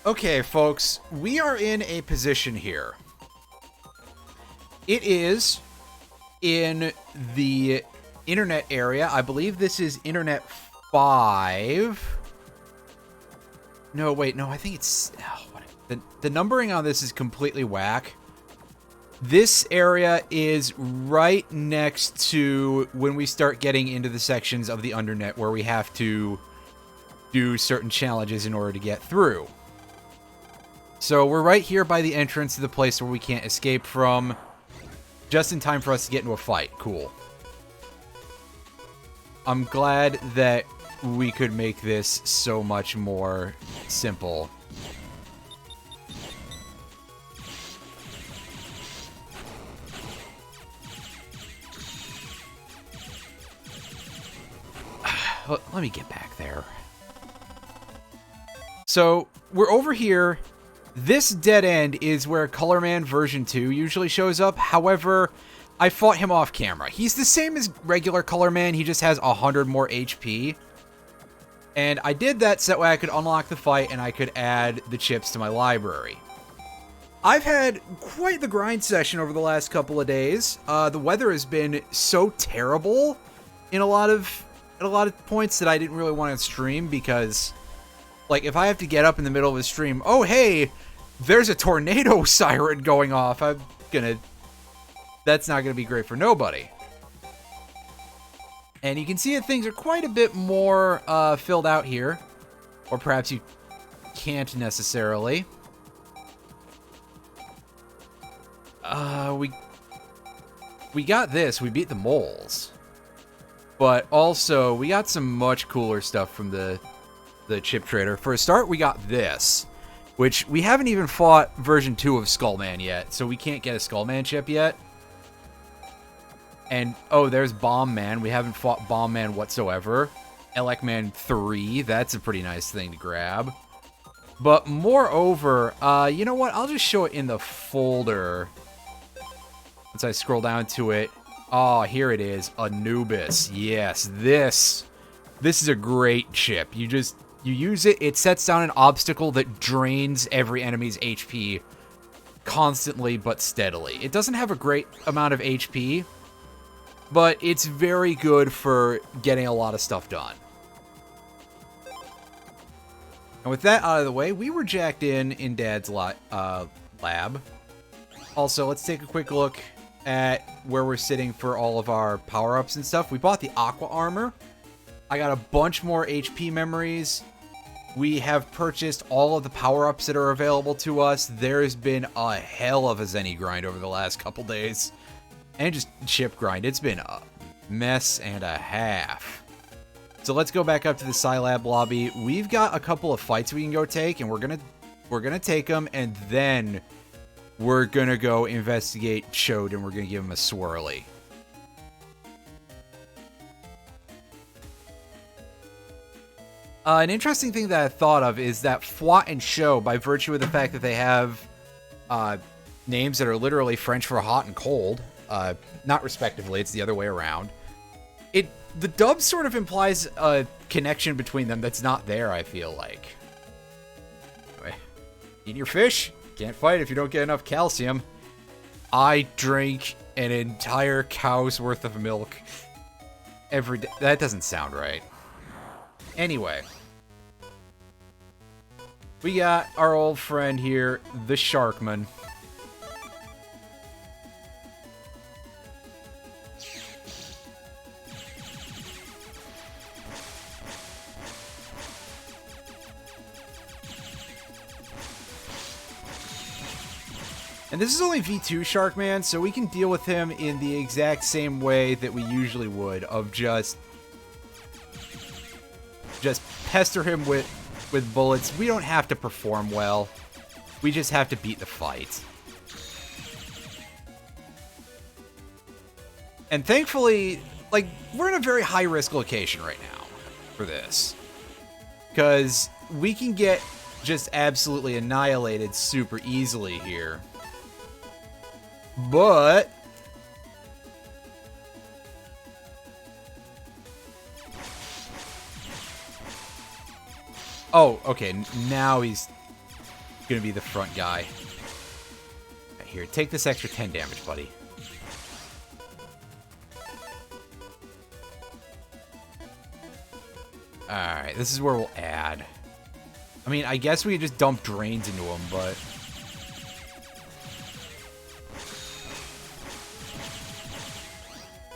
Okay, folks, we are in a position here. It is in the internet area. I believe this is internet 5. No, wait, no, I think it's... the numbering on this is completely whack. This area is right next to when we start getting into the sections of the undernet where we have to do certain challenges in order to get through. So we're right here by the entrance to the place where we can't escape from. Just in time for us to get into a fight. Cool. I'm glad that we could make this so much more simple. Let me get back there. So, we're over here. This dead end is where Colorman version 2 usually shows up. However, I fought him off camera. He's the same as regular Colorman, he just has 100 more HP. And I did that so that way I could unlock the fight and I could add the chips to my library. I've had quite the grind session over the last couple of days. The weather has been so terrible in a lot of points that I didn't really want to stream because, like, if I have to get up in the middle of a stream, oh hey, there's a tornado siren going off, that's not gonna be great for nobody. And you can see that things are quite a bit more filled out here, or perhaps you can't necessarily. We got this. We beat the moles. But also, we got some much cooler stuff from the chip trader. For a start, we got this, which we haven't even fought version 2 of Skullman yet, so we can't get a Skullman chip yet. And, oh, there's Bomb Man. We haven't fought Bomb Man whatsoever. Elec Man 3, that's a pretty nice thing to grab. But moreover, you know what? I'll just show it in the folder. Once I scroll down to it. Oh, here it is. Anubis. Yes, this is a great chip. You use it, it sets down an obstacle that drains every enemy's HP constantly but steadily. It doesn't have a great amount of HP, but it's very good for getting a lot of stuff done. And with that out of the way, we were jacked in Dad's lab. Also, let's take a quick look at where we're sitting for all of our power-ups and stuff. We bought the Aqua Armor. I got a bunch more HP memories. We have purchased all of the power-ups that are available to us. There's been a hell of a Zenny grind over the last couple days. And just chip grind. It's been a mess and a half. So let's go back up to the Scilab lobby. We've got a couple of fights we can go take, and we're gonna take them, and then we're gonna go investigate Chode, and we're gonna give him a swirly. An interesting thing that I thought of is that Fwat and Show, by virtue of the fact that they have names that are literally French for hot and cold, not respectively, it's the other way around. The dub sort of implies a connection between them that's not there, I feel like. Anyway, eat your fish? Can't fight if you don't get enough calcium. I drink an entire cow's worth of milk every day. That doesn't sound right. Anyway. We got our old friend here, the Sharkman. And this is only V2 Sharkman, so we can deal with him in the exact same way that we usually would, of just pester him with bullets. We don't have to perform well. We just have to beat the fight. And thankfully, like, we're in a very high-risk location right now for this. Because we can get just absolutely annihilated super easily here. But oh, okay, now he's gonna be the front guy. Right, here, take this extra 10 damage, buddy. Alright, this is where we'll add. I mean, I guess we could just dump drains into them, but...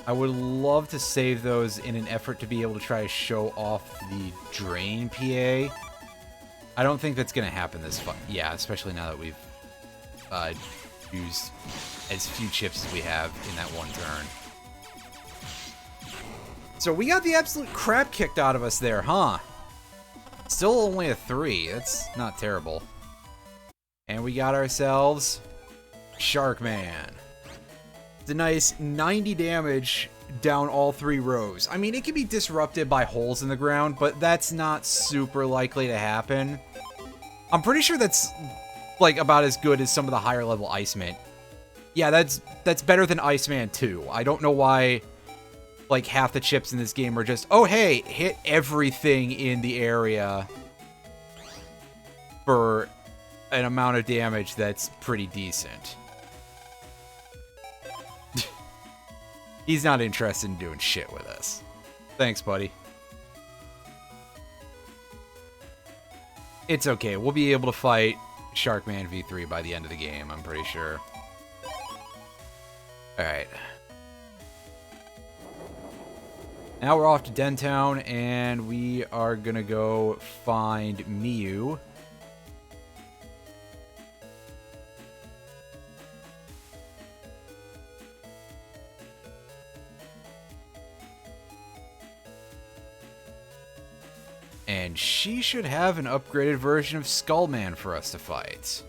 I would love to save those in an effort to be able to try to show off the drain PA. I don't think that's going to happen this fight. Yeah, especially now that we've used as few chips as we have in that one turn. So we got the absolute crap kicked out of us there, huh? Still only a 3. That's not terrible. And we got ourselves Sharkman. It's a nice 90 damage down all 3 rows. I mean, it can be disrupted by holes in the ground, but that's not super likely to happen. I'm pretty sure that's like about as good as some of the higher level Iceman. Yeah, that's better than Iceman 2. I don't know why like half the chips in this game are just, oh hey, hit everything in the area for an amount of damage that's pretty decent. He's not interested in doing shit with us. Thanks, buddy. It's okay. We'll be able to fight Sharkman V3 by the end of the game, I'm pretty sure. Alright. Now we're off to Dentown, and we are gonna go find Miyu. And she should have an upgraded version of Skullman for us to fight.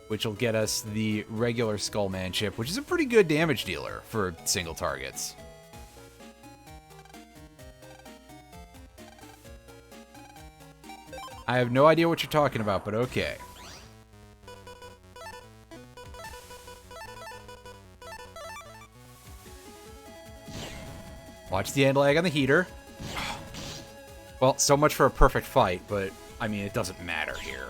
Which will get us the regular Skullman chip, which is a pretty good damage dealer for single targets. I have no idea what you're talking about, but okay. Watch the end lag on the heater. Well, so much for a perfect fight, but, I mean, it doesn't matter here.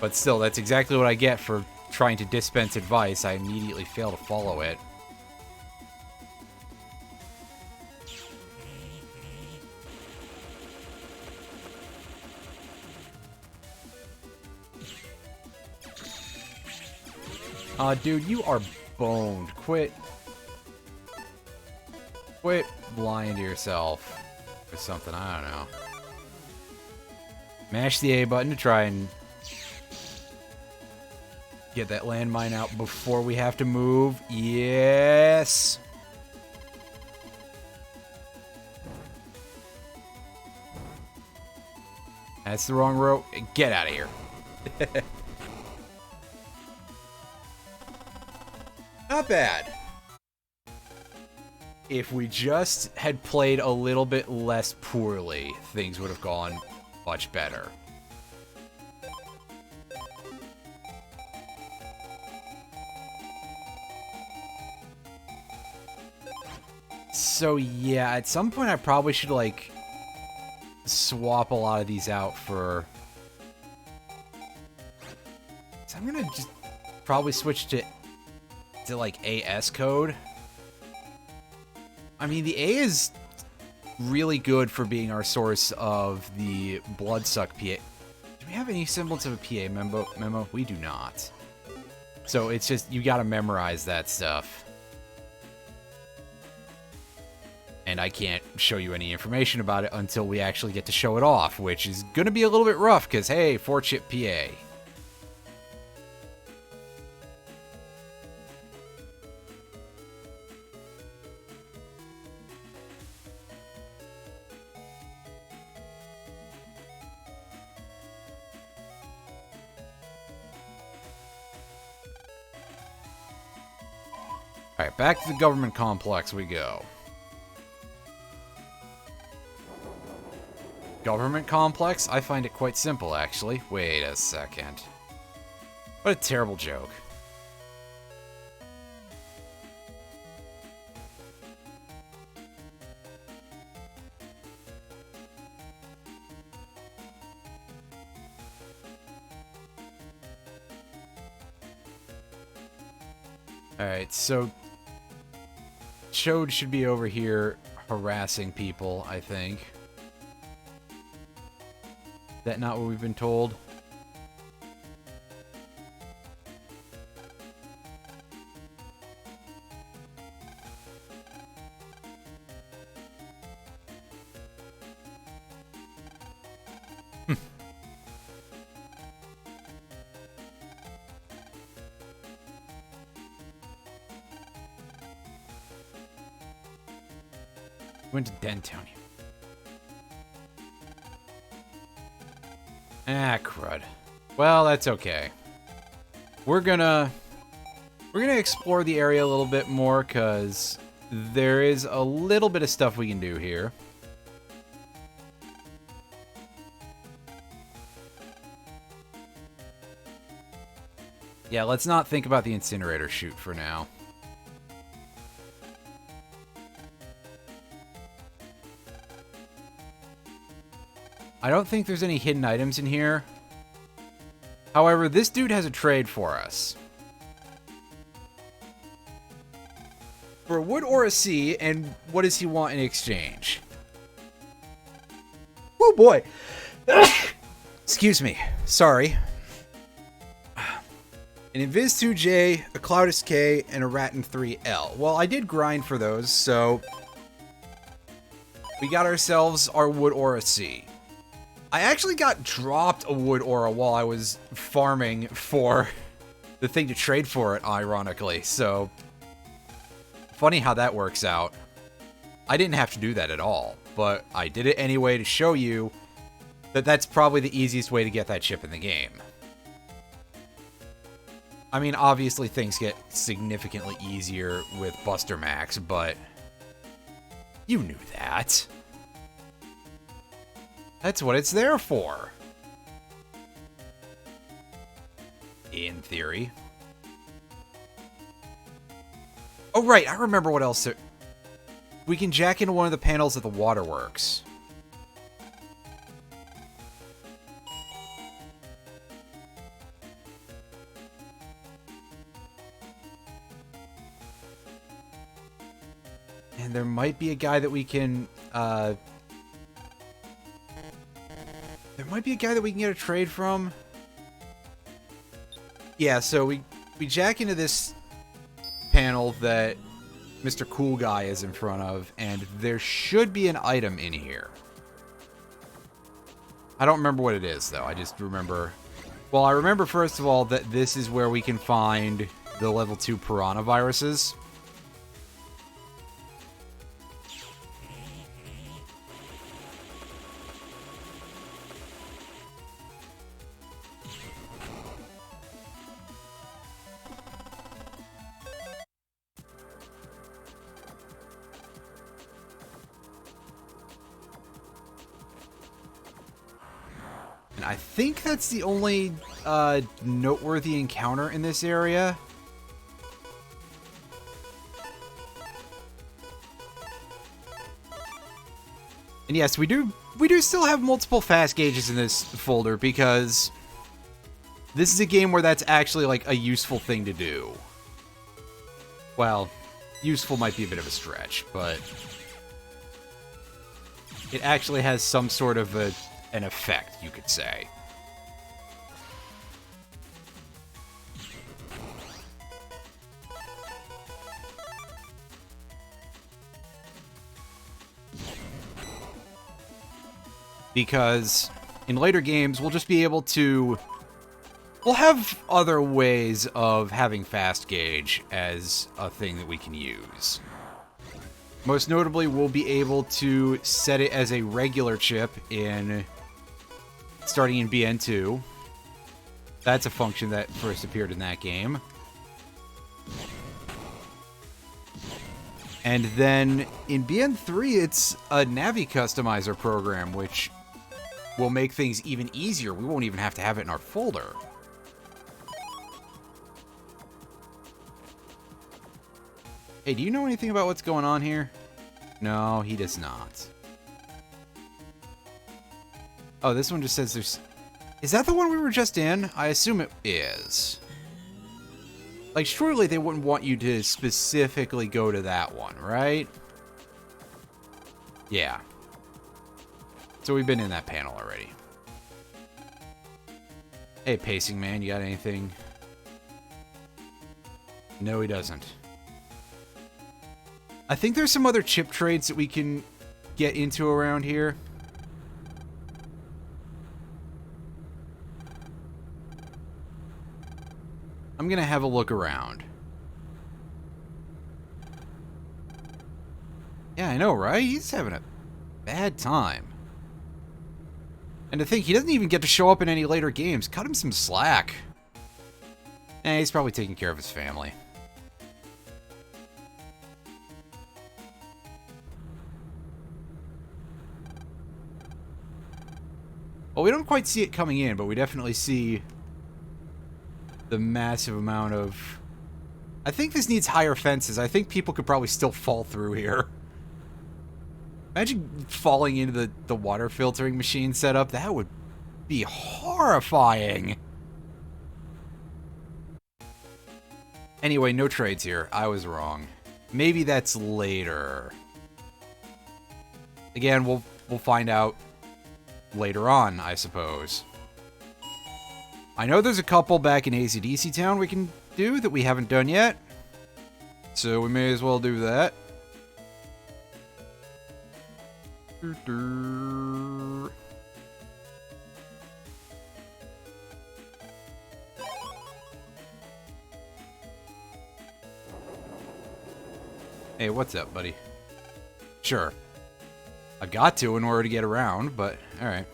But still, that's exactly what I get for trying to dispense advice. I immediately fail to follow it. Dude, you are boned. Quit lying to yourself or something. I don't know. Mash the A button to try and get that landmine out before we have to move. Yes. That's the wrong row. Get out of here. Not bad. If we just had played a little bit less poorly, things would have gone much better. So yeah, at some point I probably should like swap a lot of these out for... So I'm gonna just probably switch to like AS code. I mean, the A is really good for being our source of the Bloodsuck PA. Do we have any semblance of a PA memo? We do not. So it's just, you gotta memorize that stuff. And I can't show you any information about it until we actually get to show it off, which is gonna be a little bit rough, because hey, 4-chip PA. Alright, back to the government complex we go. Government complex? I find it quite simple, actually. Wait a second. What a terrible joke. Alright, so Chode should be over here harassing people, I think. Is that not what we've been told? Went to Dentown. Ah, crud. Well, that's okay. We're gonna explore the area a little bit more, because there is a little bit of stuff we can do here. Yeah, let's not think about the incinerator chute for now. I don't think there's any hidden items in here. However, this dude has a trade for us. For a wood or a sea, and what does he want in exchange? Oh boy! Excuse me. Sorry. An Invis 2J, a Cloudus K, and a Ratten 3L. Well, I did grind for those, so we got ourselves our wood aura C. I actually got dropped a wood aura while I was farming for the thing to trade for it, ironically. So, funny how that works out. I didn't have to do that at all, but I did it anyway to show you that that's probably the easiest way to get that chip in the game. I mean, obviously things get significantly easier with Buster Max, but you knew that. That's what it's there for. In theory. Oh, right, I remember what else. We can jack into one of the panels of the waterworks. And there might be a guy that we can, there might be a guy that we can get a trade from. Yeah, so we jack into this panel that Mr. Cool Guy is in front of, and there should be an item in here. I don't remember what it is, though. I just remember... Well, I remember, first of all, that this is where we can find the level 2 piranha viruses. And I think that's the only noteworthy encounter in this area. And yes, we do still have multiple fast gauges in this folder, because this is a game where that's actually like a useful thing to do. Well, useful might be a bit of a stretch, but it actually has some sort of an effect, you could say. Because in later games, we'll just be able to... We'll have other ways of having fast gauge as a thing that we can use. Most notably, we'll be able to set it as a regular chip in... starting in BN2. That's a function that first appeared in that game. And then in BN3, it's a Navi customizer program, which will make things even easier. We won't even have to have it in our folder. Hey, do you know anything about what's going on here? No, he does not. Oh, this one just says there's... Is that the one we were just in? I assume it is. Like, surely they wouldn't want you to specifically go to that one, right? Yeah. So we've been in that panel already. Hey, Pacing Man, you got anything? No, he doesn't. I think there's some other chip trades that we can get into around here. I'm gonna have a look around. Yeah, I know, right? He's having a bad time. And to think, he doesn't even get to show up in any later games. Cut him some slack. He's probably taking care of his family. Well, we don't quite see it coming in, but we definitely see the massive amount of... I think this needs higher fences. I think people could probably still fall through here. Imagine falling into the water filtering machine setup. That would be horrifying. Anyway, no trades here. I was wrong. Maybe that's later. Again, we'll find out later on, I suppose. I know there's a couple back in AC/DC Town we can do that we haven't done yet. So we may as well do that. Hey, what's up, buddy? Sure. I've got to in order to get around, but alright.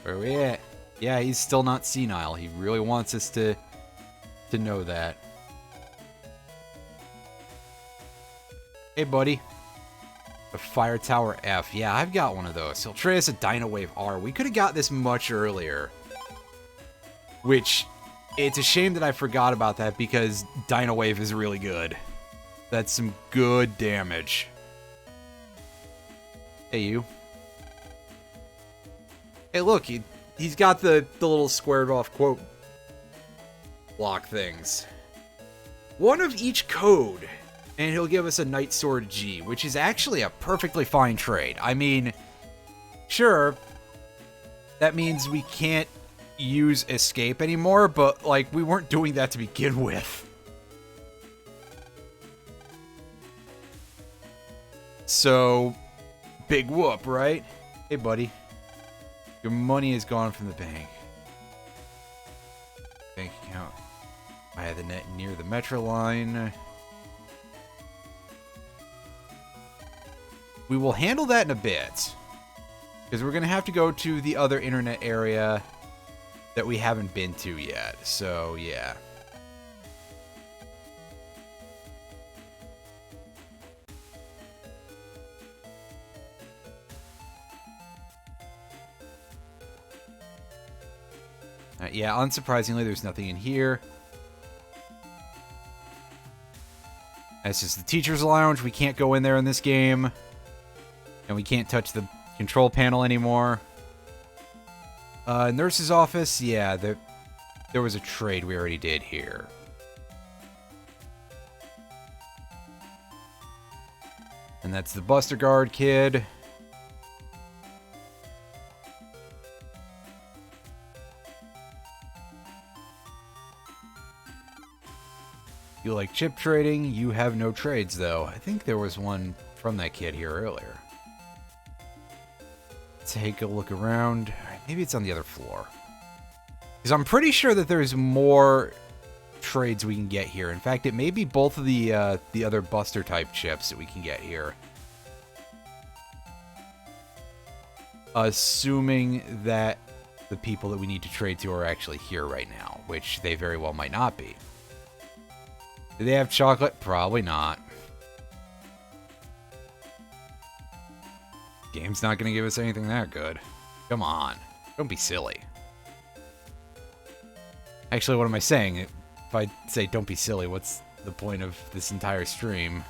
Where are we at? Yeah, he's still not senile. He really wants us to know that. Hey, buddy. A Fire Tower F. Yeah, I've got one of those. He'll trade us a Dino Wave R. We could have got this much earlier. Which, it's a shame that I forgot about that because Dino Wave is really good. That's some good damage. Hey, you. Hey, look, he's got the little squared off quote block things. One of each code, and he'll give us a Night Sword G, which is actually a perfectly fine trade. I mean, sure, that means we can't use Escape anymore, but, like, we weren't doing that to begin with. So, big whoop, right? Hey, buddy. Your money is gone from the bank. Bank account. Via the net near the metro line. We will handle that in a bit. Because we're going to have to go to the other internet area that we haven't been to yet. So, yeah. Yeah, unsurprisingly, there's nothing in here. That's just the teacher's lounge. We can't go in there in this game. And we can't touch the control panel anymore. Nurse's office. Yeah, there was a trade we already did here. And that's the Buster Guard kid. You like chip trading? You have no trades, though. I think there was one from that kid here earlier. Take a look around. Maybe it's on the other floor. Because I'm pretty sure that there's more trades we can get here. In fact, it may be both of the other Buster type chips that we can get here. Assuming that the people that we need to trade to are actually here right now, which they very well might not be. Do they have chocolate? Probably not. Game's not going to give us anything that good. Come on. Don't be silly. Actually, what am I saying? If I say don't be silly, what's the point of this entire stream?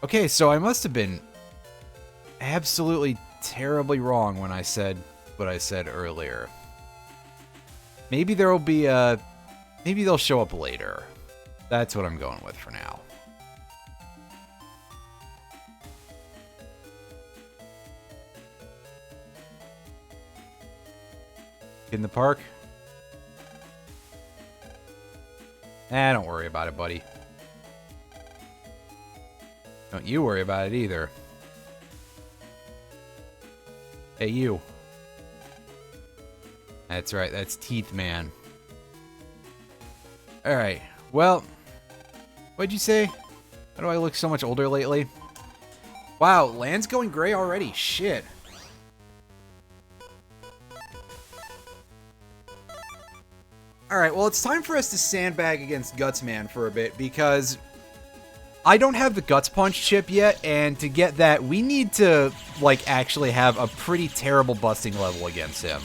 Okay, so I must have been absolutely terribly wrong when I said what I said earlier. Maybe there'll be a... Maybe they'll show up later. That's what I'm going with for now. In the park? Don't worry about it, buddy. Don't you worry about it either. Hey, you. That's right, that's Teeth Man. Alright, well... What'd you say? How do I look so much older lately? Wow, land's going gray already. Shit. Alright, well, it's time for us to sandbag against Gutsman for a bit, because I don't have the Guts Punch chip yet, and to get that, we need to, like, actually have a pretty terrible busting level against him.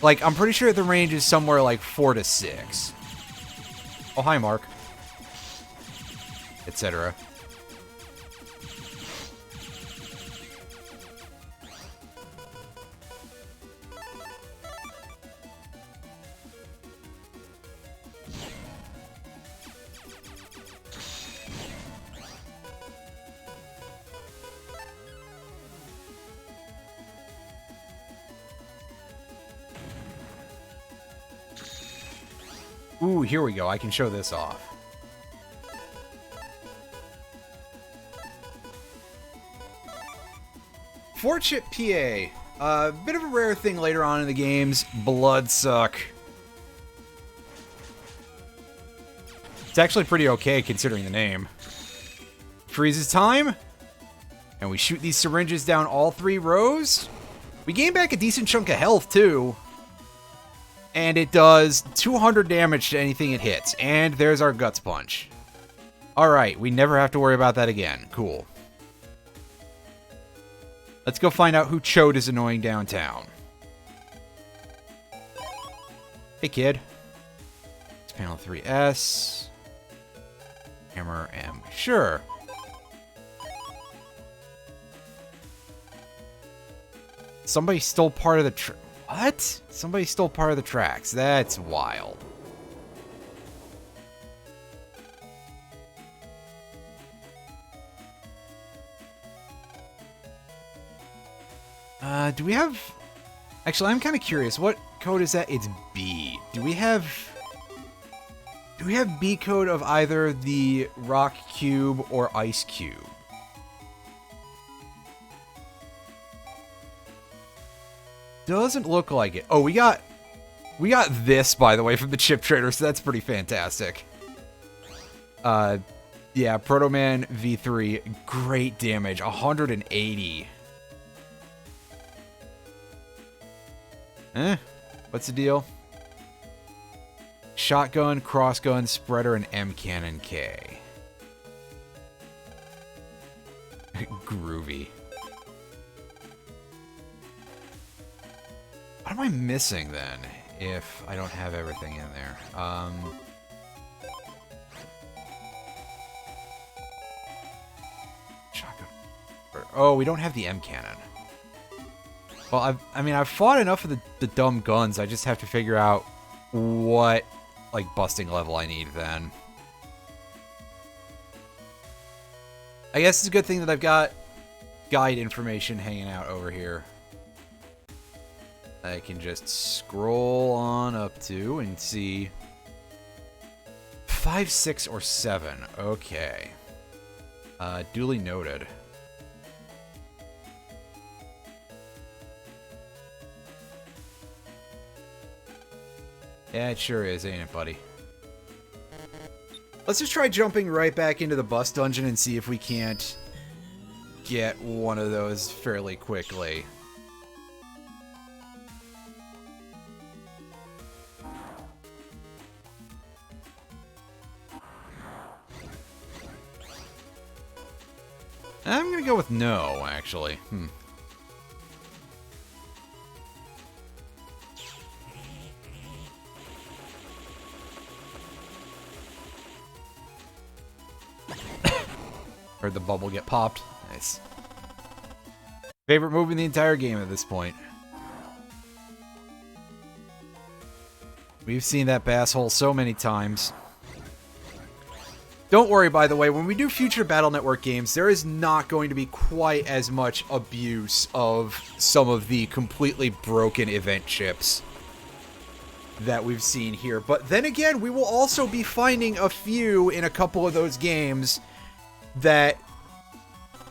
Like, I'm pretty sure the range is somewhere like 4 to 6. Oh, hi, Mark. Etc. Ooh, here we go. I can show this off. Four-chip PA. A bit of a rare thing later on in the games. Bloodsuck. It's actually pretty okay considering the name. Freezes time. And we shoot these syringes down all 3 rows. We gain back a decent chunk of health, too. And it does 200 damage to anything it hits. And there's our Guts Punch. Alright, we never have to worry about that again. Cool. Let's go find out who Chode is annoying downtown. Hey, kid. It's panel 3S. Hammer M. Sure. Somebody stole part of the... What? Somebody stole part of the tracks. That's wild. Do we have... Actually, I'm kind of curious. What code is that? It's B. Do we have B code of either the Rock Cube or Ice Cube? Doesn't look like it. Oh, we got this, by the way, from the chip trader, so that's pretty fantastic. Yeah, Proto Man V3, great damage, 180. What's the deal? Shotgun, crossgun, spreader, and M cannon K. Groovy. What am I missing then, if I don't have everything in there? Shotgun. Oh, we don't have the M cannon. Well, I've fought enough of the dumb guns. I just have to figure out what, like, busting level I need then. I guess it's a good thing that I've got guide information hanging out over here. I can just scroll on up to and see 5, 6, or 7. Okay. Duly noted. Yeah, it sure is, ain't it, buddy? Let's just try jumping right back into the bus dungeon and see if we can't get one of those fairly quickly. I'm gonna go with no, actually. Heard the bubble get popped. Nice. Favorite move in the entire game at this point. We've seen that bass hole so many times. Don't worry, by the way, when we do future Battle Network games, there is not going to be quite as much abuse of some of the completely broken event chips that we've seen here. But then again, we will also be finding a few in a couple of those games that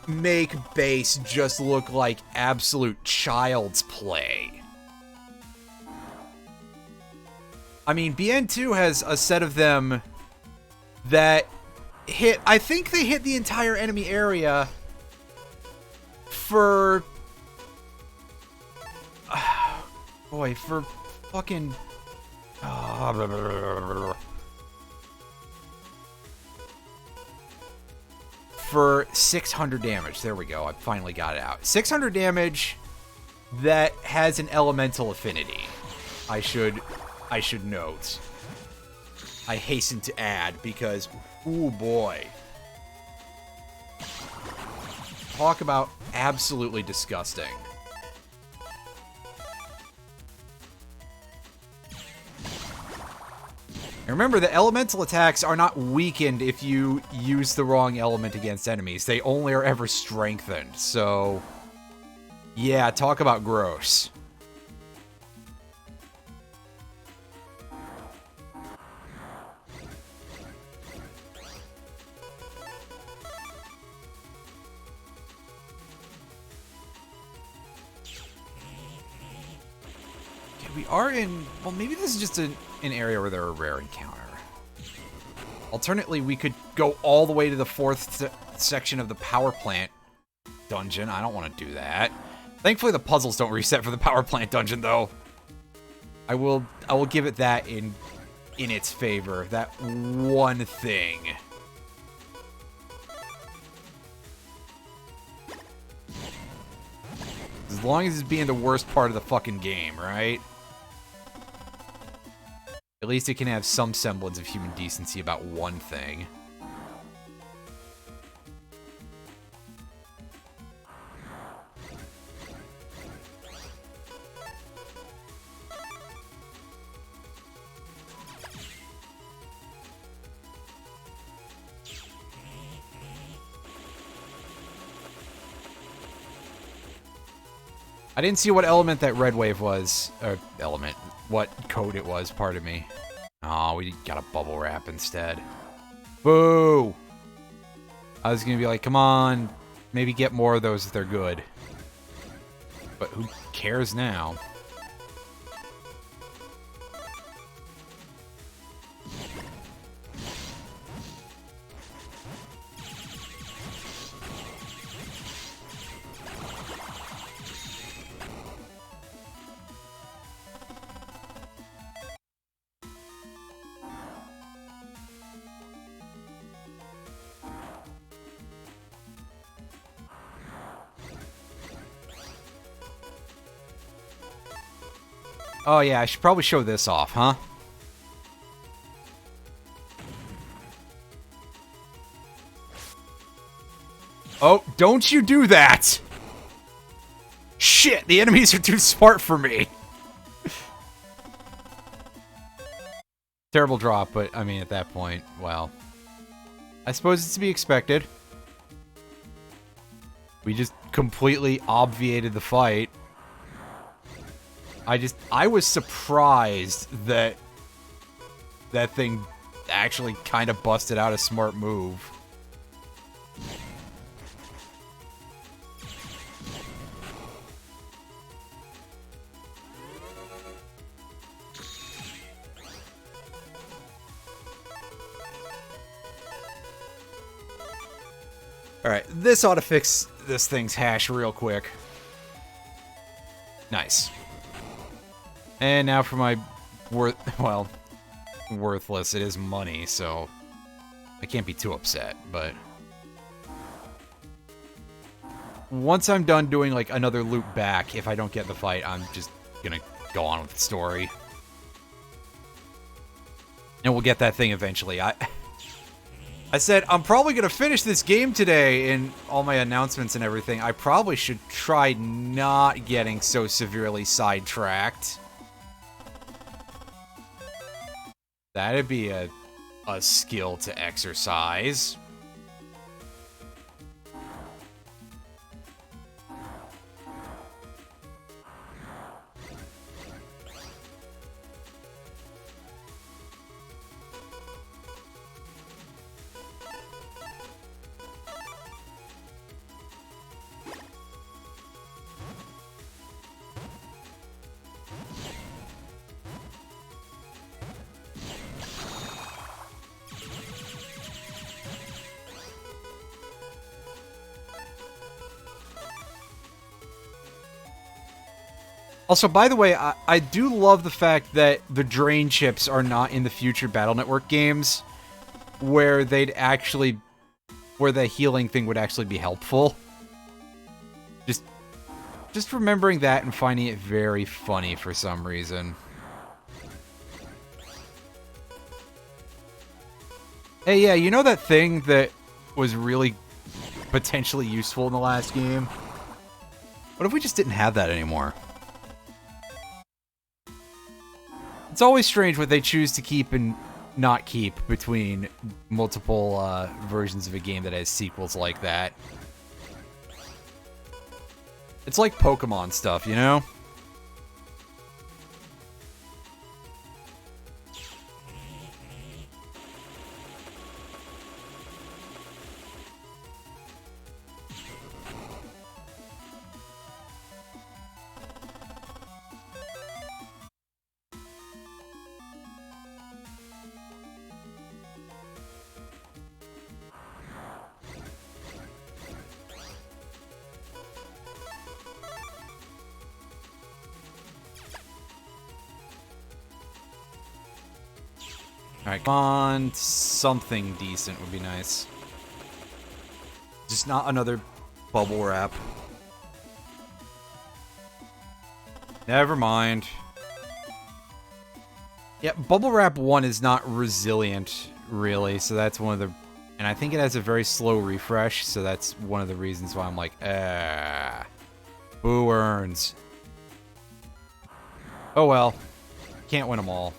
make bass just look like absolute child's play. I mean, BN2 has a set of them that hit, I think they hit the entire enemy area for, boy, for fucking, for 600 damage. There we go. I finally got it out. 600 damage that has an elemental affinity. I should note. I hasten to add because, ooh boy. Talk about absolutely disgusting. And remember, the elemental attacks are not weakened if you use the wrong element against enemies. They only are ever strengthened. So, yeah, talk about gross. We are in, well, maybe this is just an area where they're a rare encounter. Alternately, we could go all the way to the 4th section of the power plant dungeon. I don't want to do that. Thankfully, the puzzles don't reset for the power plant dungeon, though. I will give it that in its favor. That one thing. As long as it's being the worst part of the fucking game, right? At least it can have some semblance of human decency about one thing. I didn't see what element that red wave was. Or element. What code it was, pardon me. Oh, we got a bubble wrap instead. Boo! I was gonna be like, come on, maybe get more of those if they're good. But who cares now? Oh yeah, I should probably show this off, huh? Oh, don't you do that! Shit, the enemies are too smart for me! Terrible drop, but I mean, at that point, well, I suppose it's to be expected. We just completely obviated the fight. I was surprised that that thing actually kind of busted out a smart move. Alright, this ought to fix this thing's hash real quick. Nice. And now for my worthless, it is money, so I can't be too upset, but once I'm done doing like another loop back, if I don't get the fight, I'm just gonna go on with the story. And we'll get that thing eventually. I said, I'm probably gonna finish this game today in all my announcements and everything. I probably should try not getting so severely sidetracked. That'd be a skill to exercise. Also, by the way, I do love the fact that the drain chips are not in the future Battle Network games, where they'd actually, where the healing thing would actually be helpful. Just remembering that and finding it very funny for some reason. Hey, yeah, you know that thing that was really potentially useful in the last game? What if we just didn't have that anymore? It's always strange what they choose to keep and not keep between multiple versions of a game that has sequels like that. It's like Pokemon stuff, you know? Alright, come on. Something decent would be nice. Just not another bubble wrap. Never mind. Yeah, Bubble Wrap 1 is not resilient, really, so that's one of the... And I think it has a very slow refresh, so that's one of the reasons why I'm like, Boo earns. Oh well. Can't win them all.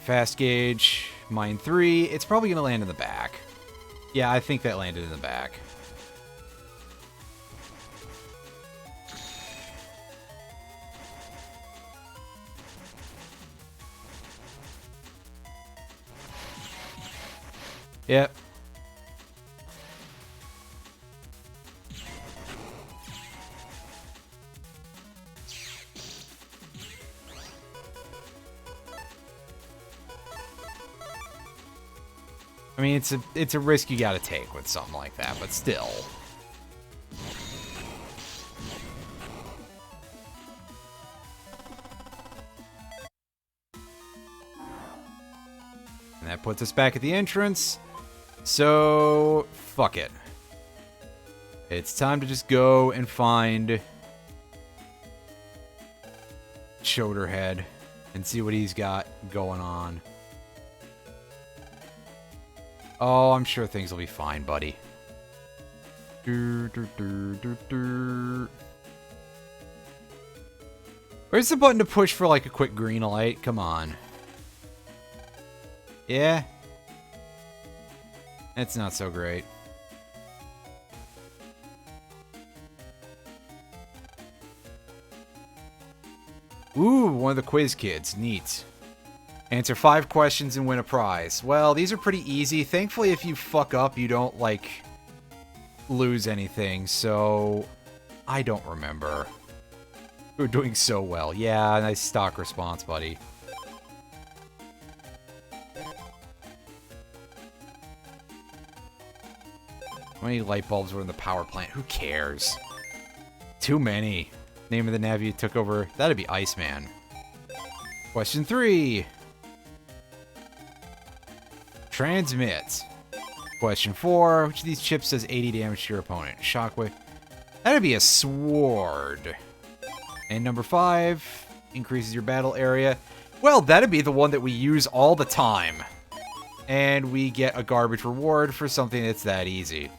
Fast gauge, mine 3. It's probably going to land in the back. Yeah, I think that landed in the back. Yep. I mean, it's a risk you gotta take with something like that, but still. And that puts us back at the entrance. So, fuck it. It's time to just go and find Shoulderhead and see what he's got going on. Oh, I'm sure things will be fine, buddy. Where's the button to push for, like, a quick green light? Come on. Yeah? It's not so great. Ooh, one of the quiz kids. Neat. Answer 5 questions and win a prize. Well, these are pretty easy. Thankfully, if you fuck up, you don't, like, lose anything. So, I don't remember. We're doing so well. Yeah, nice stock response, buddy. How many light bulbs were in the power plant? Who cares? Too many. Name of the Navi you took over. That'd be Iceman. Question 3. Transmit. Question 4. Which of these chips does 80 damage to your opponent? Shockwave. That'd be a sword. And number 5. Increases your battle area. Well, that'd be the one that we use all the time. And we get a garbage reward for something that's that easy.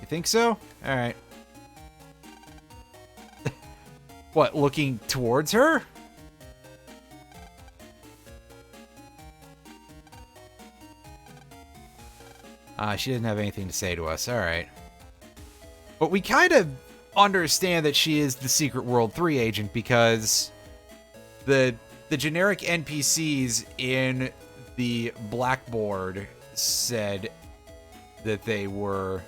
You think so? Alright. What, looking towards her? She didn't have anything to say to us. Alright. But we kind of understand that she is the Secret World 3 agent because the generic NPCs in the Blackboard said that they were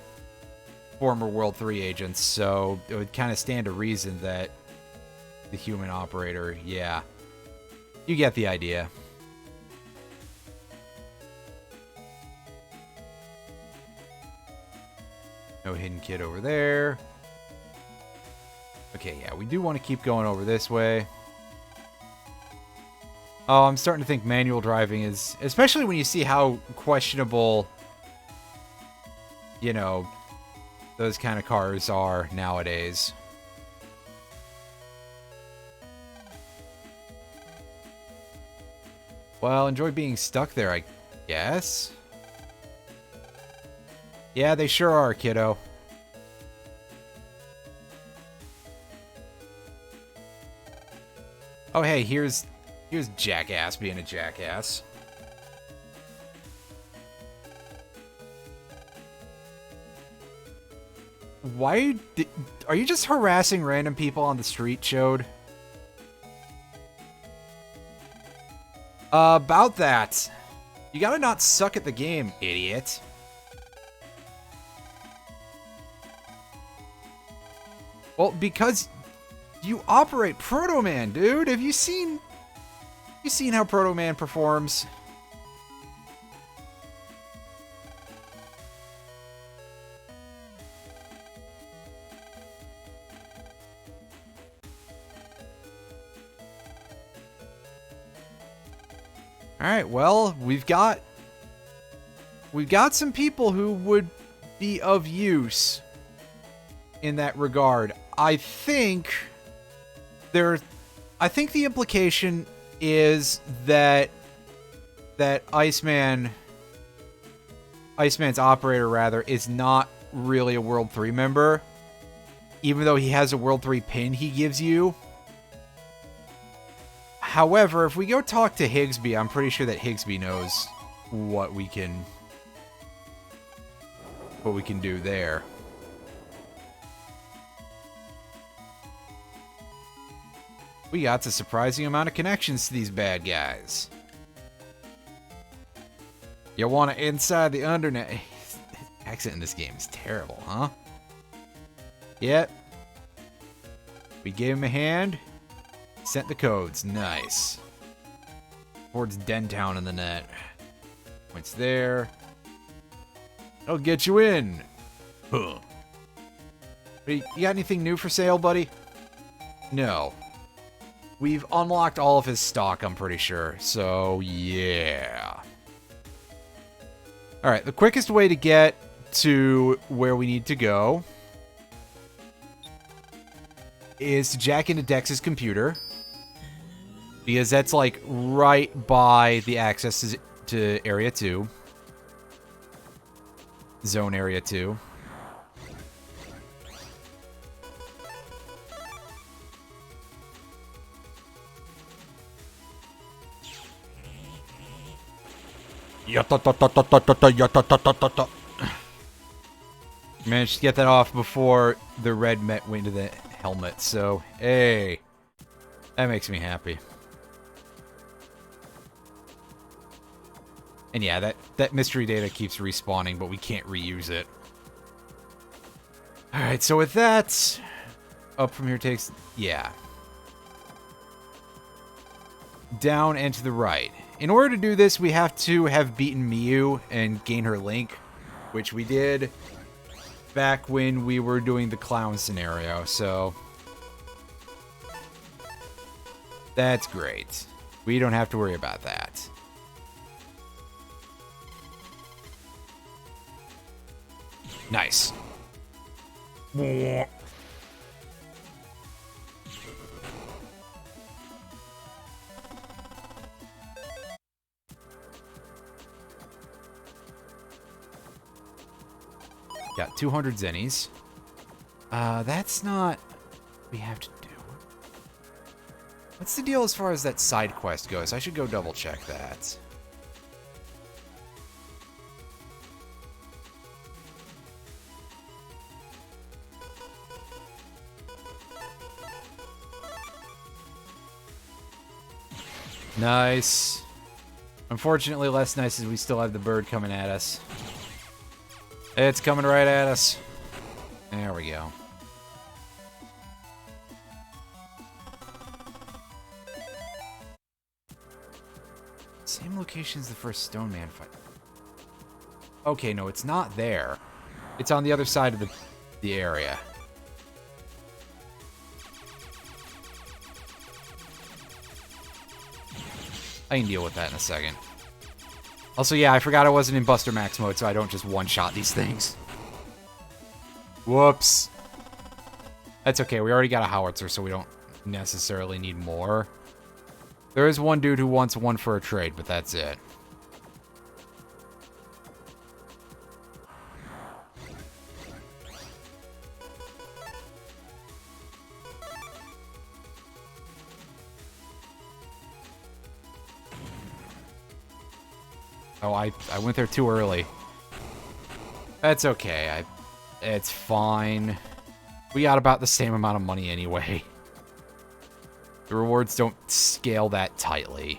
former World 3 agents, so it would kind of stand to reason that the human operator, yeah. You get the idea. No hidden kid over there. Okay, yeah, we do want to keep going over this way. Oh, I'm starting to think manual driving is... Especially when you see how questionable, you know, those kind of cars are nowadays. Well, enjoy being stuck there, I guess. Yeah, they sure are, kiddo. Oh, hey, here's Jackass being a jackass. Why are you just harassing random people on the street, Chode? About that. You gotta not suck at the game, idiot. Well, because you operate Proto Man, dude. Have you seen how Proto Man performs? All right, well, we've got some people who would be of use in that regard. I think the implication is that Iceman's operator rather is not really a World 3 member, even though he has a World 3 pin he gives you. However, if we go talk to Higsby, I'm pretty sure that Higsby knows what we can do there. We got a surprising amount of connections to these bad guys. You want to inside the undernet? Accent in this game is terrible, huh? Yep. We gave him a hand. Sent the codes. Nice. Towards Dentown in the net. Points there. I'll get you in. Huh. You got anything new for sale, buddy? No. We've unlocked all of his stock, I'm pretty sure. So, yeah. Alright, the quickest way to get to where we need to go is to jack into Dex's computer. Because that's, like, right by the access to Area 2. Zone Area 2. Managed to get that off before the red met went into the helmet, so, hey. That makes me happy. And yeah, that mystery data keeps respawning, but we can't reuse it. Alright, so with that, up from here takes... yeah. Down and to the right. In order to do this, we have to have beaten Miyu and gain her link, which we did back when we were doing the clown scenario, so... that's great. We don't have to worry about that. Nice. Got 200 zennies. That's not what we have to do. What's the deal as far as that side quest goes? I should go double check that. Nice. Unfortunately, less nice is we still have the bird coming at us. It's coming right at us. There we go. Same location as the first Stone Man fight. Okay, no, it's not there. It's on the other side of the area. I can deal with that in a second. Also, yeah, I forgot I wasn't in Buster Max mode, so I don't just one-shot these things. Whoops. That's okay, we already got a howitzer, so we don't necessarily need more. There is one dude who wants one for a trade, but that's it. Oh, I went there too early. That's okay. It's fine. We got about the same amount of money anyway. The rewards don't scale that tightly.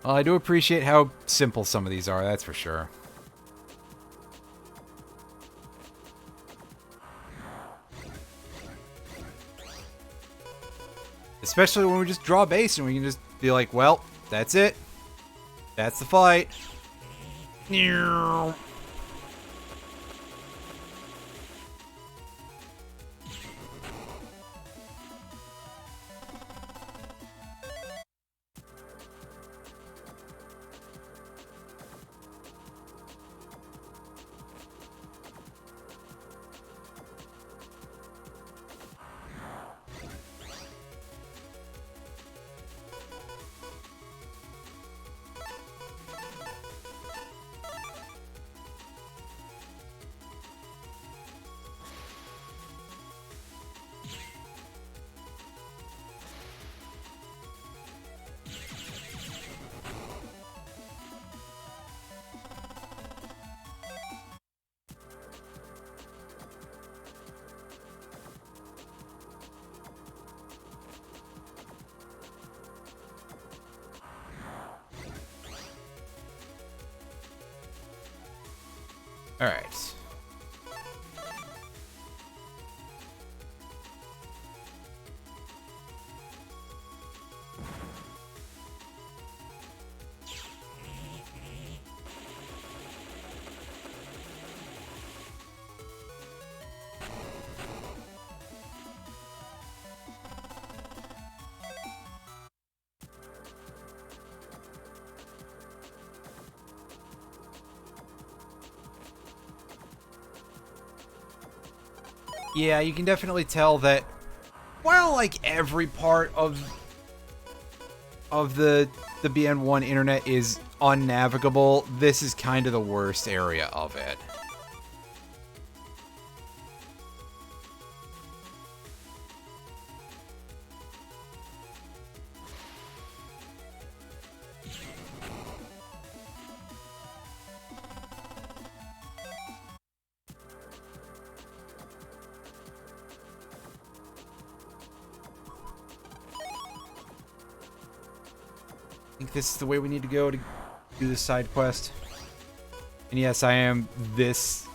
Well, I do appreciate how simple some of these are, that's for sure. Especially when we just draw base and we can just be like, well, that's it. That's the fight. All right. Yeah, you can definitely tell that while like every part of the BN1 internet is unnavigable, this is kind of the worst area of it. I think this is the way we need to go to do this side quest. And yes, I am this...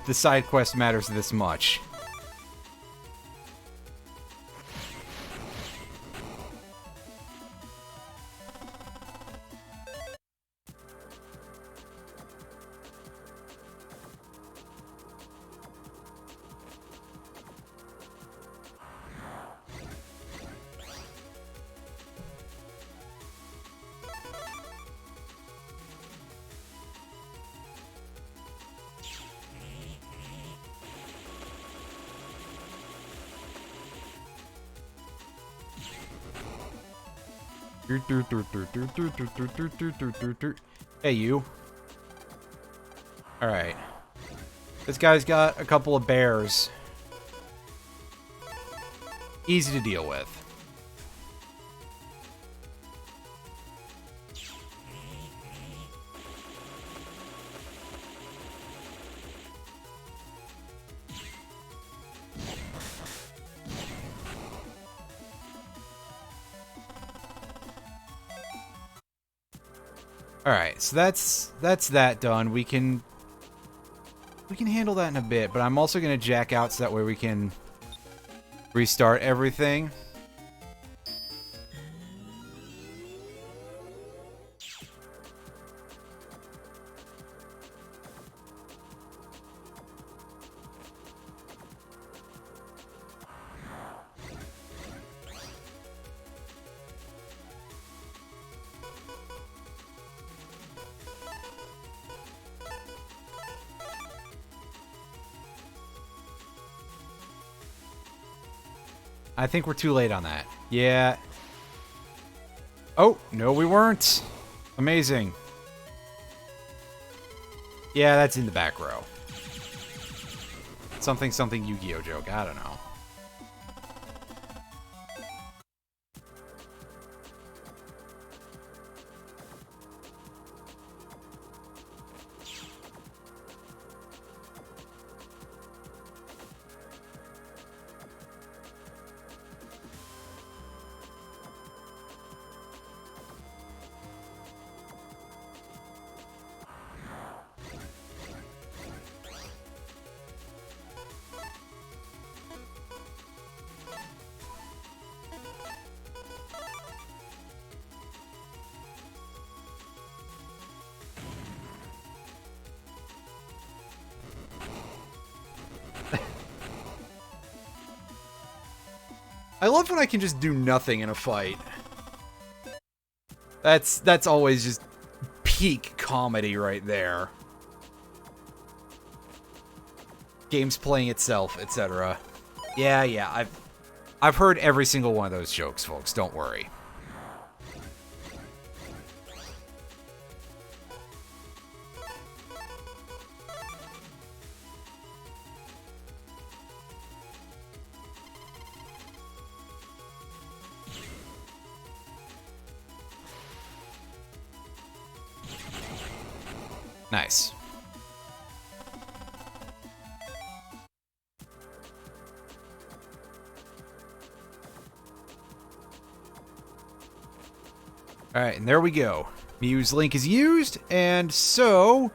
The side quest matters this much. Hey, you. Alright. This guy's got a couple of bears. Easy to deal with. Alright, so that's that done. We can handle that in a bit, but I'm also gonna jack out so that way we can restart everything. I think we're too late on that. Yeah. Oh, no we weren't. Amazing. Yeah, that's in the back row. Something Yu-Gi-Oh joke. I don't know. I love when I can just do nothing in a fight. That's always just peak comedy right there. Games playing itself, etc. Yeah, I've heard every single one of those jokes, folks. Don't worry. Nice. Alright, and there we go. Muse Link is used, and so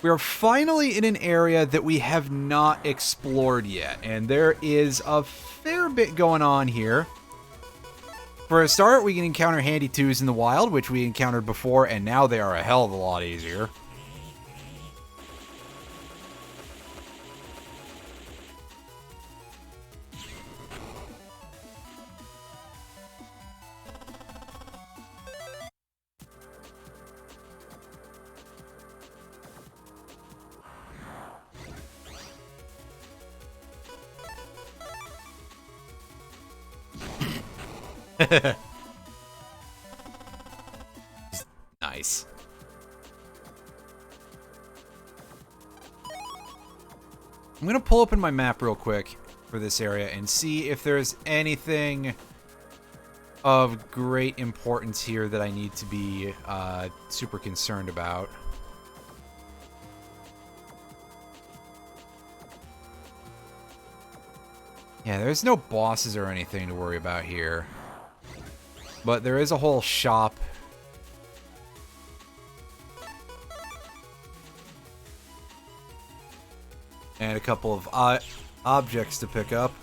we are finally in an area that we have not explored yet, and there is a fair bit going on here. For a start, we can encounter Handy 2s in the wild, which we encountered before, and now they are a hell of a lot easier. Nice. I'm gonna pull open my map real quick for this area and see if there's anything of great importance here that I need to be super concerned about. Yeah, there's no bosses or anything to worry about here. But there is a whole shop. And a couple of objects to pick up.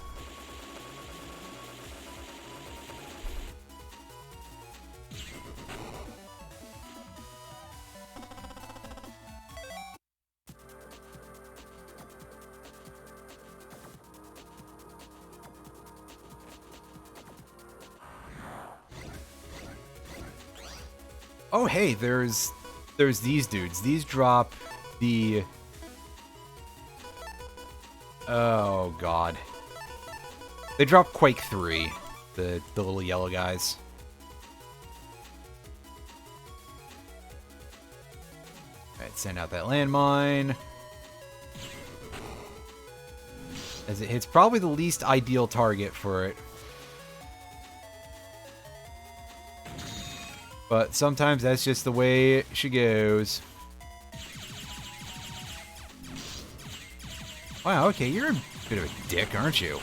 Oh, hey, there's these dudes. These drop the... Oh, God. They drop Quake 3, the little yellow guys. send out that landmine. As it hits probably the least ideal target for it. But sometimes that's just the way she goes. Wow, okay, you're a bit of a dick, aren't you?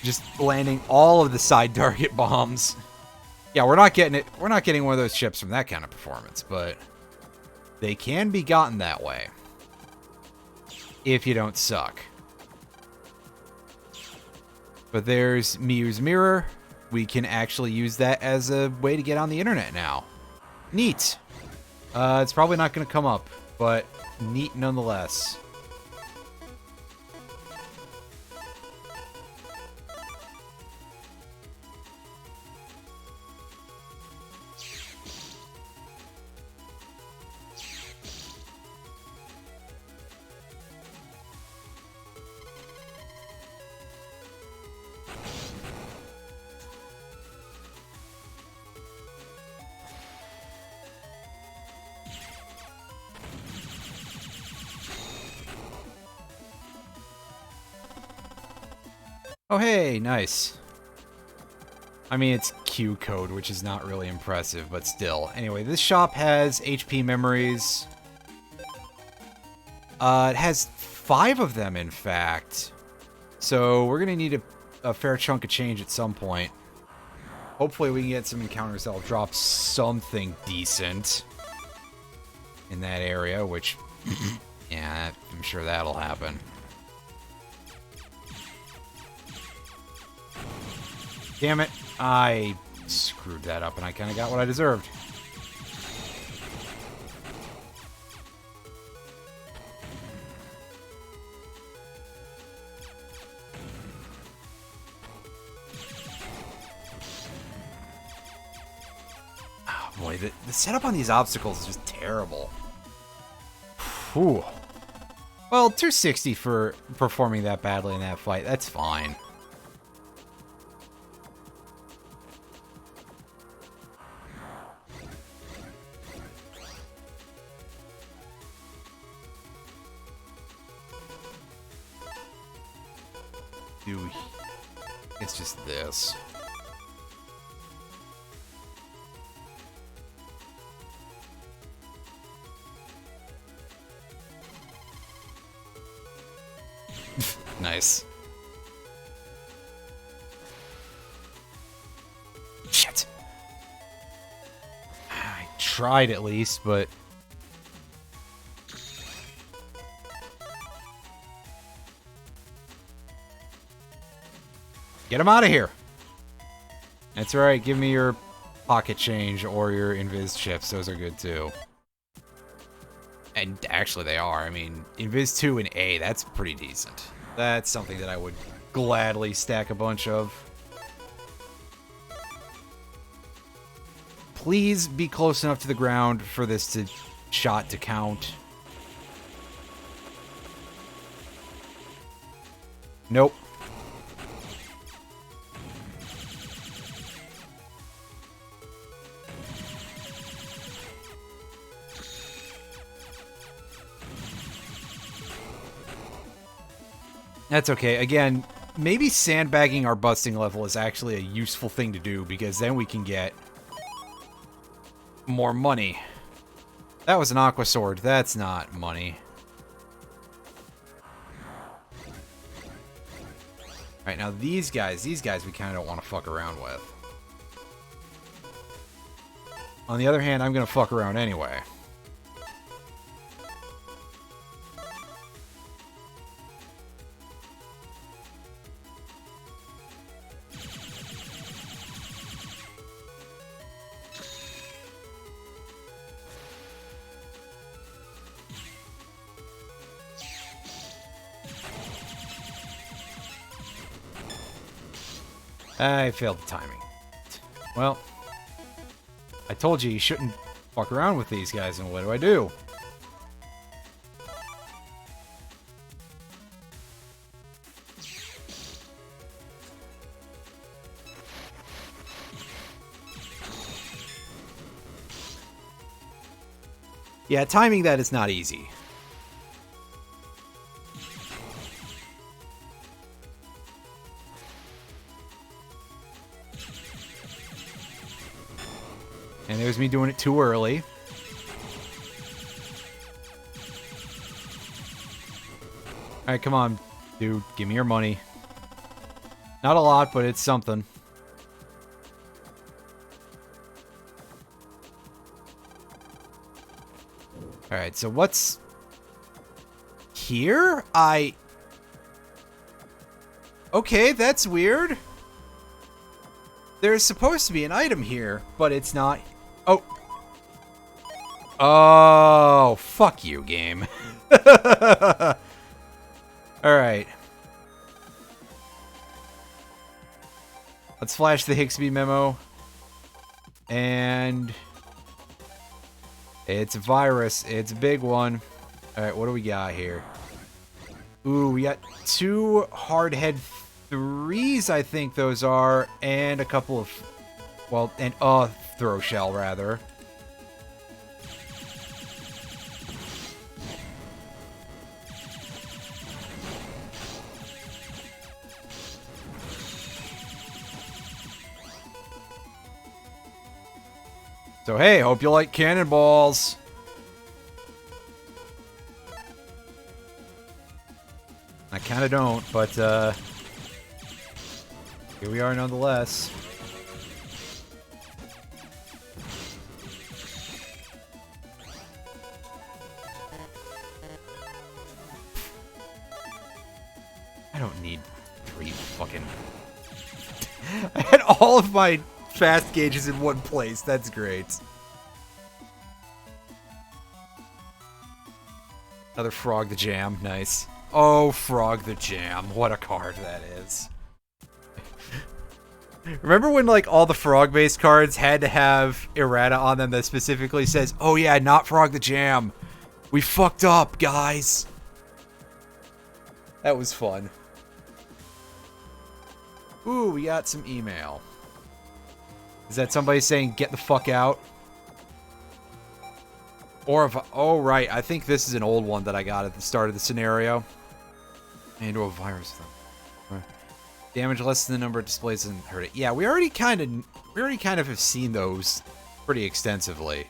Just landing all of the side target bombs. Yeah, we're not getting it. We're not getting one of those ships from that kind of performance, but they can be gotten that way. If you don't suck. But there's Miu's mirror. We can actually use that as a way to get on the internet now. Neat. It's probably not going to come up, but neat nonetheless. Oh, hey, nice. I mean, it's Q code, which is not really impressive, but still. Anyway, this shop has HP memories. It has 5 of them, in fact. So we're going to need a fair chunk of change at some point. Hopefully we can get some encounters that'll drop something decent in that area, which, yeah, I'm sure that'll happen. Damn it, I screwed that up and I kind of got what I deserved. Oh boy, the setup on these obstacles is just terrible. Whew. Well, 260 for performing that badly in that fight, that's fine. It's just this. Nice. Shit. I tried at least, but... Get him out of here. That's right. Give me your pocket change or your invis chips. Those are good too. And actually they are. I mean, invis 2 and A, that's pretty decent. That's something that I would gladly stack a bunch of. Please be close enough to the ground for this shot to count. Nope. That's okay. Again, maybe sandbagging our busting level is actually a useful thing to do, because then we can get more money. That was an aqua sword. That's not money. Alright, now these guys we kind of don't want to fuck around with. On the other hand, I'm going to fuck around anyway. I failed the timing. Well, I told you shouldn't fuck around with these guys, and what do? Yeah, timing that is not easy. And there's me doing it too early. Alright, come on, dude. Give me your money. Not a lot, but it's something. Alright, so what's... here? Okay, that's weird. There's supposed to be an item here, but it's not... Oh. Oh, fuck you, game. Alright. Let's flash the Hixby memo. And... it's a virus. It's a big one. Alright, what do we got here? Ooh, we got 2 hardhead 3s, I think those are, and a couple of... well, and a throw shell, rather. So hey, hope you like cannonballs. I kinda don't, but here we are nonetheless. I don't need 3 fucking... I had all of my fast gauges in one place. That's great. Another Frog the Jam. Nice. Oh, Frog the Jam. What a card that is. Remember when, like, all the frog-based cards had to have errata on them that specifically says, oh yeah, not Frog the Jam. We fucked up, guys. That was fun. Ooh, we got some email. Is that somebody saying, get the fuck out? Or if... oh, right. I think this is an old one that I got at the start of the scenario. And a virus, though. Damage less than the number of displays doesn't hurt it. Yeah, we already kind of have seen those pretty extensively.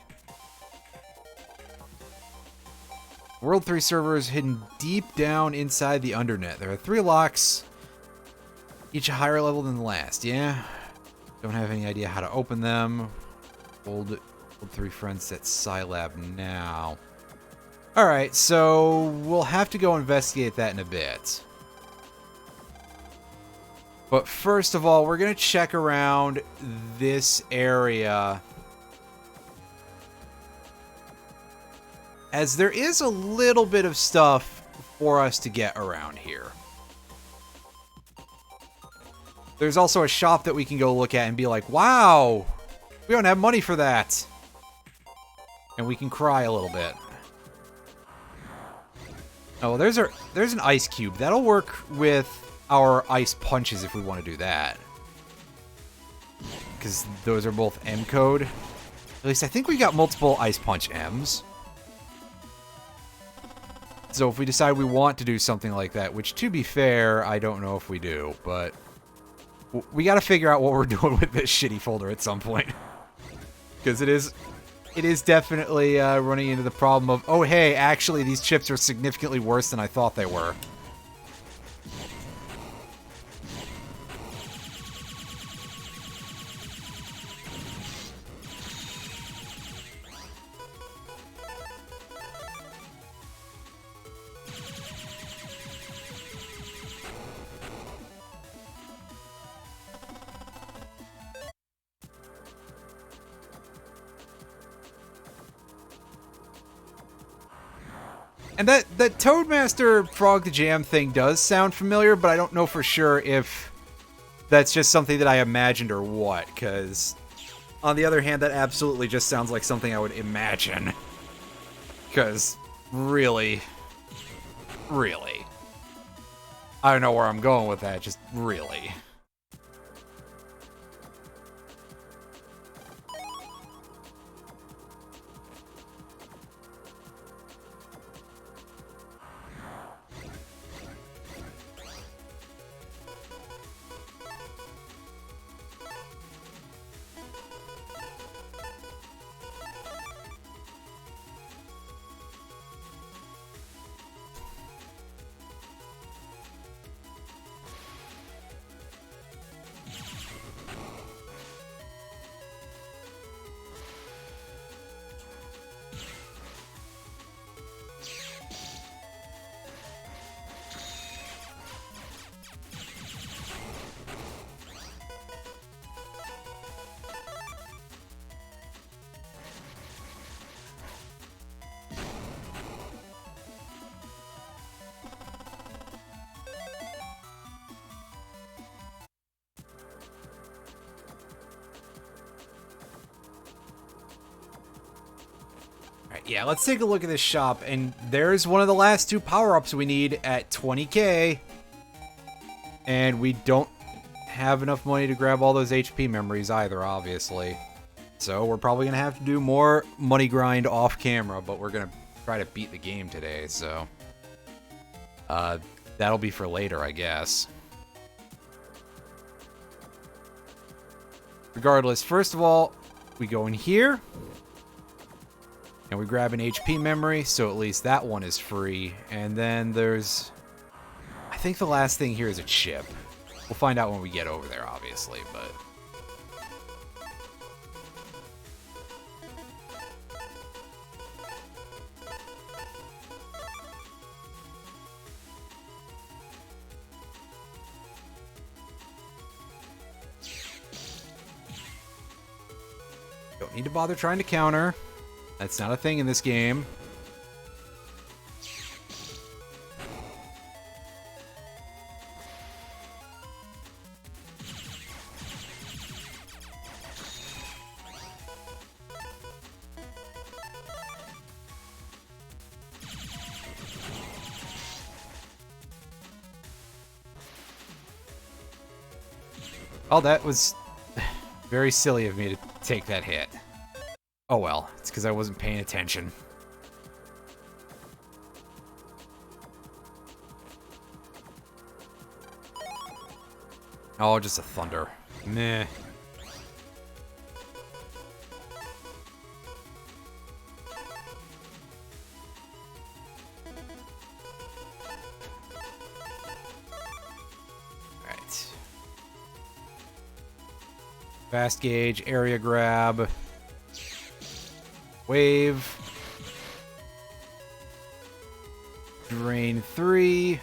World 3 server is hidden deep down inside the Undernet. There are 3 locks, each a higher level than the last. Yeah. Don't have any idea how to open them. Old 3 friends at Scilab now. Alright, so we'll have to go investigate that in a bit. But first of all, we're going to check around this area. As there is a little bit of stuff for us to get around here. There's also a shop that we can go look at and be like, wow, we don't have money for that. And we can cry a little bit. Oh, there's an ice cube. That'll work with our ice punches if we want to do that. Because those are both M code. At least I think we got multiple ice punch M's. So if we decide we want to do something like that, which to be fair, I don't know if we do, but we got to figure out what we're doing with this shitty folder at some point. Because it is definitely running into the problem of, oh hey, actually these chips are significantly worse than I thought they were. And that Toadmaster Frog the Jam thing does sound familiar, but I don't know for sure if that's just something that I imagined or what, because on the other hand, that absolutely just sounds like something I would imagine. Because, really, I don't know where I'm going with that, just really. Alright, yeah, let's take a look at this shop, and there's one of the last 2 power-ups we need at 20k. And we don't have enough money to grab all those HP memories either, obviously. So we're probably going to have to do more money grind off camera, but we're going to try to beat the game today, so... that'll be for later, I guess. Regardless, first of all, we go in here. And we grab an HP memory, so at least that one is free. And then there's... I think the last thing here is a chip. We'll find out when we get over there, obviously, but... Don't need to bother trying to counter. That's not a thing in this game. Oh, that was very silly of me to take that hit. Oh well, it's because I wasn't paying attention. Oh, just a thunder. Meh. Alright. Fast gauge, area grab. Wave. Drain 3.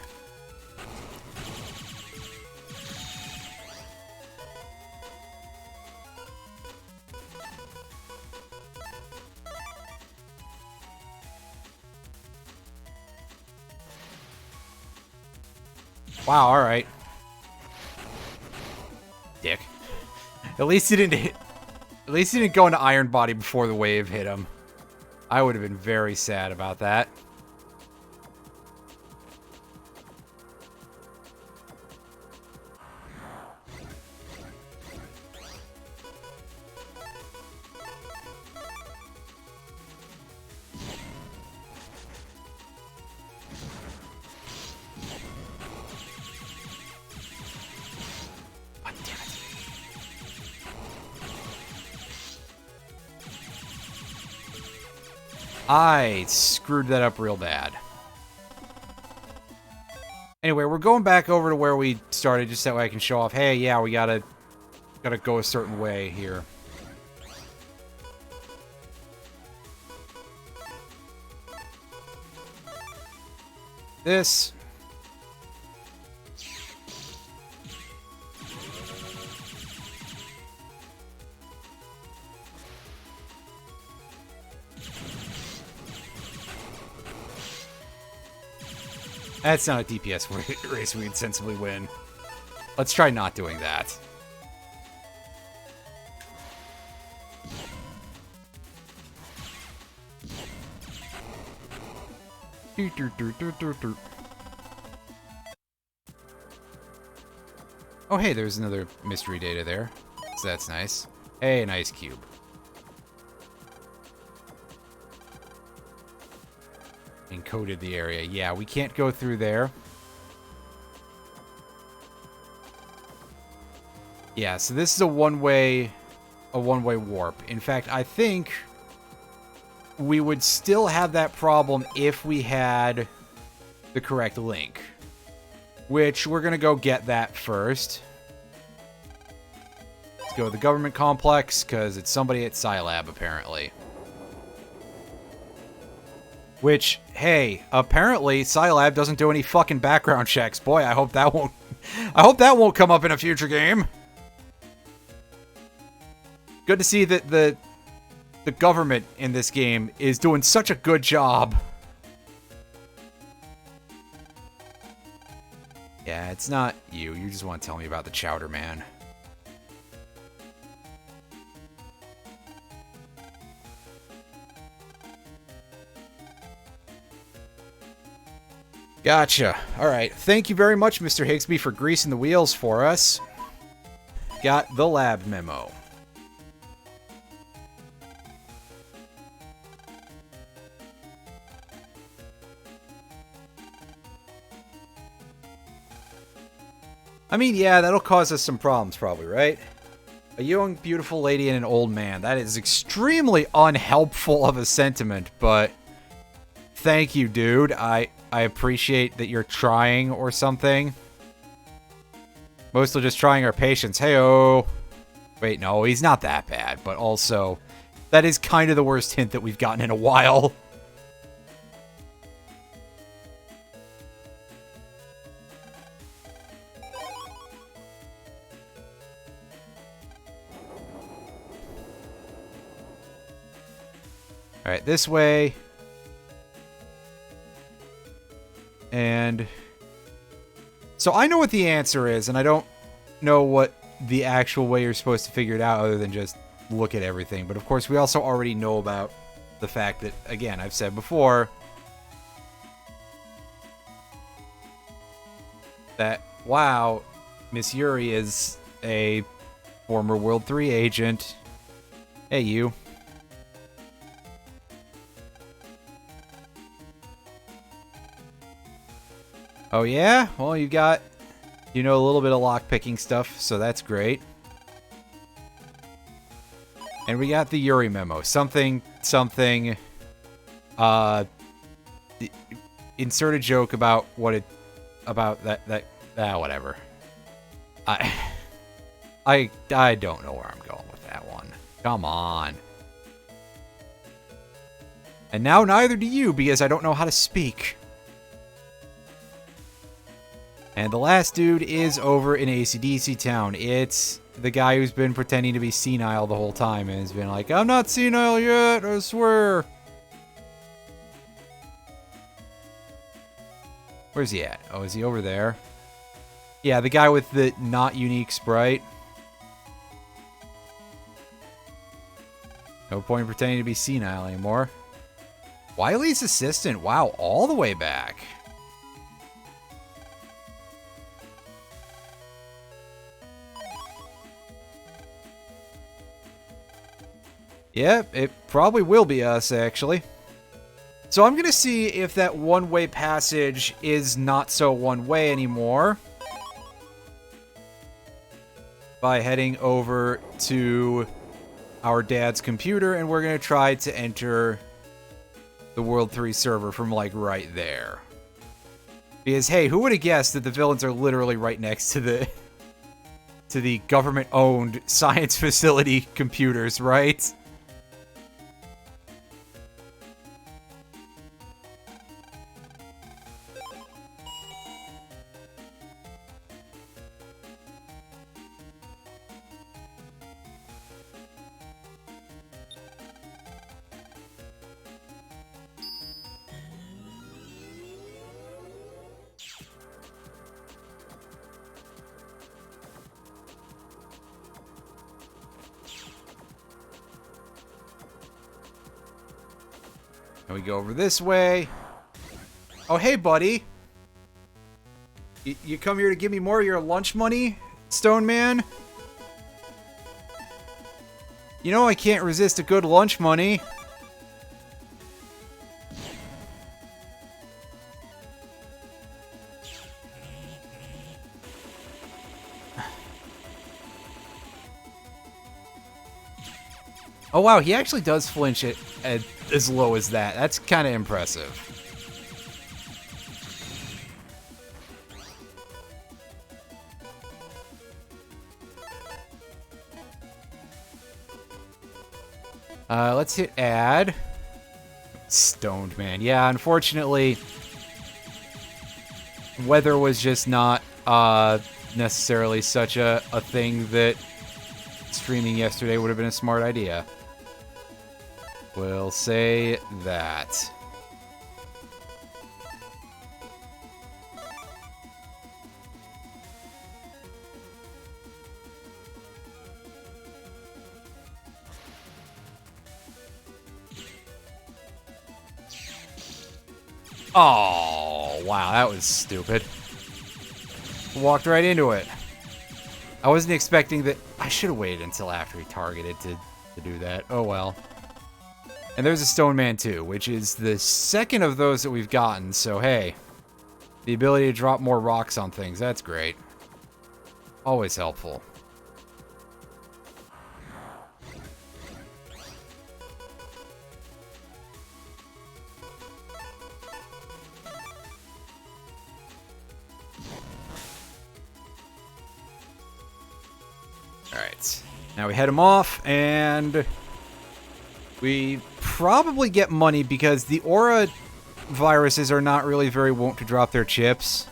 Wow, alright. Dick. At least he didn't hit... At least he didn't go into Iron Body before the wave hit him. I would have been very sad about that. I screwed that up real bad. Anyway, we're going back over to where we started just that way I can show off, hey, yeah, we gotta go a certain way here. This. That's not a DPS race we can sensibly win. Let's try not doing that. Oh, hey, there's another mystery data there. So that's nice. Hey, an ice cube. Encoded the area. Yeah, we can't go through there. Yeah, so this is a one-way warp. In fact, I think we would still have that problem if we had the correct link. Which, we're gonna go get that first. Let's go to the government complex, because it's somebody at Scilab, apparently. Which, hey, apparently Scilab doesn't do any fucking background checks. Boy, I hope that won't come up in a future game. Good to see that the government in this game is doing such a good job. Yeah, it's not you. You just want to tell me about the Chowder Man. Gotcha. All right. Thank you very much, Mr. Higsby, for greasing the wheels for us. Got the lab memo. I mean, yeah, that'll cause us some problems probably, right? A young, beautiful lady and an old man. That is extremely unhelpful of a sentiment, but thank you, dude. I appreciate that you're trying or something. Mostly just trying our patience. Hey-oh. Wait, no, he's not that bad, but also, that is kind of the worst hint that we've gotten in a while. Alright, this way. And so I know what the answer is, and I don't know what the actual way you're supposed to figure it out other than just look at everything. But of course, we also already know about the fact that, again, I've said before, that, wow, Miss Yuri is a former World 3 agent. Hey, you. Oh, yeah? Well, you got, you know, a little bit of lockpicking stuff, so that's great. And we got the Yuri memo. Something, insert a joke about what it, about whatever. I don't know where I'm going with that one. Come on. And now neither do you, because I don't know how to speak. And the last dude is over in AC/DC Town. It's the guy who's been pretending to be senile the whole time and has been like, I'm not senile yet, I swear. Where's he at? Oh, is he over there? Yeah, the guy with the not unique sprite. No point in pretending to be senile anymore. Wiley's assistant. Wow, all the way back. Yep, it probably will be us, actually. So I'm going to see if that one-way passage is not so one-way anymore. By heading over to our dad's computer, and we're going to try to enter the World 3 server from, like, right there. Because, hey, who would have guessed that the villains are literally right next to the government-owned science facility computers, right? And we go over this way. Oh, hey, buddy. You come here to give me more of your lunch money, Stone Man? You know I can't resist a good lunch money. Oh, wow, he actually does flinch at as low as that. That's kind of impressive. Let's hit add. Stoned, man. Yeah, unfortunately, weather was just not necessarily such a thing that streaming yesterday would have been a smart idea. We'll say that. Oh. Oh, wow, that was stupid. Walked right into it. I wasn't expecting that. I should have waited until after he targeted to do that. Oh, well. And there's a Stone Man, too, which is the second of those that we've gotten. So, hey, the ability to drop more rocks on things, that's great. Always helpful. Alright, now we head him off, and we probably get money because the aura viruses are not really very wont to drop their chips.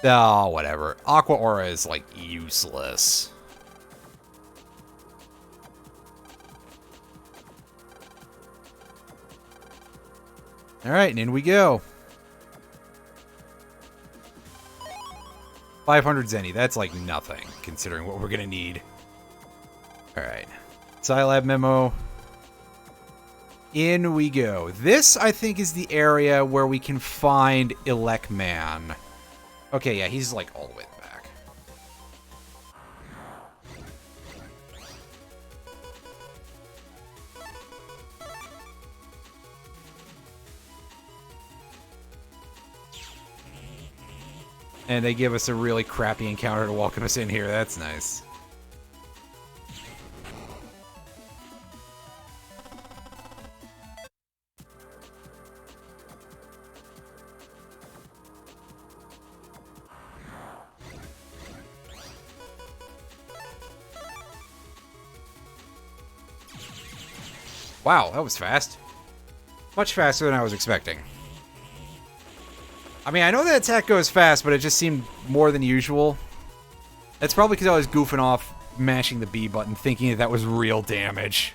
Oh, whatever. Aqua aura is, like, useless. Alright, and in we go. 500 Zenny, that's like nothing, considering what we're gonna need. Alright. Scilab memo. In we go. This, I think, is the area where we can find Elec Man. Okay, yeah, he's like all the way back. And they give us a really crappy encounter to welcome us in here. That's nice. Wow, that was fast. Much faster than I was expecting. I mean, I know that attack goes fast, but it just seemed more than usual. That's probably because I was goofing off, mashing the B button, thinking that that was real damage.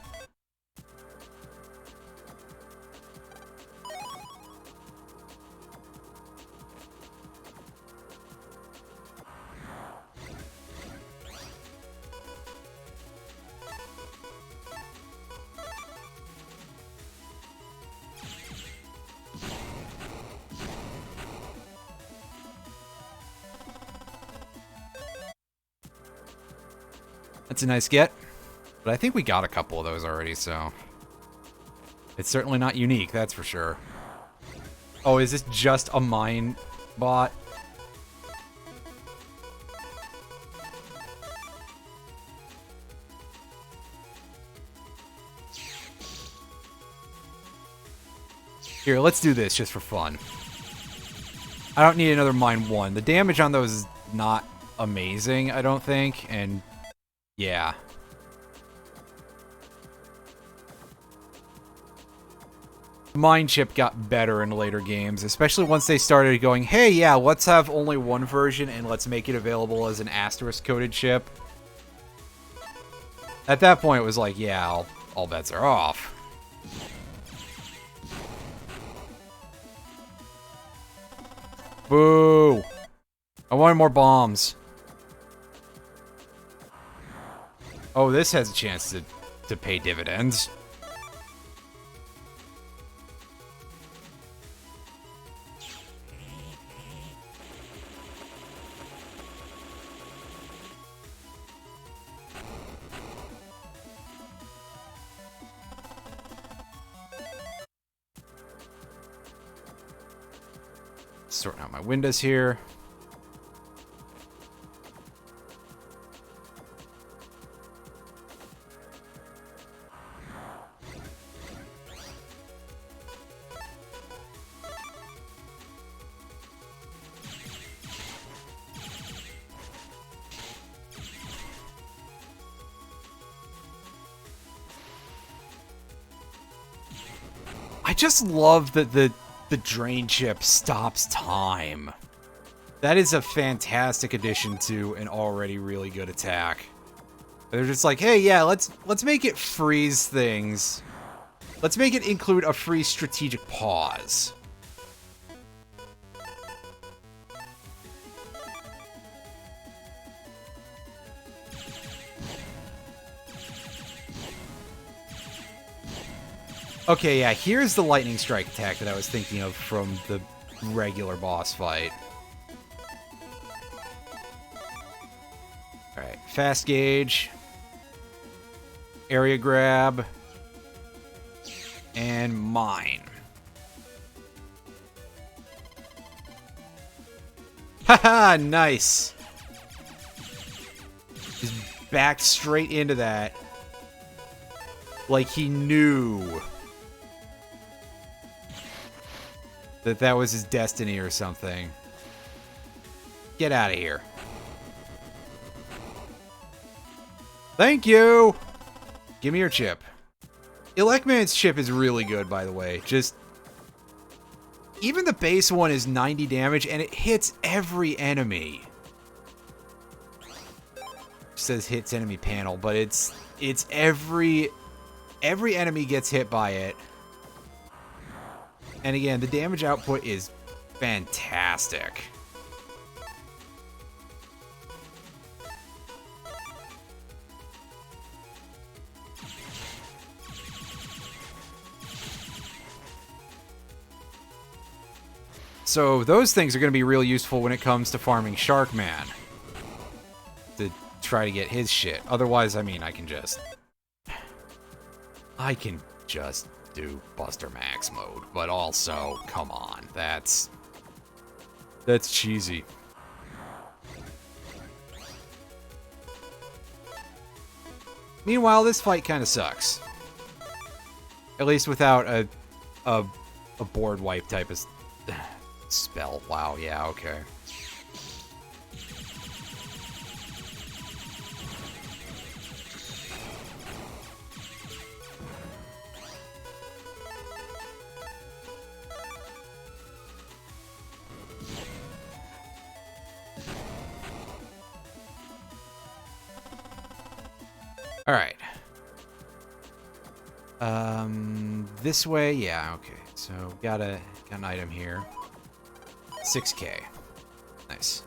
That's a nice get. But I think we got a couple of those already, so... It's certainly not unique, that's for sure. Oh, is this just a mine bot? Here, let's do this just for fun. I don't need another mine 1. The damage on those is not amazing, I don't think, and... yeah. Mine chip got better in later games, especially once they started going, hey, yeah, let's have only one version and let's make it available as an asterisk-coded chip. At that point, it was like, yeah, all bets are off. Boo! I wanted more bombs. Oh, this has a chance to pay dividends. Sorting out my windows here. I just love that the drain chip stops time. That is a fantastic addition to an already really good attack. They're just like, hey, yeah, let's make it freeze things. Let's make it include a free strategic pause. Okay, yeah, here's the lightning strike attack that I was thinking of from the regular boss fight. Alright, fast gauge. Area grab. And mine. Haha, nice. Just backed straight into that. Like he knew that that was his destiny or something. Get out of here. Thank you! Give me your chip. Electman's chip is really good, by the way. Just... even the base one is 90 damage, and it hits every enemy. It says hits enemy panel, but it's every enemy gets hit by it. And again, the damage output is fantastic. So those things are going to be real useful when it comes to farming Sharkman. To try to get his shit. Otherwise, I mean, I can just do Buster Max mode. But also, come on. That's cheesy. Meanwhile, this fight kind of sucks. At least without a board wipe type of spell. Wow, yeah, okay. All right. This way, yeah, okay. So got an item here. 6K. Nice.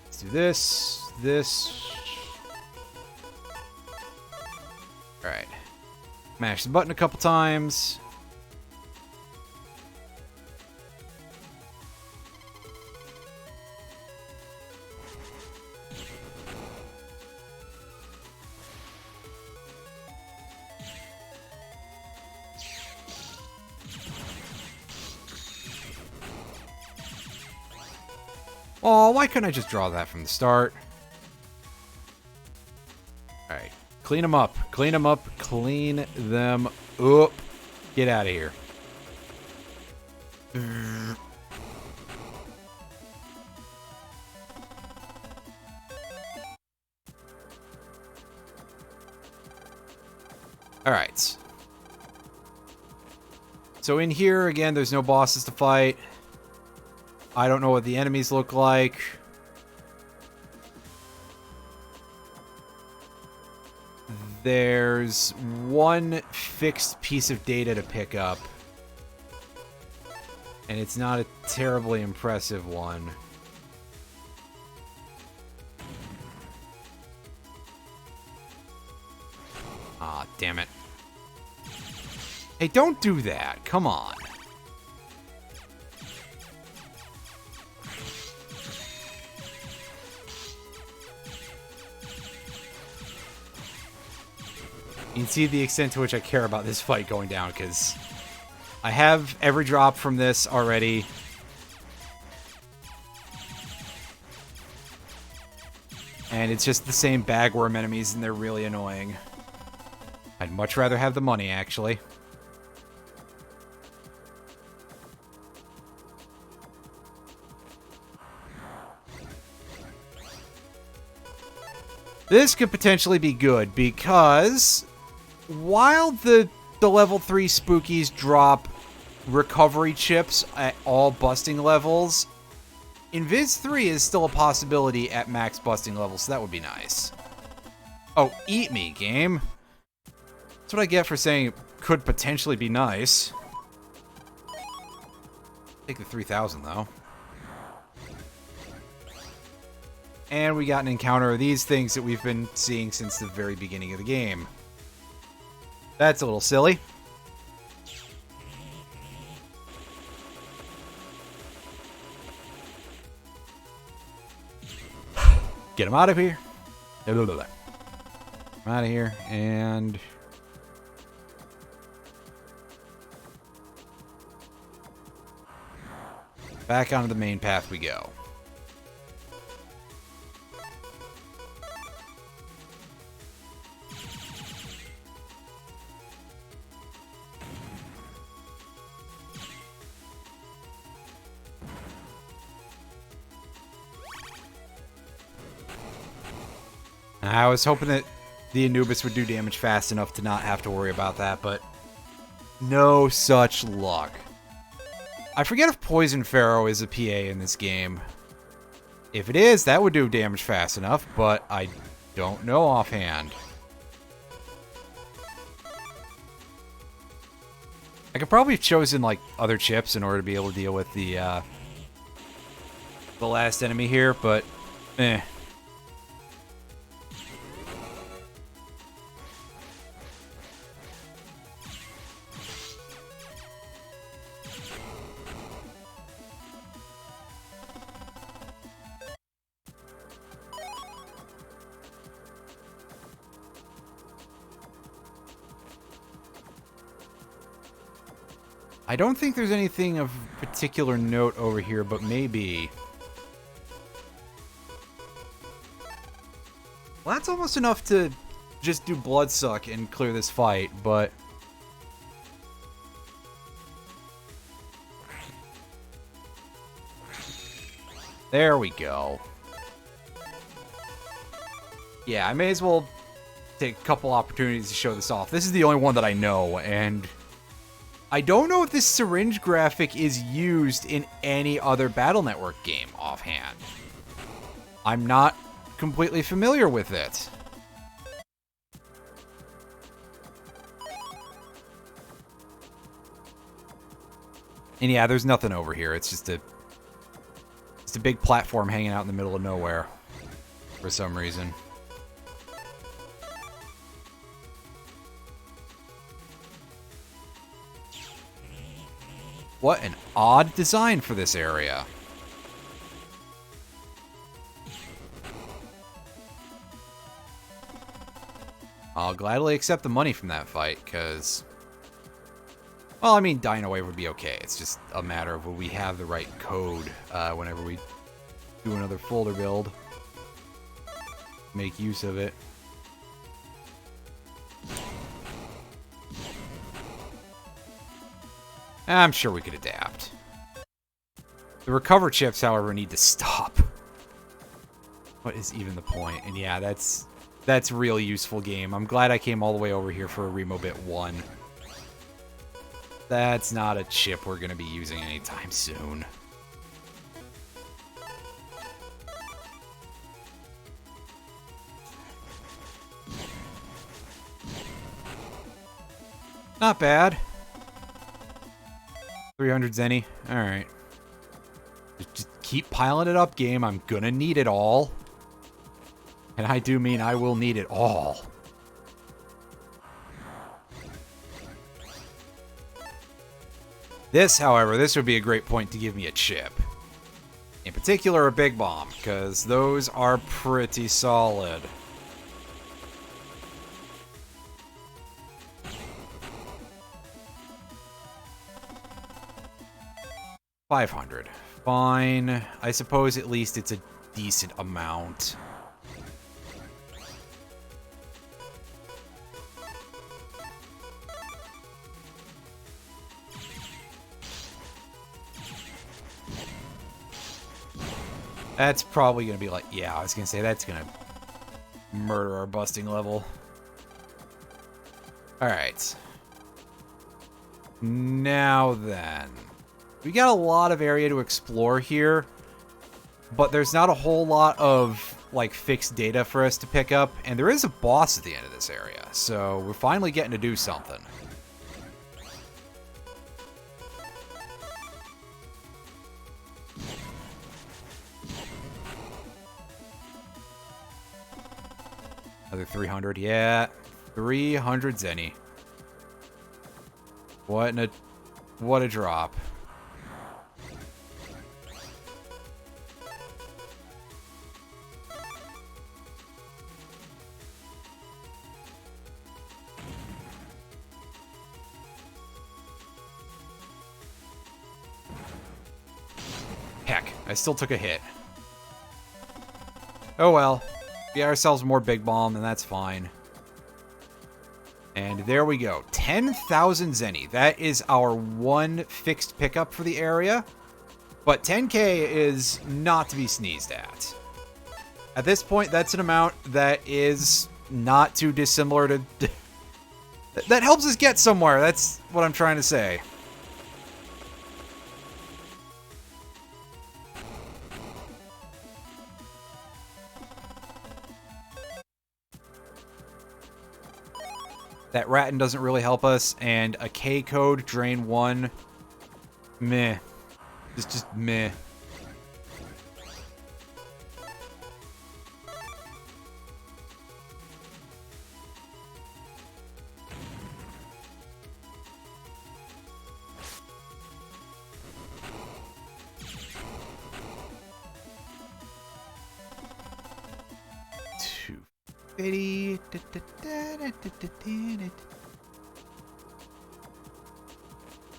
Let's do this. All right. Mash the button a couple times. Oh, why couldn't I just draw that from the start? Alright. Clean them up. Clean them up. Clean them up. Get out of here. Alright. So in here, again, there's no bosses to fight. I don't know what the enemies look like. There's one fixed piece of data to pick up. And it's not a terribly impressive one. Ah, damn it. Hey, don't do that. Come on. You can see the extent to which I care about this fight going down, because I have every drop from this already. And it's just the same bagworm enemies, and they're really annoying. I'd much rather have the money, actually. This could potentially be good, because while the level 3 spookies drop recovery chips at all busting levels, Invis 3 is still a possibility at max busting levels, so that would be nice. Oh, eat me, game. That's what I get for saying it could potentially be nice. Take the 3,000, though. And we got an encounter of these things that we've been seeing since the very beginning of the game. That's a little silly. Get him out of here. Out of here. And... back onto the main path we go. I was hoping that the Anubis would do damage fast enough to not have to worry about that, but no such luck. I forget if Poison Pharaoh is a PA in this game. If it is, that would do damage fast enough, but I don't know offhand. I could probably have chosen, like, other chips in order to be able to deal with the last enemy here, but eh. I don't think there's anything of particular note over here, but maybe... well, that's almost enough to just do Bloodsuck and clear this fight, but... there we go. Yeah, I may as well take a couple opportunities to show this off. This is the only one that I know, and... I don't know if this syringe graphic is used in any other Battle Network game offhand. I'm not completely familiar with it. And yeah, there's nothing over here. It's just a big platform hanging out in the middle of nowhere for some reason. What an odd design for this area. I'll gladly accept the money from that fight, because... well, I mean, Dino Wave would be okay. It's just a matter of will we have the right code whenever we do another folder build. Make use of it. I'm sure we could adapt. The recover chips, however, need to stop. What is even the point? And yeah, that's a real useful game. I'm glad I came all the way over here for a Remobit 1. That's not a chip we're going to be using anytime soon. Not bad. 300 Zenny. Alright. Just keep piling it up, game. I'm gonna need it all. And I do mean I will need it all. This, however, this would be a great point to give me a chip. In particular, a Big Bomb, because those are pretty solid. $500. Fine. I suppose at least it's a decent amount. That's probably going to be like... yeah, I was going to say that's going to murder our busting level. Alright. Now then... we got a lot of area to explore here, but there's not a whole lot of, like, fixed data for us to pick up, and there is a boss at the end of this area, so we're finally getting to do something. Another 300. Yeah, 300 zenny. What a drop. Heck, I still took a hit. Oh well. We got ourselves more Big Bomb, and that's fine. And there we go. 10,000 zenny. That is our one fixed pickup for the area. But 10k is not to be sneezed at. At this point, that's an amount that is not too dissimilar to... that helps us get somewhere. That's what I'm trying to say. That Ratton doesn't really help us, and a K code, drain 1, meh. It's just meh.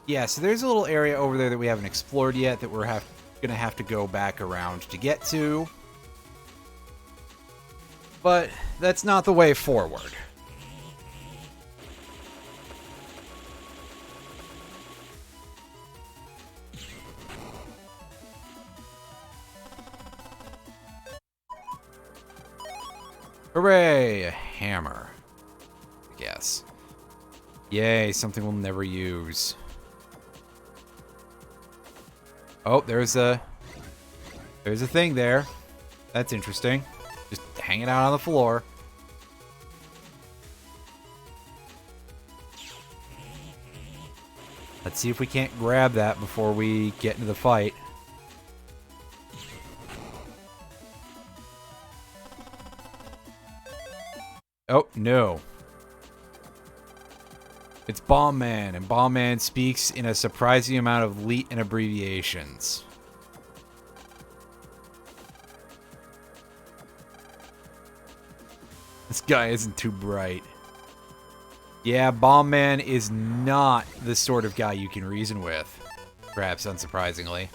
Yeah, so there's a little area over there that we haven't explored yet that we're gonna have to go back around to get to. But that's not the way forward. Hooray! A hammer. I guess. Yay, something we'll never use. Oh, there's a thing there. That's interesting. Just hanging out on the floor. Let's see if we can't grab that before we get into the fight. Oh, no. It's Bomb Man, and Bomb Man speaks in a surprising amount of leet and abbreviations. This guy isn't too bright. Yeah, Bomb Man is not the sort of guy you can reason with. Perhaps unsurprisingly.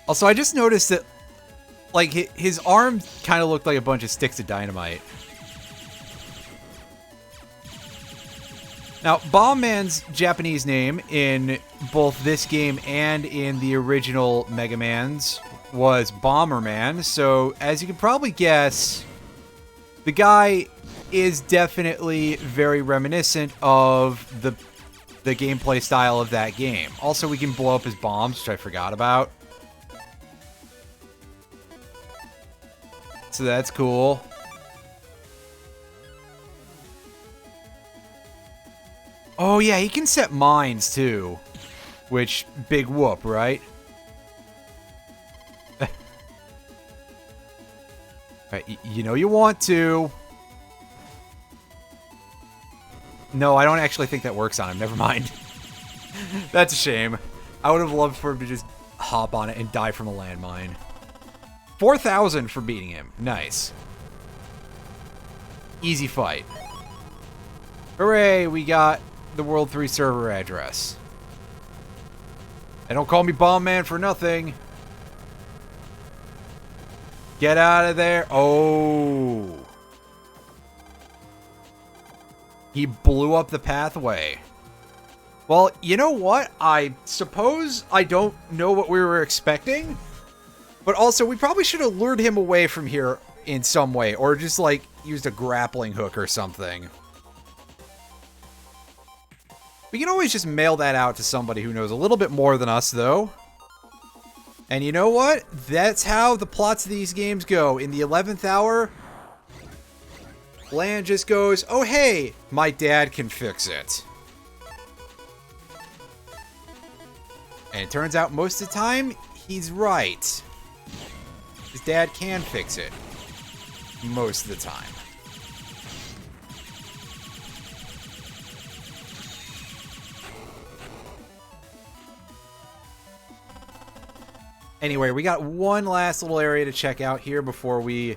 Also, I just noticed that, like, his arm kind of looked like a bunch of sticks of dynamite. Now, Bomb Man's Japanese name in both this game and in the original Mega Man's was Bomberman, so as you can probably guess, the guy is definitely very reminiscent of the gameplay style of that game. Also, we can blow up his bombs, which I forgot about. So that's cool. Oh yeah, he can set mines too. Which, big whoop, right? Right, you know you want to. No, I don't actually think that works on him. Never mind. That's a shame. I would have loved for him to just hop on it and die from a landmine. 4,000 for beating him. Nice. Easy fight. Hooray, we got the World 3 server address. And don't call me Bomb Man for nothing. Get out of there. Oh. He blew up the pathway. Well, you know what? I suppose I don't know what we were expecting. But also, we probably should have lured him away from here in some way. Or just, like, used a grappling hook or something. We can always just mail that out to somebody who knows a little bit more than us, though. And you know what? That's how the plots of these games go. In the 11th hour, Lan just goes, oh hey, my dad can fix it. And it turns out most of the time, he's right. Dad can fix it. Most of the time. Anyway, we got one last little area to check out here before we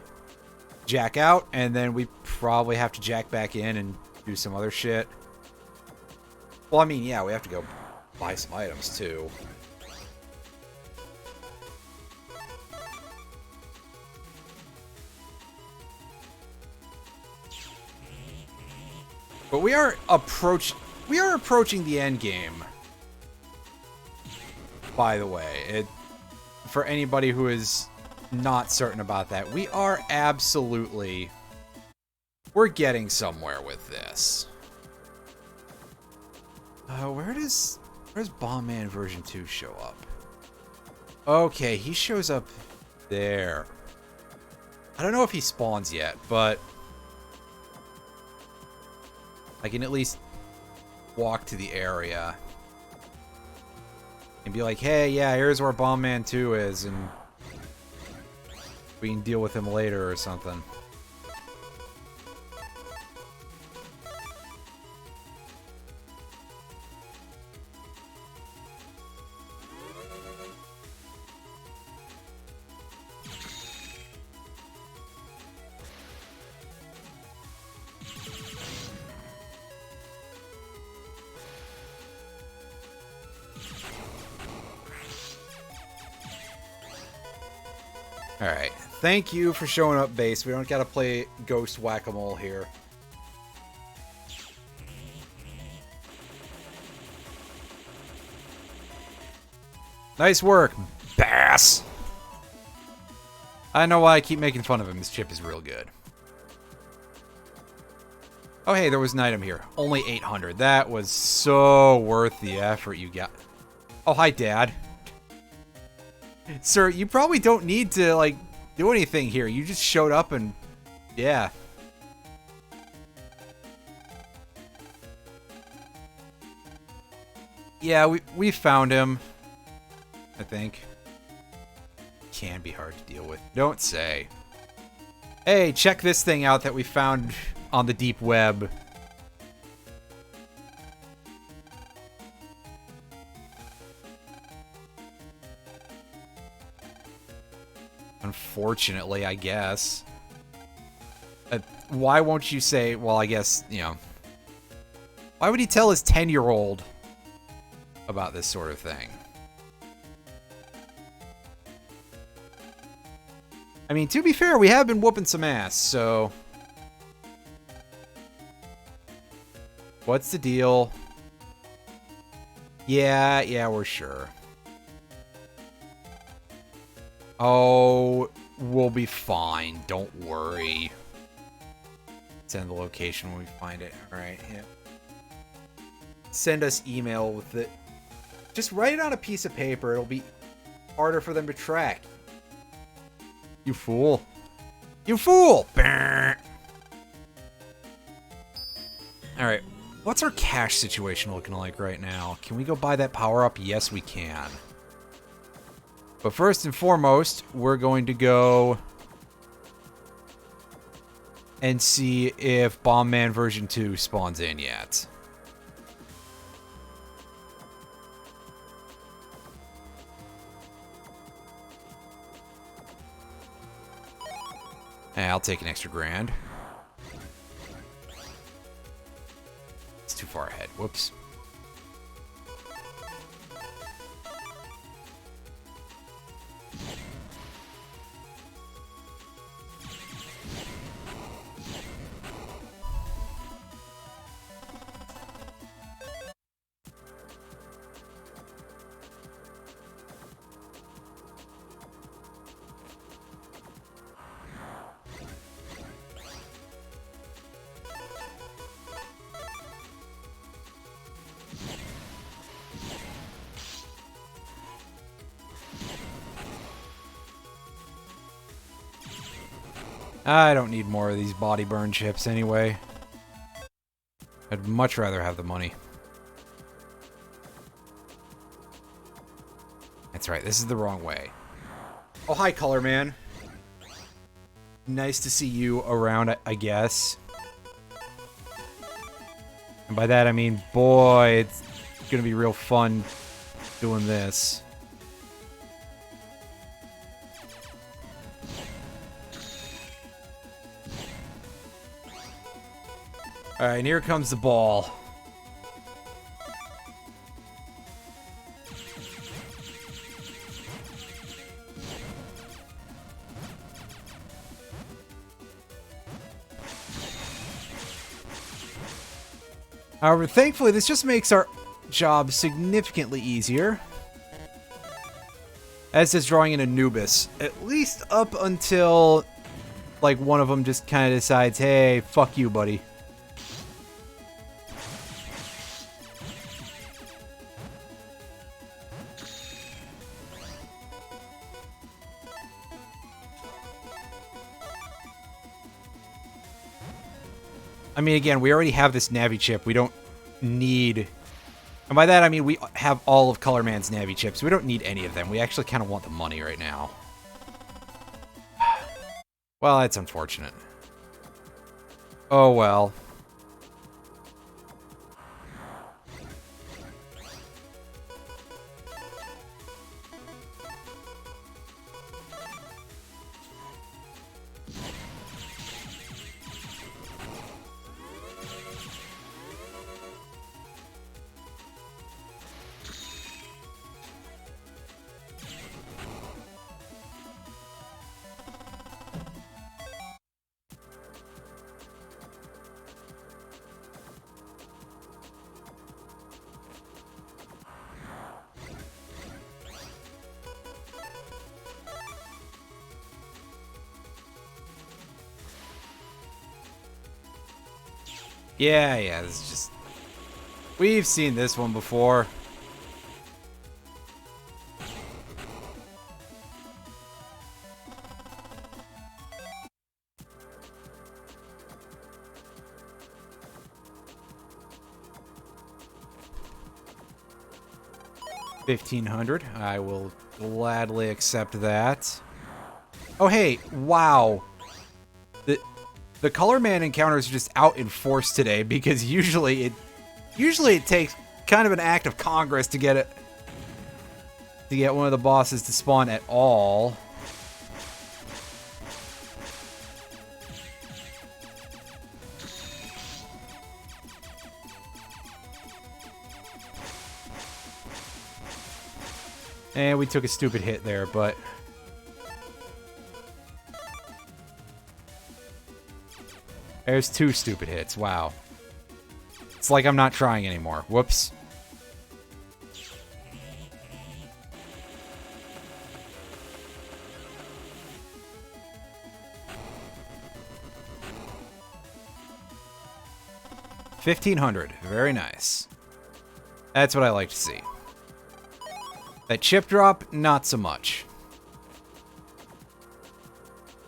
jack out, and then we probably have to jack back in and do some other shit. Well, I mean, yeah, we have to go buy some items, too. But we are approaching the end game. By the way, for anybody who is not certain about that, we are absolutely... We're getting somewhere with this. Where's Bomb Man version 2 show up? Okay, he shows up there. I don't know if he spawns yet, but I can at least walk to the area and be like, hey, yeah, here's where Bomb Man 2 is, and we can deal with him later or something. Alright, thank you for showing up, base. We don't gotta play Ghost Whack-A-Mole here. Nice work, Bass! I know why I keep making fun of him. This chip is real good. Oh, hey, there was an item here. Only 800. That was so worth the effort you got. Oh, hi, Dad. Sir, you probably don't need to, like, do anything here. You just showed up and... yeah. Yeah, we found him. I think. Can be hard to deal with. Don't say. Hey, check this thing out that we found on the deep web. Unfortunately, I guess. Why won't you say, well, I guess, you know. Why would he tell his 10-year-old about this sort of thing? I mean, to be fair, we have been whooping some ass, so... What's the deal? Yeah, we're sure. Oh, we'll be fine. Don't worry. Send the location when we find it. Alright, yeah. Send us email with it. Just write it on a piece of paper. It'll be harder for them to track. You fool. You fool! Alright. What's our cash situation looking like right now? Can we go buy that power-up? Yes, we can. But first and foremost, we're going to go and see if Bomb Man version 2 spawns in yet. Hey, I'll take an extra grand. It's too far ahead. Whoops. I don't need more of these body burn chips anyway. I'd much rather have the money. That's right, this is the wrong way. Oh, hi, Color Man. Nice to see you around, I guess. And by that I mean, boy, it's gonna be real fun doing this. Alright, and here comes the ball. However, thankfully, this just makes our job significantly easier. As is drawing in Anubis. At least up until, like, one of them just kind of decides, hey, fuck you, buddy. I mean, again, we already have this Navi chip. We don't need... And by that, I mean we have all of Color Man's Navi chips. We don't need any of them. We actually kind of want the money right now. Well, that's unfortunate. Oh, well. Yeah, this is just... We've seen this one before. $1,500. I will gladly accept that. Oh, hey, wow. The Color Man encounters are just out in force today because usually it takes kind of an act of Congress to get one of the bosses to spawn at all. And we took a stupid hit there, but... There's 2 stupid hits. Wow. It's like I'm not trying anymore. Whoops. $1,500. Very nice. That's what I like to see. That chip drop, not so much.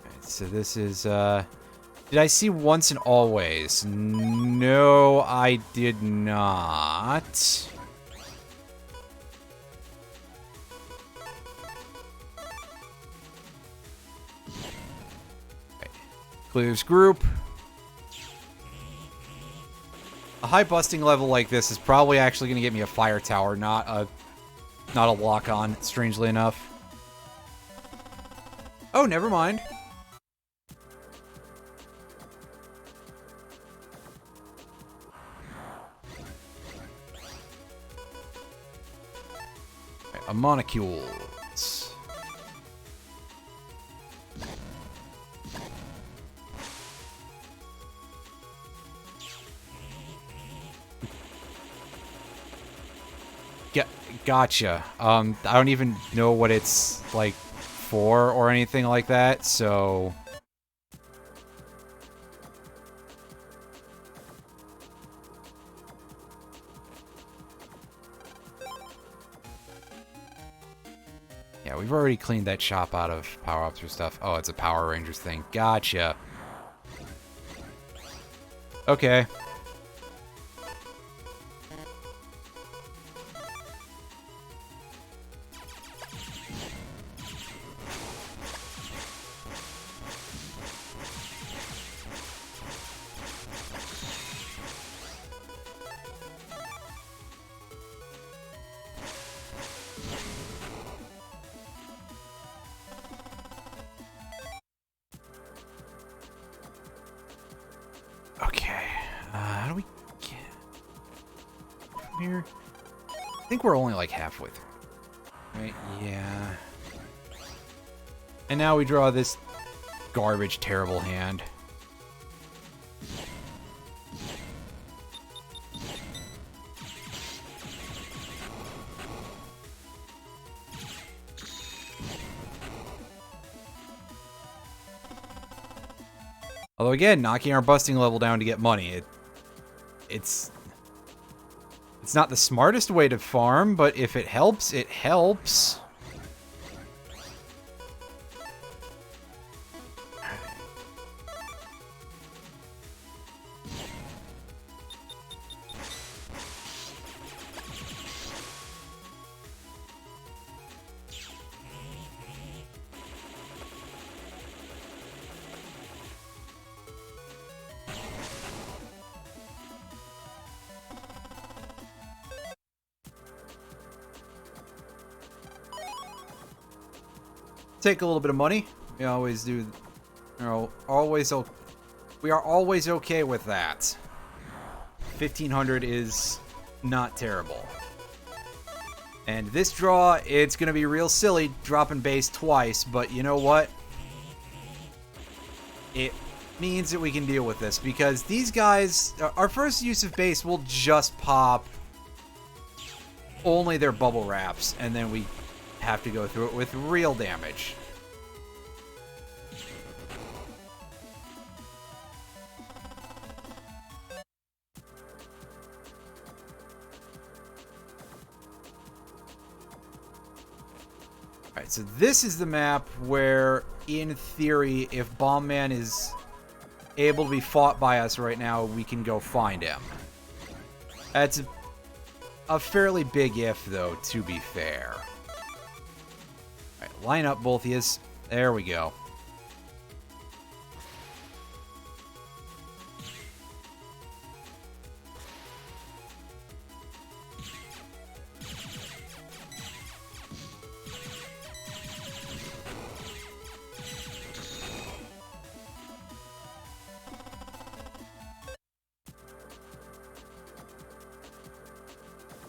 Alright, so this is, Did I see Once and Always? No, I did not. Okay. Clears group. A high busting level like this is probably actually going to get me a fire tower, not a lock-on, strangely enough. Oh, never mind. Okay, monocules. Gotcha. I don't even know what it's, like, for or anything like that, so... Yeah, we've already cleaned that shop out of power-ups or stuff. Oh, it's a Power Rangers thing. Gotcha. Okay. here? I think we're only like halfway through. Right? Yeah. And now we draw this garbage, terrible hand. Although again, knocking our busting level down to get money, it's not the smartest way to farm, but if it helps, it helps. Take a little bit of money. We always do. You know, we are always okay with that. 1,500 is not terrible. And this draw, it's gonna be real silly dropping base twice, but you know what? It means that we can deal with this because these guys, our first use of base will just pop only their bubble wraps, and then we have to go through it with real damage. Alright, so this is the map where, in theory, if Bomb Man is able to be fought by us right now, we can go find him. That's a fairly big if, though, to be fair. Alright, line up both of yous. There we go.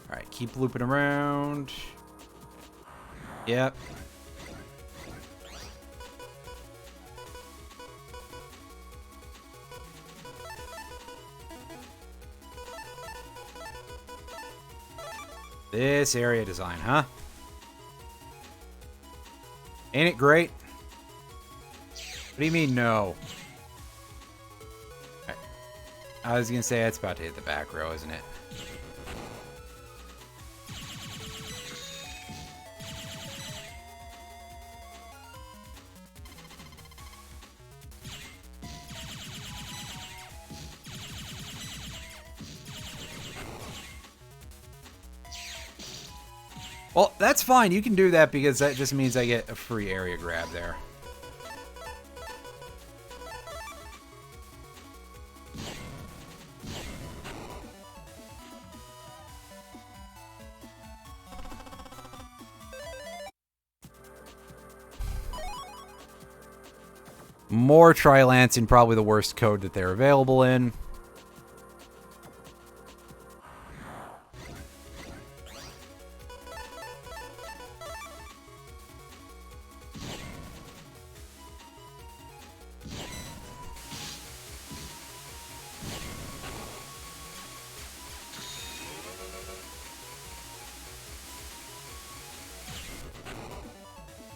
Alright, keep looping around. Yep. This area design, huh? Ain't it great? What do you mean, no? Right. I was gonna say it's about to hit the back row, isn't it? Well, that's fine. You can do that because that just means I get a free area grab there. More Tri-Lancing, probably the worst code that they're available in.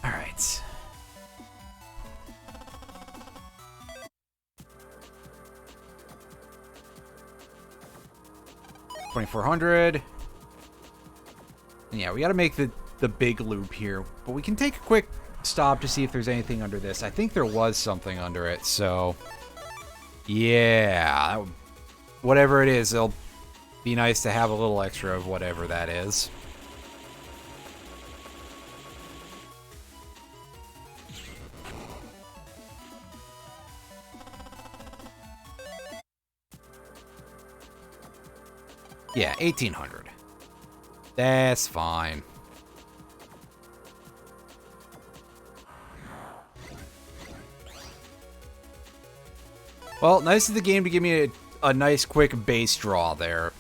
Alright. $2,400. And yeah, we gotta make the big loop here. But we can take a quick stop to see if there's anything under this. I think there was something under it, so... yeah. Whatever it is, it'll be nice to have a little extra of whatever that is. Yeah, 1,800. That's fine. Well, nice of the game to give me a nice quick base draw there.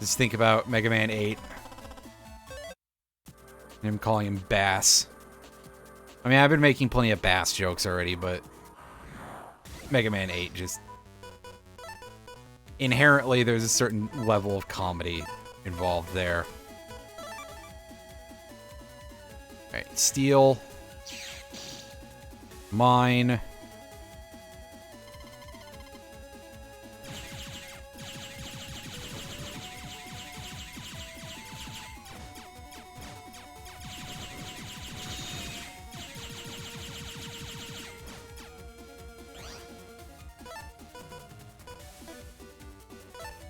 Just think about Mega Man 8. And him calling him Bass. I mean, I've been making plenty of Bass jokes already, but Mega Man 8 just... Inherently, there's a certain level of comedy involved there. Alright, steal. Mine.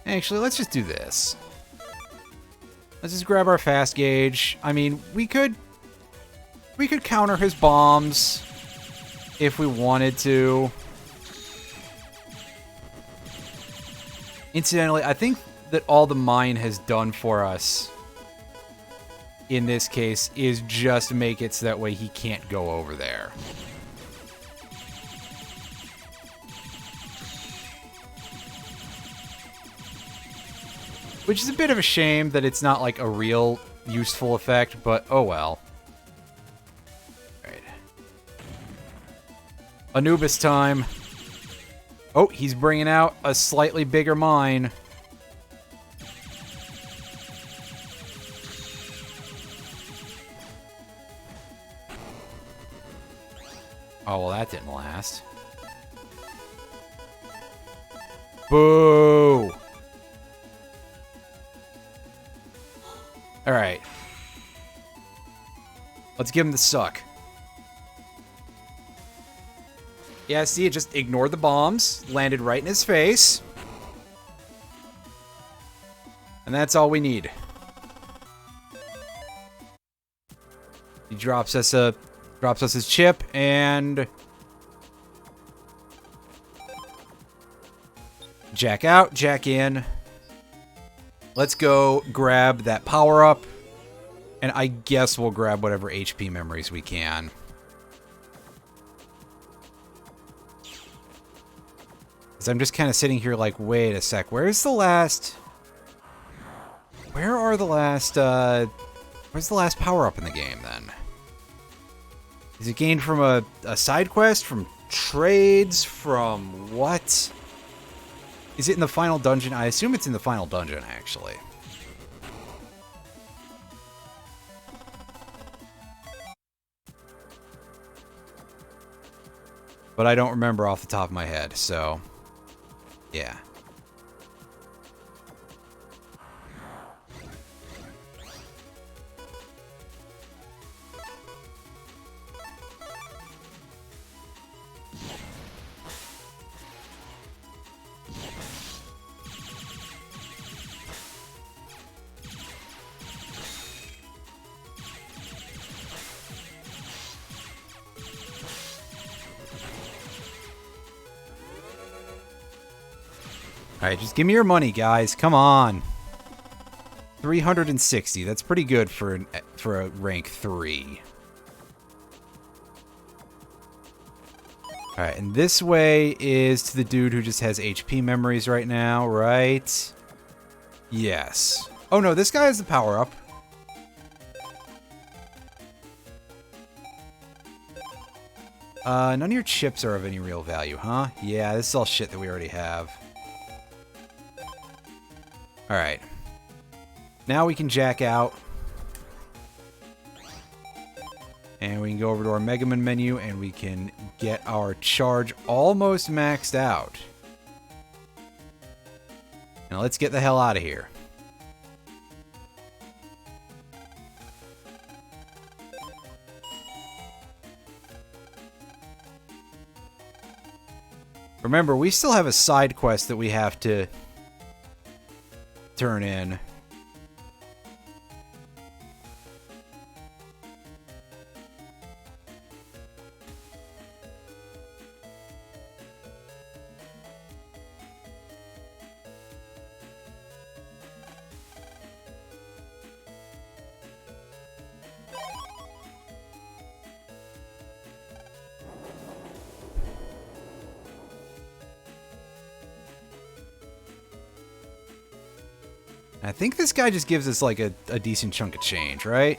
Actually, let's just do this. Let's just grab our fast gauge. I mean, we could counter his bombs if we wanted to. Incidentally, I think that all the mine has done for us in this case is just make it so that way he can't go over there. Which is a bit of a shame that it's not like a real useful effect, but oh well. Alright. Anubis time. Oh, he's bringing out a slightly bigger mine. Oh, well, that didn't last. Boo! Alright. Let's give him the suck. Yeah, see, it just ignored the bombs, landed right in his face. And that's all we need. He drops us his chip, and jack out, jack in. Let's go grab that power-up, and I guess we'll grab whatever HP memories we can. Because I'm just kind of sitting here like, wait a sec, where's the last... where's the last power-up in the game, then? Is it gained from a side quest? From trades? From what? Is it in the final dungeon? I assume it's in the final dungeon, actually. But I don't remember off the top of my head, so... yeah. Alright, just give me your money, guys. Come on. 360. That's pretty good for a rank 3. Alright, and this way is to the dude who just has HP memories right now, right? Yes. Oh no, this guy has the power-up. None of your chips are of any real value, huh? Yeah, this is all shit that we already have. Alright. Now we can jack out. And we can go over to our Mega Man menu and we can get our charge almost maxed out. Now let's get the hell out of here. Remember, we still have a side quest that we have to turn in. I think this guy just gives us like a decent chunk of change, right?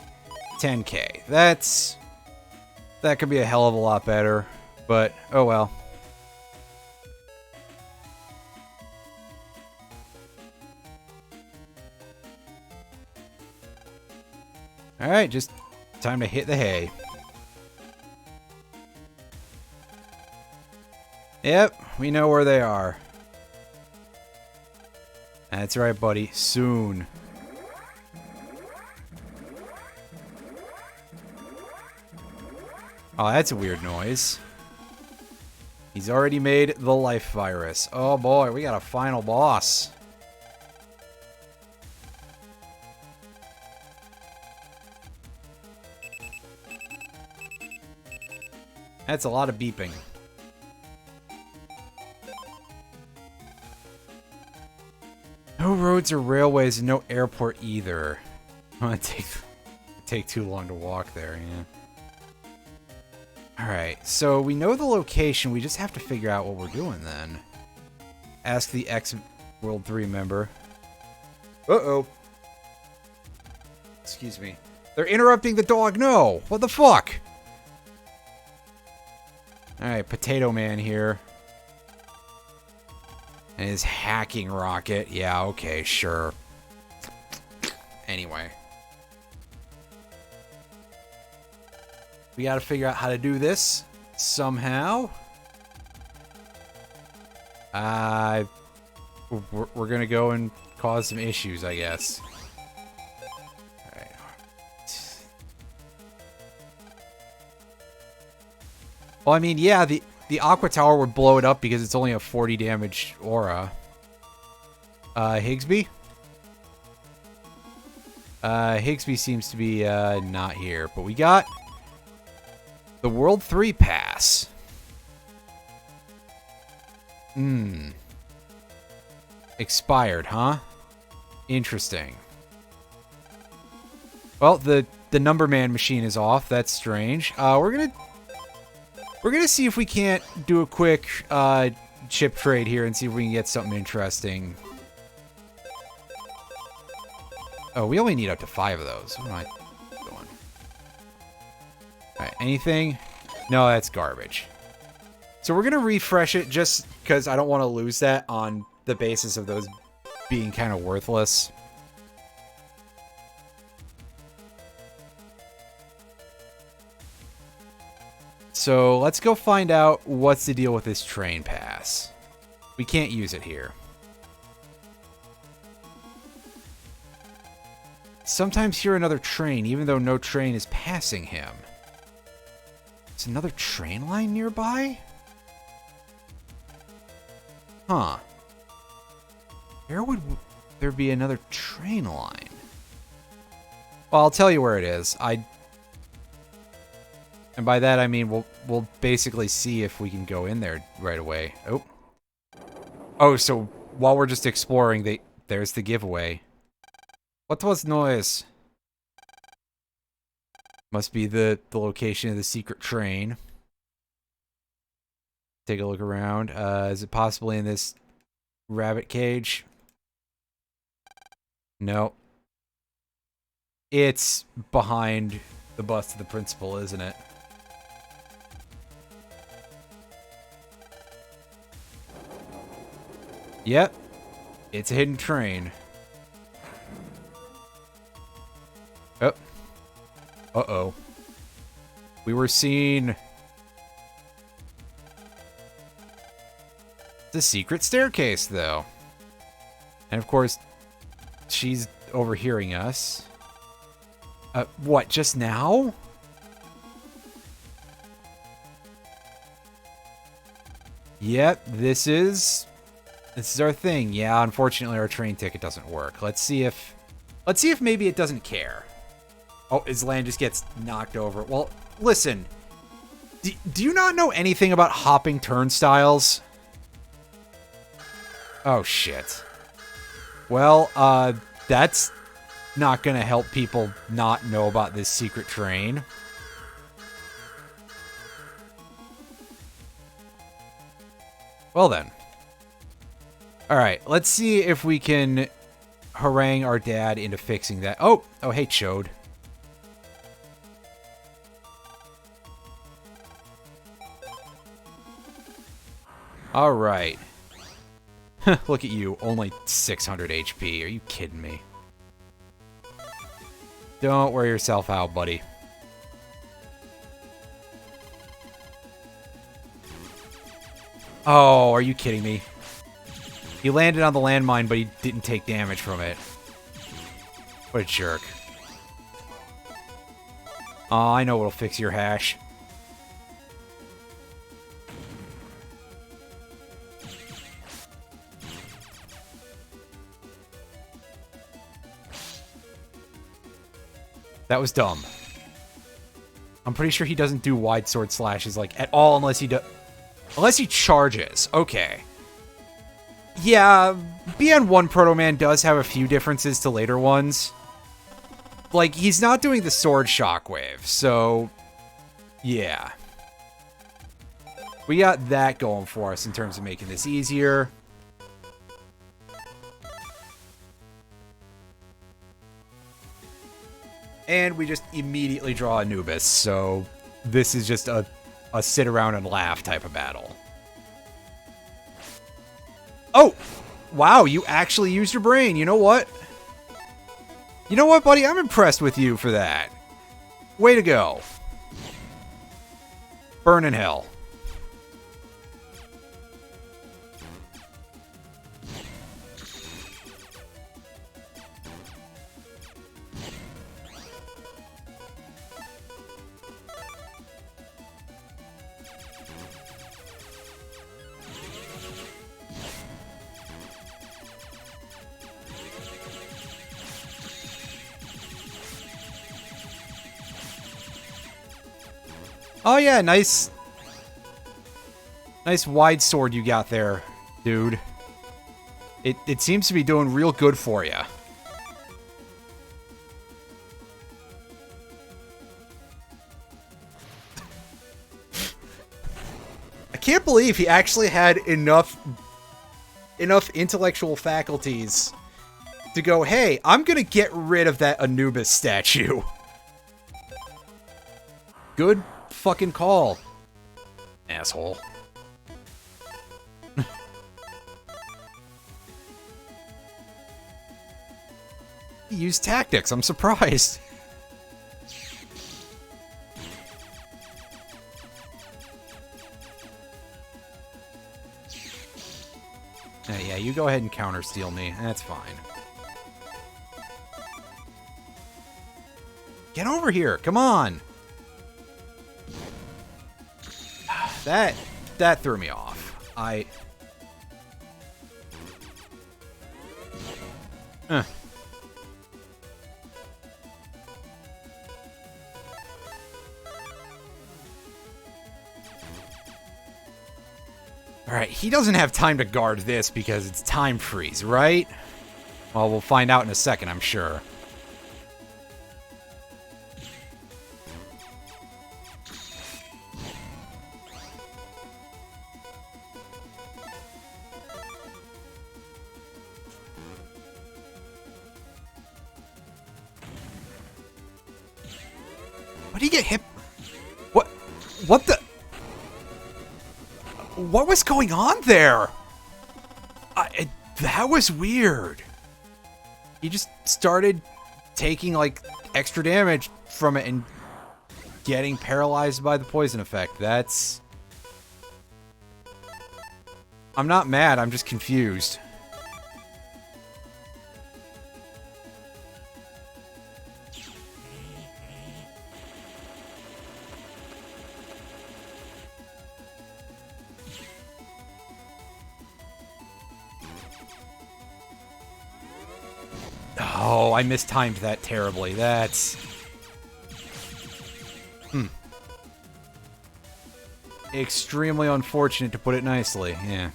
10k. That could be a hell of a lot better, but oh well. Alright, just time to hit the hay. Yep, we know where they are. That's right, buddy. Soon. Oh, that's a weird noise. He's already made the life virus. Oh boy, we got a final boss. That's a lot of beeping. No roads or railways and no airport either. Oh, it take too long to walk there, yeah. Alright, so we know the location, we just have to figure out what we're doing then. Ask the World 3 member. Uh-oh. Excuse me. They're interrupting the dog, no! What the fuck? Alright, Potato Man here. And his hacking rocket. Yeah, okay, sure. Anyway. We gotta figure out how to do this somehow. We're gonna go and cause some issues, I guess. Alright. Well, I mean, yeah, the Aqua Tower would blow it up because it's only a 40 damage aura. Higsby? Higsby seems to be, not here. But we got the World 3 pass. Expired, huh? Interesting. Well, the number man machine is off. That's strange. We're gonna see if we can't do a quick chip trade here and see if we can get something interesting. Oh, we only need up to 5 of those. What am I doing? Alright, anything? No, that's garbage. So we're gonna refresh it just because I don't want to lose that on the basis of those being kind of worthless. So let's go find out what's the deal with this train pass. We can't use it here. Sometimes hear another train, even though no train is passing him. Is another train line nearby? Huh. Where would there be another train line? Well, I'll tell you where it is. And by that I mean we'll basically see if we can go in there right away. Oh. Oh, so while we're just exploring, there's the giveaway. What was noise? Must be the location of the secret train. Take a look around. Is it possibly in this rabbit cage? No. It's behind the bust of the principal, isn't it? Yep. It's a hidden train. Oh. Uh-oh. We were seen. The secret staircase, though. And of course, she's overhearing us. What, just now? Yep, this is our thing. Yeah, unfortunately our train ticket doesn't work. Let's see if maybe it doesn't care. Oh, his land just gets knocked over. Well, listen. Do you not know anything about hopping turnstiles? Oh, shit. Well, that's not gonna help people not know about this secret train. Well then. Alright, let's see if we can harangue our dad into fixing that. Oh, hey, Chode. All right. Look at you, only 600 HP. Are you kidding me? Don't wear yourself out, buddy. Oh, are you kidding me? He landed on the landmine, but he didn't take damage from it. What a jerk. Oh, I know what'll fix your hash. That was dumb. I'm pretty sure he doesn't do wide sword slashes, like, at all unless he unless he charges. Okay. Yeah, BN1 Proto Man does have a few differences to later ones. Like, he's not doing the sword shockwave, so yeah. We got that going for us in terms of making this easier. And we just immediately draw Anubis, so this is just a sit around and laugh type of battle. Oh! Wow, you actually used your brain. You know what? You know what, buddy? I'm impressed with you for that. Way to go. Burn in hell. Oh yeah, nice wide sword you got there, dude. It seems to be doing real good for you. I can't believe he actually had enough intellectual faculties to go, hey, I'm gonna get rid of that Anubis statue. Good fucking call, asshole. He used tactics, I'm surprised. Yeah, you go ahead and counter-steal me. That's fine. Get over here, come on! That threw me off. Alright, he doesn't have time to guard this because it's time freeze, right? Well, we'll find out in a second, I'm sure. What did he get hit? What the? What was going on there? That was weird. He just started taking, like, extra damage from it and getting paralyzed by the poison effect. That's... I'm not mad, I'm just confused. Oh, I mistimed that terribly. That's... extremely unfortunate, to put it nicely. Yeah.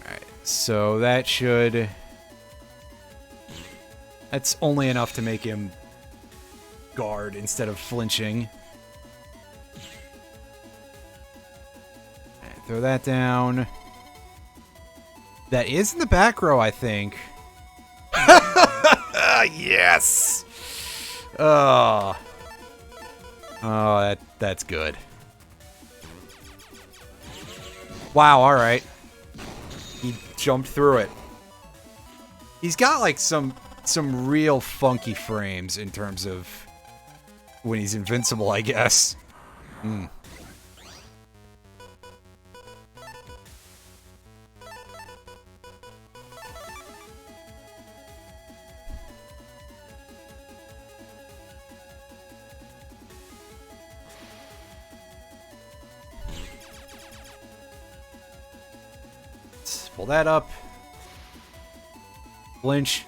Alright, so that should... That's only enough to make him guard instead of flinching. throw that down. That is in the back row, I think. Yes! Oh. Oh, that's good. Wow, alright. He jumped through it. He's got, like, some real funky frames in terms of when he's invincible, I guess. Hmm. Pull that up. Flinch.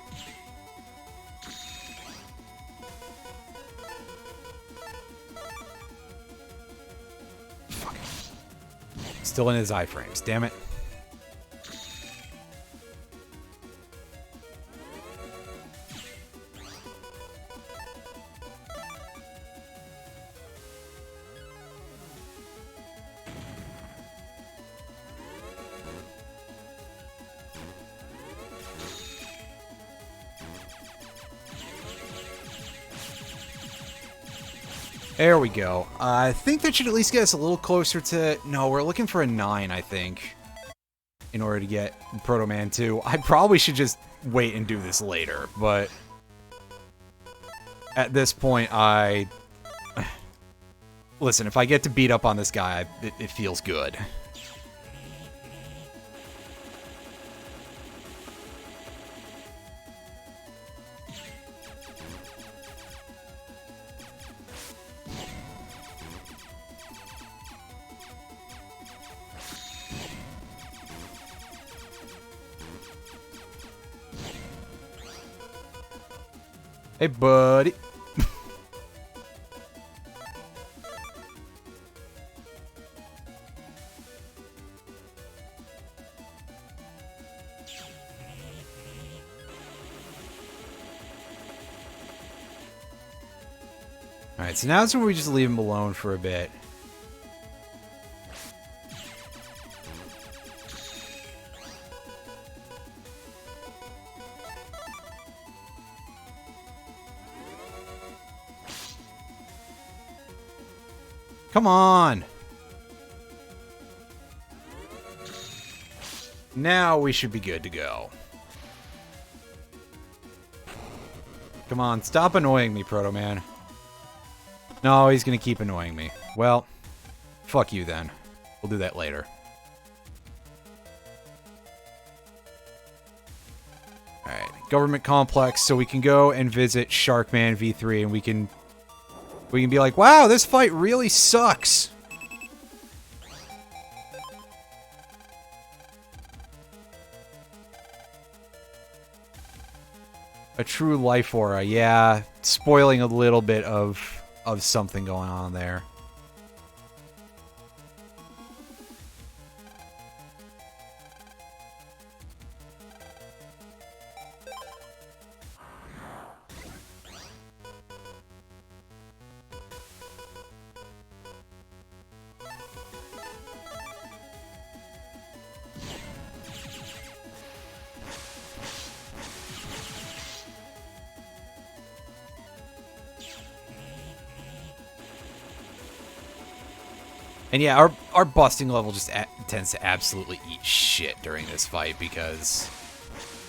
Fuck. Still in his iframes, damn it. There we go. I think that should at least get us a little closer to... No, we're looking for a 9, I think, in order to get Proto Man 2. I probably should just wait and do this later, but at this point, listen, if I get to beat up on this guy, it feels good. Hey, buddy. Alright, so now it's where we just leave him alone for a bit. Come on! Now we should be good to go. Come on, stop annoying me, Proto Man. No, he's gonna keep annoying me. Well, fuck you then. We'll do that later. Alright, government complex, so we can go and visit Sharkman V3 and we can be like, wow, this fight really sucks. A true life aura, yeah. Spoiling a little bit of something going on there. And yeah, our busting level just tends to absolutely eat shit during this fight because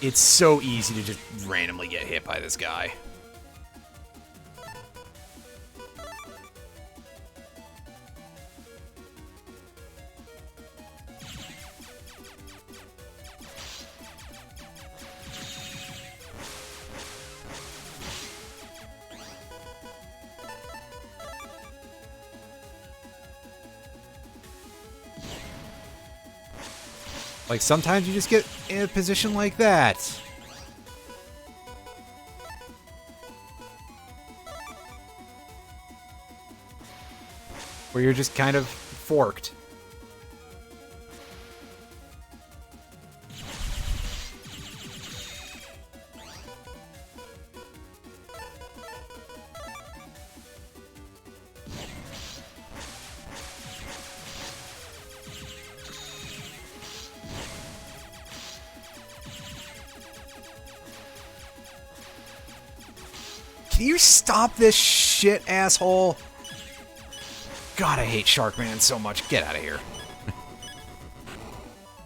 it's so easy to just randomly get hit by this guy. Like, sometimes you just get in a position like that. Where you're just kind of forked. Can you stop this shit, asshole? God, I hate Sharkman so much. Get out of here.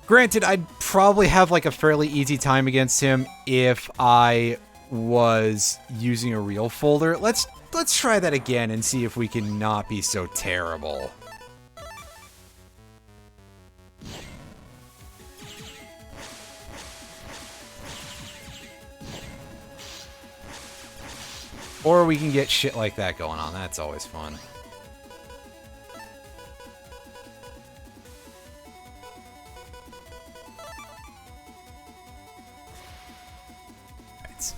Granted, I'd probably have like a fairly easy time against him if I was using a real folder. Let's try that again and see if we can not be so terrible. Or we can get shit like that going on. That's always fun. Right.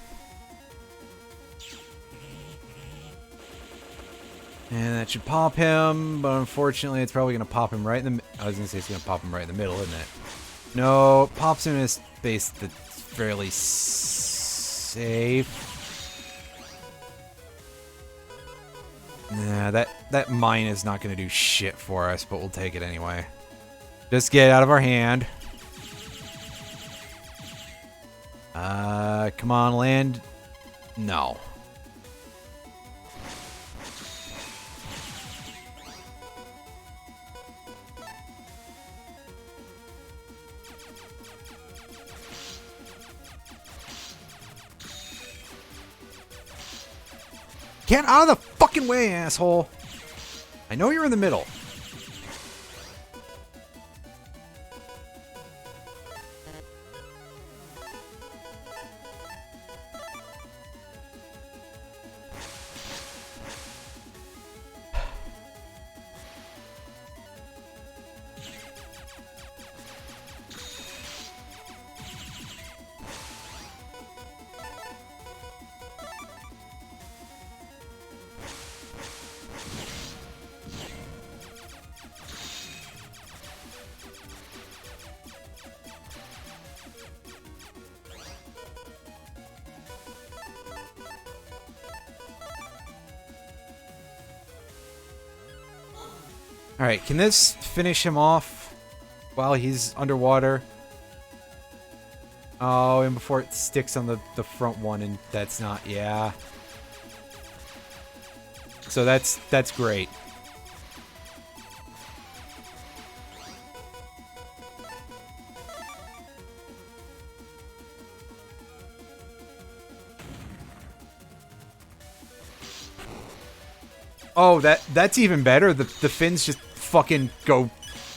And that should pop him, but unfortunately it's probably going to pop him right in the... I was going to say it's going to pop him right in the middle, isn't it? No, it pops him in a space that's fairly safe. Nah, that mine is not going to do shit for us, but we'll take it anyway. Just get it out of our hand. Come on, land. No. Get out of the fucking way, asshole. I know you're in the middle. Alright, can this finish him off while he's underwater? Oh, and before it sticks on the front one, and that's not... Yeah. So that's great. Oh, that's even better. The fins just fucking go,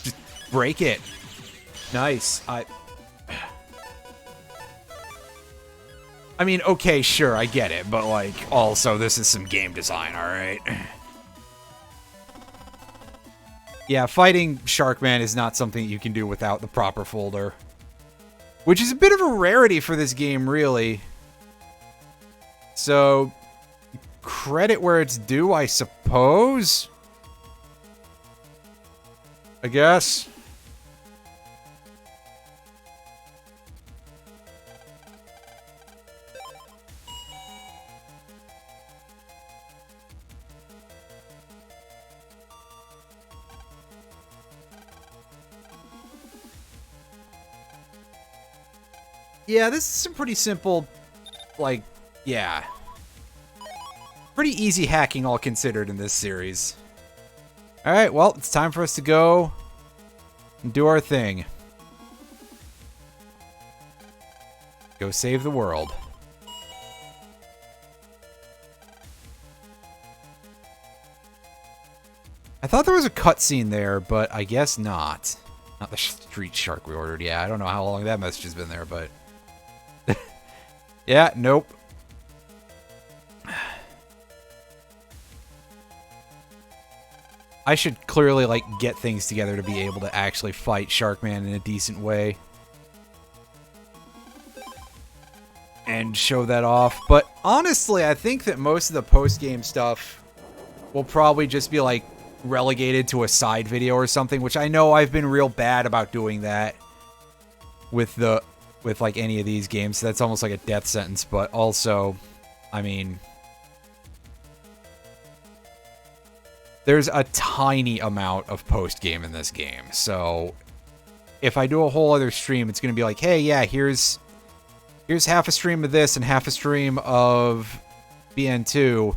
just break it. Nice. I mean, okay, sure, I get it, but like, also, this is some game design, alright? Yeah, fighting Sharkman is not something you can do without the proper folder. Which is a bit of a rarity for this game, really. So... credit where it's due, I suppose? I guess. Yeah, this is some pretty simple, like, yeah. Pretty easy hacking, all considered, in this series. Alright, well, it's time for us to go and do our thing. Go save the world. I thought there was a cutscene there, but I guess not. Not the street shark we ordered. Yeah, I don't know how long that message has been there, but... yeah, nope. I should clearly, like, get things together to be able to actually fight Sharkman in a decent way. And show that off. But honestly, I think that most of the post-game stuff will probably just be, like, relegated to a side video or something, which I know I've been real bad about doing that with like, any of these games. So that's almost like a death sentence, but also, I mean... there's a tiny amount of post-game in this game, so if I do a whole other stream, it's going to be like, hey, yeah, here's half a stream of this and half a stream of, BN2,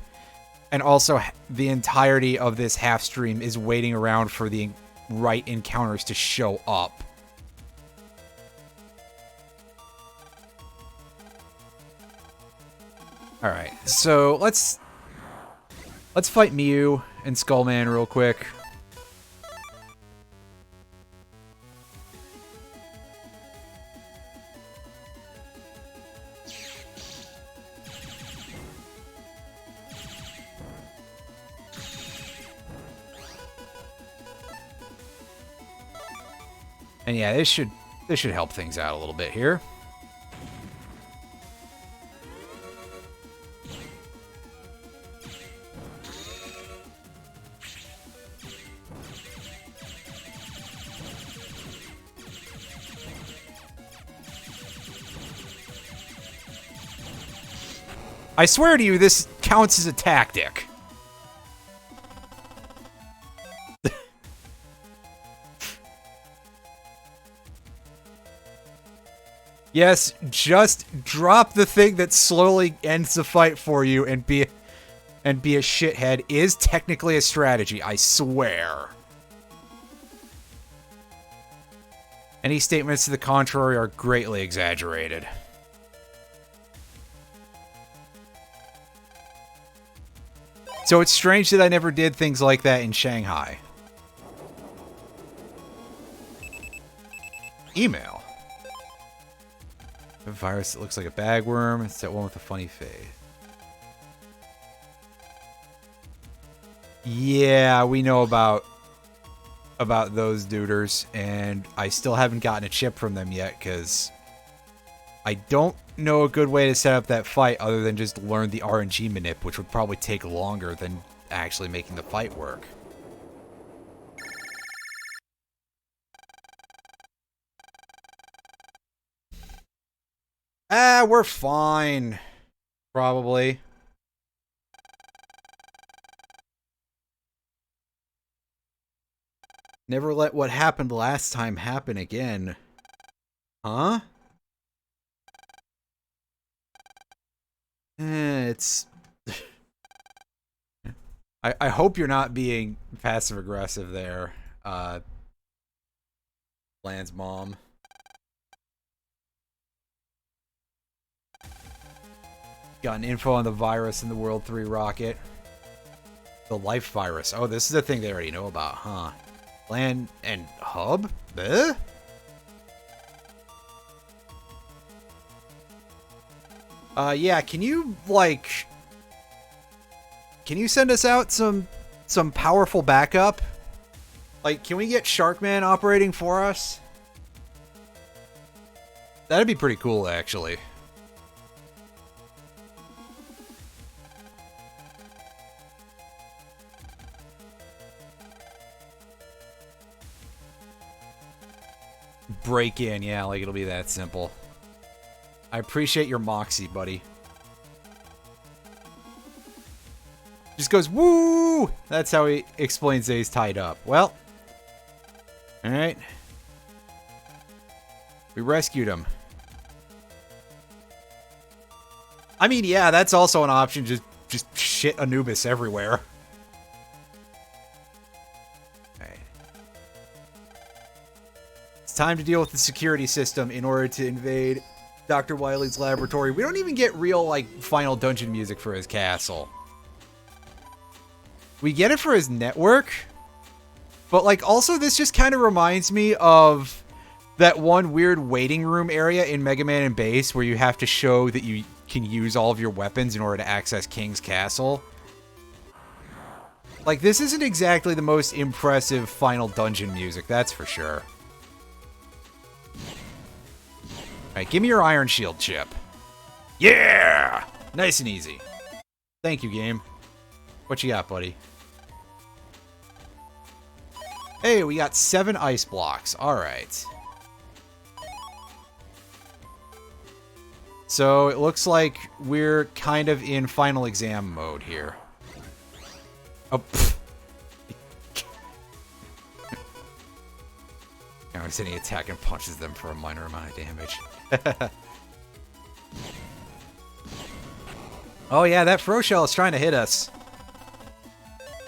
and also the entirety of this half stream is waiting around for the right encounters to show up. Alright, so let's fight Mew and Skullman real quick. And yeah, this should help things out a little bit here. I swear to you, this counts as a tactic. Yes, just drop the thing that slowly ends the fight for you and be a shithead is technically a strategy, I swear. Any statements to the contrary are greatly exaggerated. So it's strange that I never did things like that in Shanghai. Email. A virus that looks like a bagworm. It's that one with a funny face. Yeah, we know about those duders, and I still haven't gotten a chip from them yet, because I don't know a good way to set up that fight other than just learn the RNG manip, which would probably take longer than actually making the fight work. Ah, we're fine. Probably. Never let what happened last time happen again. Huh? It's... I hope you're not being passive-aggressive there, Lan's mom. Gotten info on the virus in the World 3 rocket. The life virus. Oh, this is a thing they already know about, huh? Land and hub? Bleh? Yeah, can you, like... Can you send us out some powerful backup? Like, can we get Sharkman operating for us? That'd be pretty cool, actually. Break in, yeah, like it'll be that simple. I appreciate your moxie, buddy. Just goes, woo! That's how he explains that he's tied up. Well. Alright. We rescued him. I mean, yeah, that's also an option. Just shit Anubis everywhere. Alright. It's time to deal with the security system in order to invade Dr. Wily's laboratory. We don't even get real, like, final dungeon music for his castle. We get it for his network, but, like, also this just kind of reminds me of that one weird waiting room area in Mega Man and Base where you have to show that you can use all of your weapons in order to access King's Castle. Like, this isn't exactly the most impressive final dungeon music, that's for sure. Alright, give me your Iron Shield chip. Yeah! Nice and easy. Thank you, game. What you got, buddy? Hey, we got 7 ice blocks. Alright. So, it looks like we're kind of in final exam mode here. Oh, pfft. Now he's hitting attack and punches them for a minor amount of damage. Oh yeah, that throw shell is trying to hit us.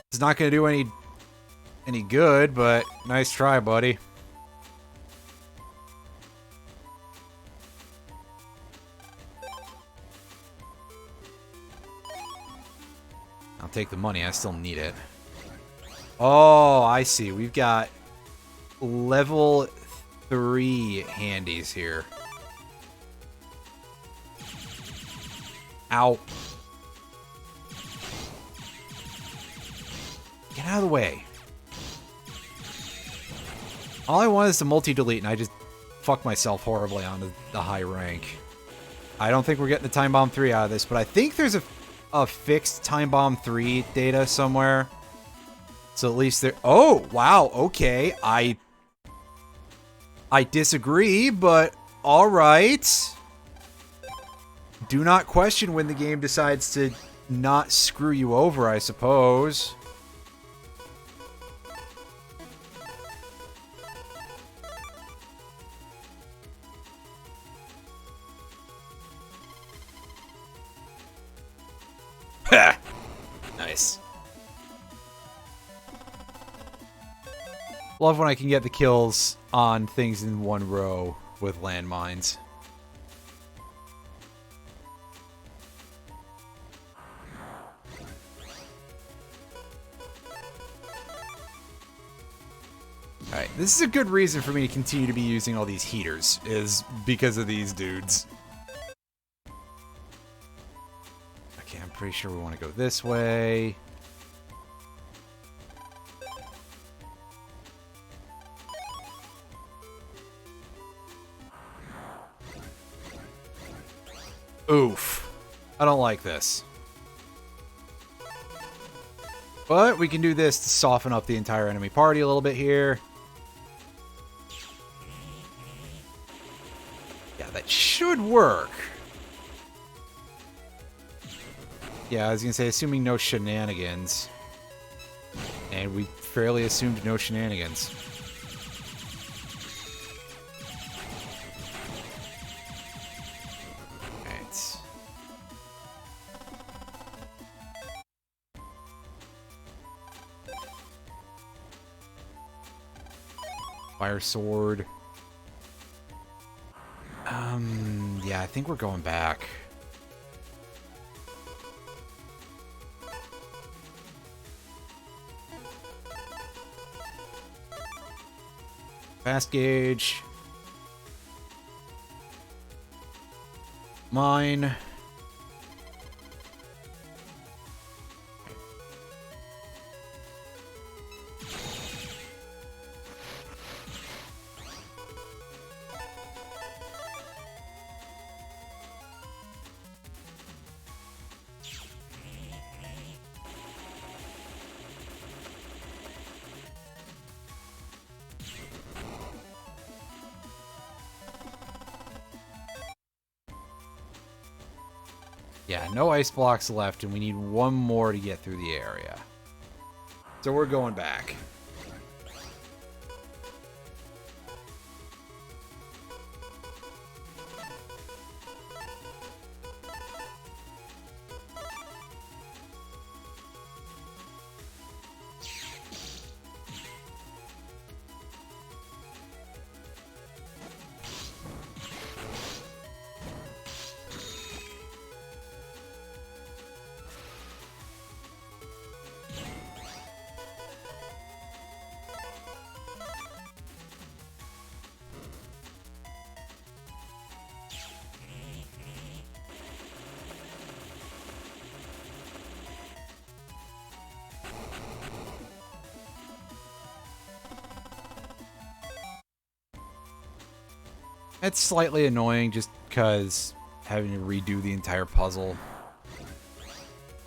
It's not going to do any good, but nice try, buddy. I'll take the money. I still need it. Oh, I see. We've got level 3 handies here. Ow. Get out of the way. All I want is to multi-delete, and I just fuck myself horribly on the high rank. I don't think we're getting the Time Bomb 3 out of this, but I think there's a fixed Time Bomb 3 data somewhere. So at least there... Oh, wow, okay. I disagree, but alright. Do not question when the game decides to not screw you over, I suppose. Ha! Nice. Love when I can get the kills on things in one row with landmines. Alright, this is a good reason for me to continue to be using all these heaters, is because of these dudes. Okay, I'm pretty sure we want to go this way. Oof. I don't like this. But we can do this to soften up the entire enemy party a little bit here. Yeah, that should work. Yeah, I was gonna say, assuming no shenanigans. And we fairly assumed no shenanigans. Alright. Fire sword. Yeah, I think we're going back. Fast gauge. Mine. Yeah, no ice blocks left, and we need one more to get through the area. So we're going back. It's slightly annoying just because having to redo the entire puzzle.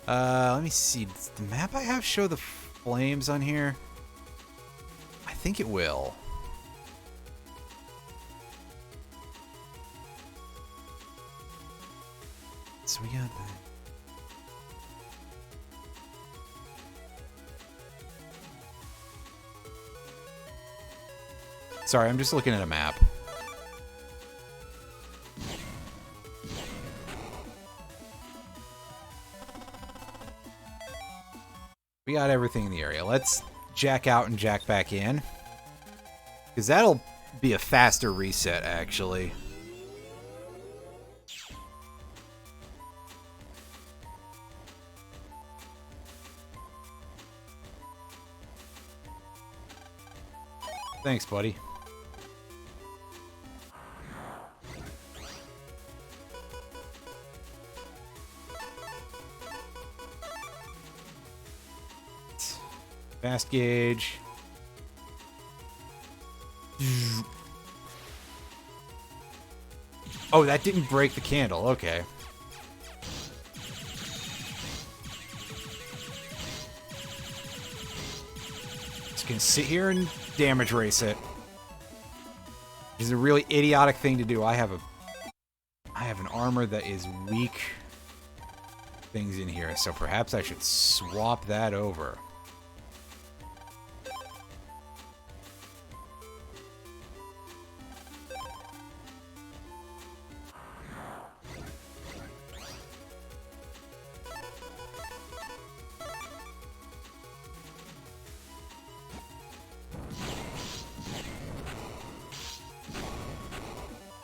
Let me see. Does the map I have show the flames on here? I think it will. So we got that. Sorry, I'm just looking at a map. We got everything in the area. Let's jack out and jack back in. Because that'll be a faster reset, actually. Thanks, buddy. Fast gauge. Oh, that didn't break the candle. Okay. Just gonna sit here and damage race it. Which is a really idiotic thing to do. I have an armor that is weak things in here, so perhaps I should swap that over.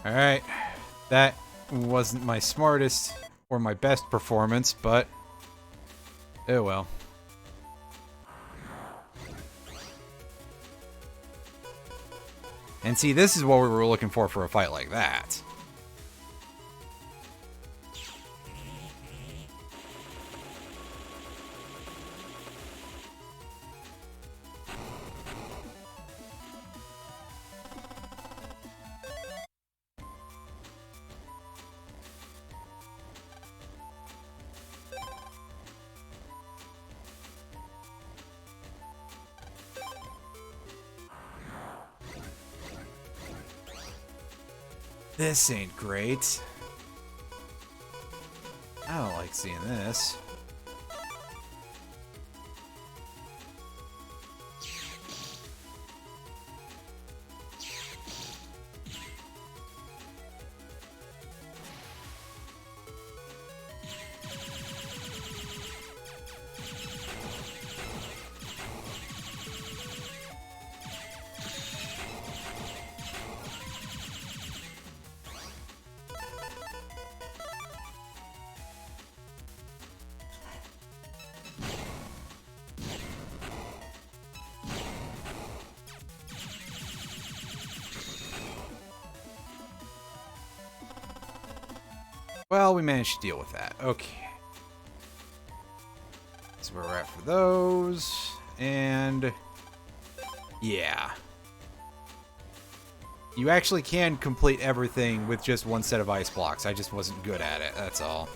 Alright, that wasn't my smartest or my best performance, but oh well. And see, this is what we were looking for a fight like that. This ain't great. I don't like seeing this. Well, we managed to deal with that. Okay. That's where we're at for those. And yeah. You actually can complete everything with just one set of ice blocks. I just wasn't good at it, that's all.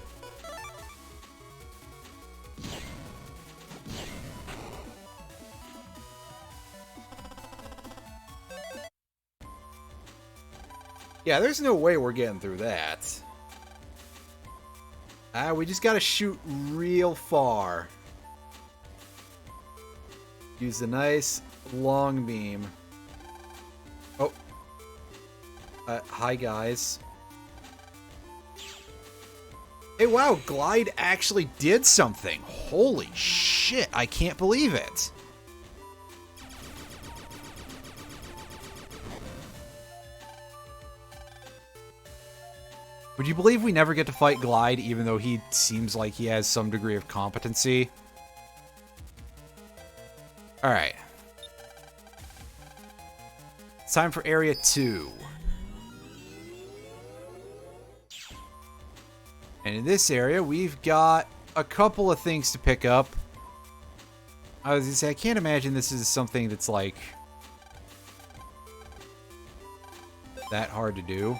Yeah, there's no way we're getting through that. We just gotta shoot real far. Use a nice long beam. Oh. Hi guys. Hey, wow, Glide actually did something. Holy shit, I can't believe it. Would you believe we never get to fight Glide, even though he seems like he has some degree of competency? Alright. It's time for Area 2. And in this area, we've got a couple of things to pick up. I was gonna say, I can't imagine this is something that's, like, that hard to do.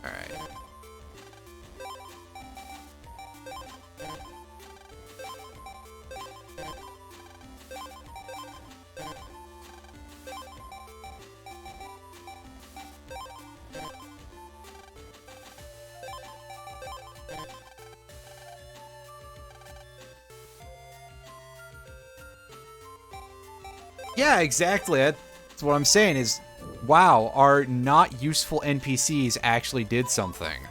Alright. Yeah, exactly. That's what I'm saying is, wow, our not useful NPCs actually did something.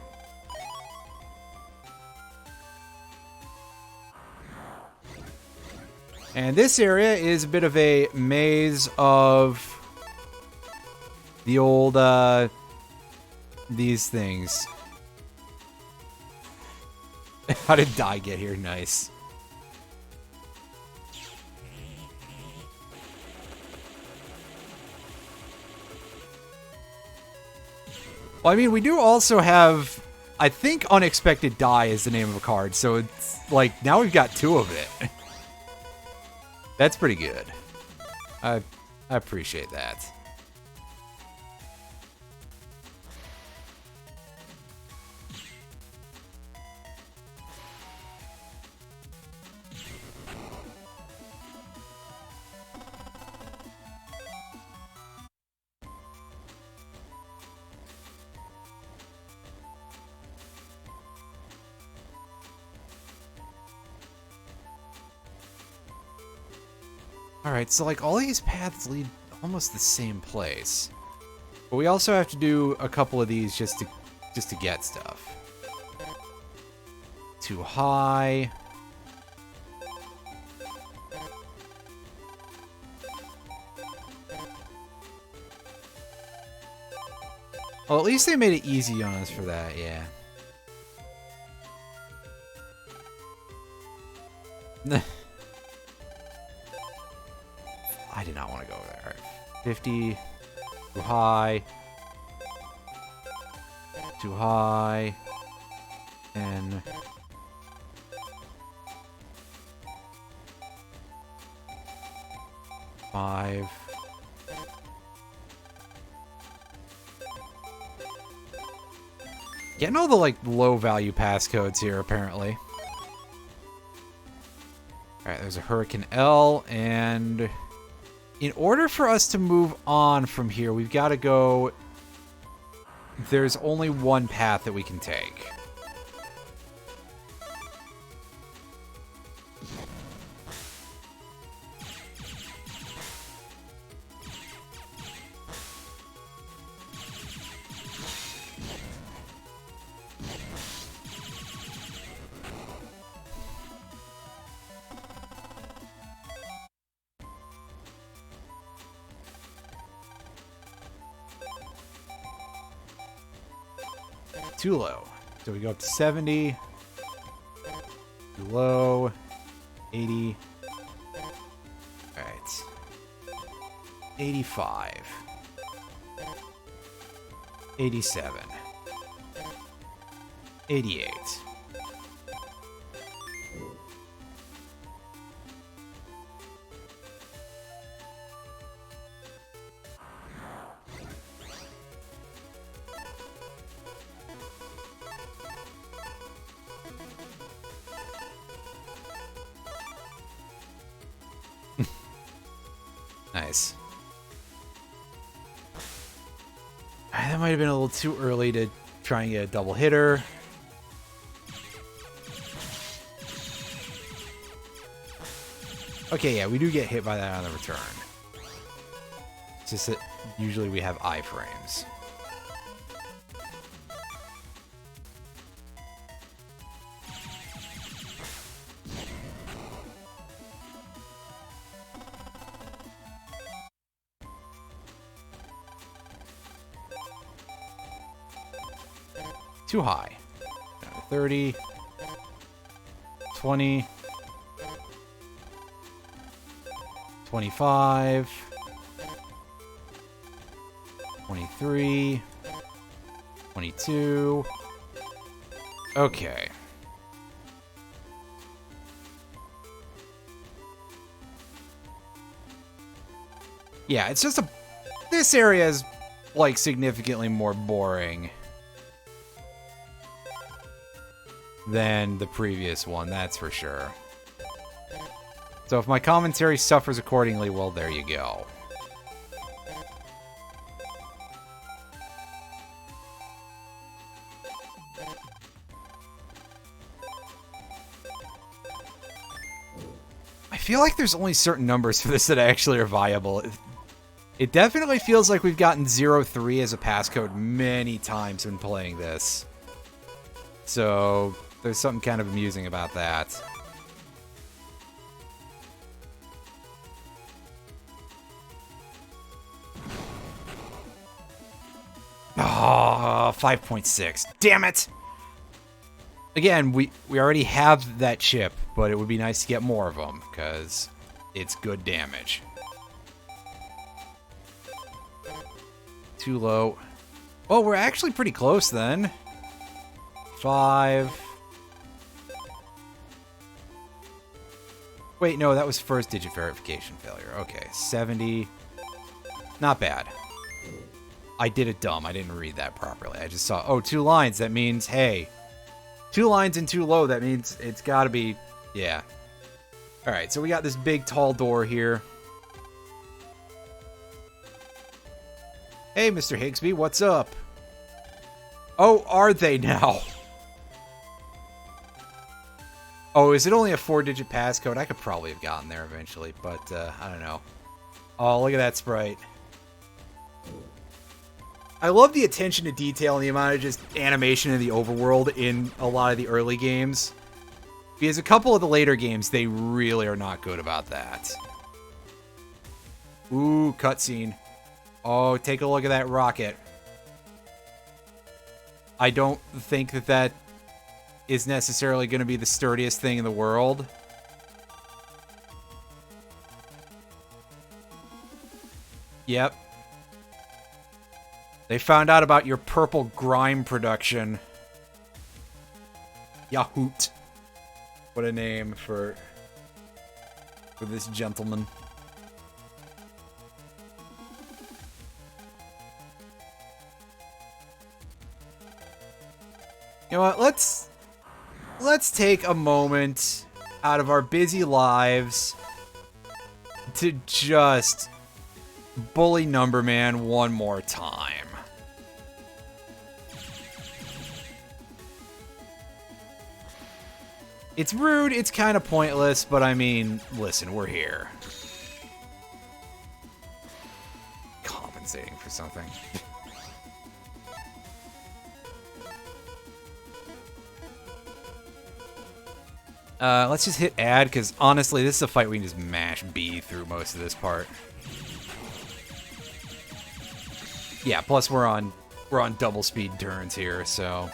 And this area is a bit of a maze of the old, these things. How did Dai get here? Nice. Well, I mean, we do also have, I think Unexpected Die is the name of a card, so it's like, now we've got 2 of it. That's pretty good. I appreciate that. Alright, so like all these paths lead almost the same place. But we also have to do a couple of these just to get stuff. Too high. Well, at least they made it easy on us for that, yeah. I did not want to go there. Right. 50. Too high. Too high. 10. Five. Getting all the like low value passcodes here apparently. Alright, there's a Hurricane L, and in order for us to move on from here, we've got to go... There's only one path that we can take. Too low. So we go up to 70. Too low. 80. Alright. 85. 87. 88. Nice. That might have been a little too early to try and get a double hitter. Okay, yeah, we do get hit by that on the return. It's just that usually we have iframes. Too high. 30, 20, 25, 23, 22. Okay. Yeah, it's just this area is like significantly more boring than the previous one, that's for sure. So if my commentary suffers accordingly, well, there you go. I feel like there's only certain numbers for this that actually are viable. It definitely feels like we've gotten 03 as a passcode many times when playing this. So there's something kind of amusing about that. 5.6. Damn it! Again, we already have that chip, but it would be nice to get more of them, because it's good damage. Too low. Well, we're actually pretty close then. 5. Wait, no, that was first digit verification failure. Okay, 70. Not bad. I did it dumb. I didn't read that properly. I just saw, oh, 2 lines. That means, hey, 2 lines and too low. That means it's got to be, yeah. All right, so we got this big, tall door here. Hey, Mr. Higsby, what's up? Oh, are they now? Oh, is it only a 4-digit passcode? I could probably have gotten there eventually, but I don't know. Oh, look at that sprite. I love the attention to detail and the amount of just animation in the overworld in a lot of the early games. Because a couple of the later games, they really are not good about that. Ooh, cutscene. Oh, take a look at that rocket. I don't think that that is necessarily going to be the sturdiest thing in the world. Yep. They found out about your purple grime production. Yahoot. What a name for this gentleman. You know what? Let's take a moment out of our busy lives to just bully Numberman one more time. It's rude, it's kind of pointless, but I mean, listen, we're here. Compensating for something. Let's just hit add, because honestly, this is a fight we can just mash B through most of this part. Yeah, plus we're on double speed turns here, so.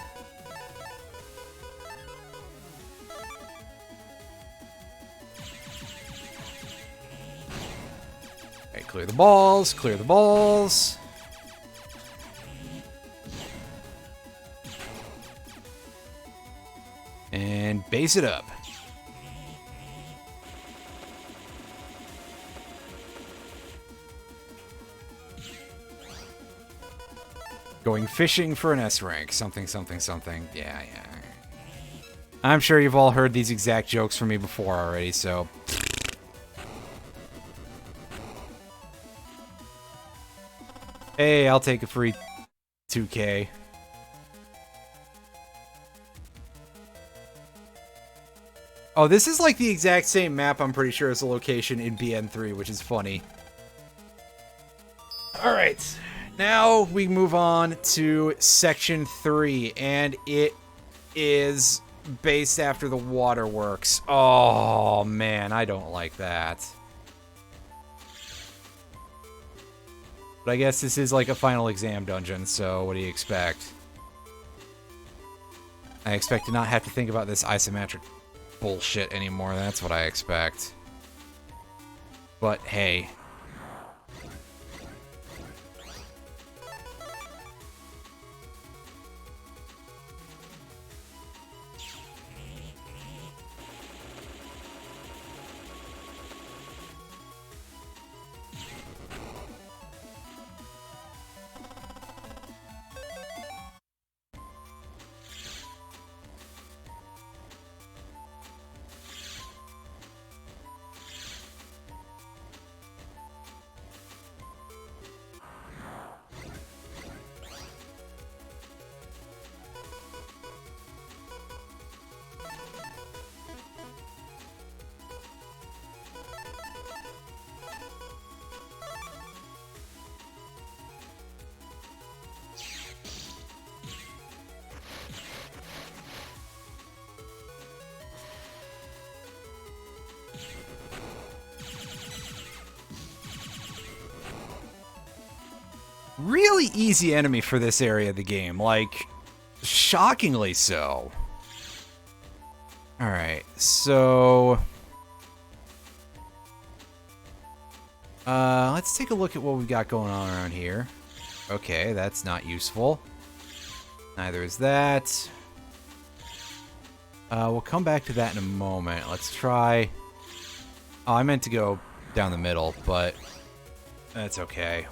Okay, clear the balls, clear the balls. And base it up. Going fishing for an S rank. Something, something, something. Yeah, yeah. I'm sure you've all heard these exact jokes from me before already, so. Hey, I'll take a free 2K. Oh, this is like the exact same map, I'm pretty sure, as the location in BN3, which is funny. Alright. Now we move on to Section 3, and it is based after the waterworks. Oh, man, I don't like that. But I guess this is like a final exam dungeon, so what do you expect? I expect to not have to think about this isometric bullshit anymore, that's what I expect. But hey. Really easy enemy for this area of the game. Like, shockingly so. Alright, so... let's take a look at what we've got going on around here. Okay, that's not useful. Neither is that. We'll come back to that in a moment. Let's try... Oh, I meant to go down the middle, but that's okay.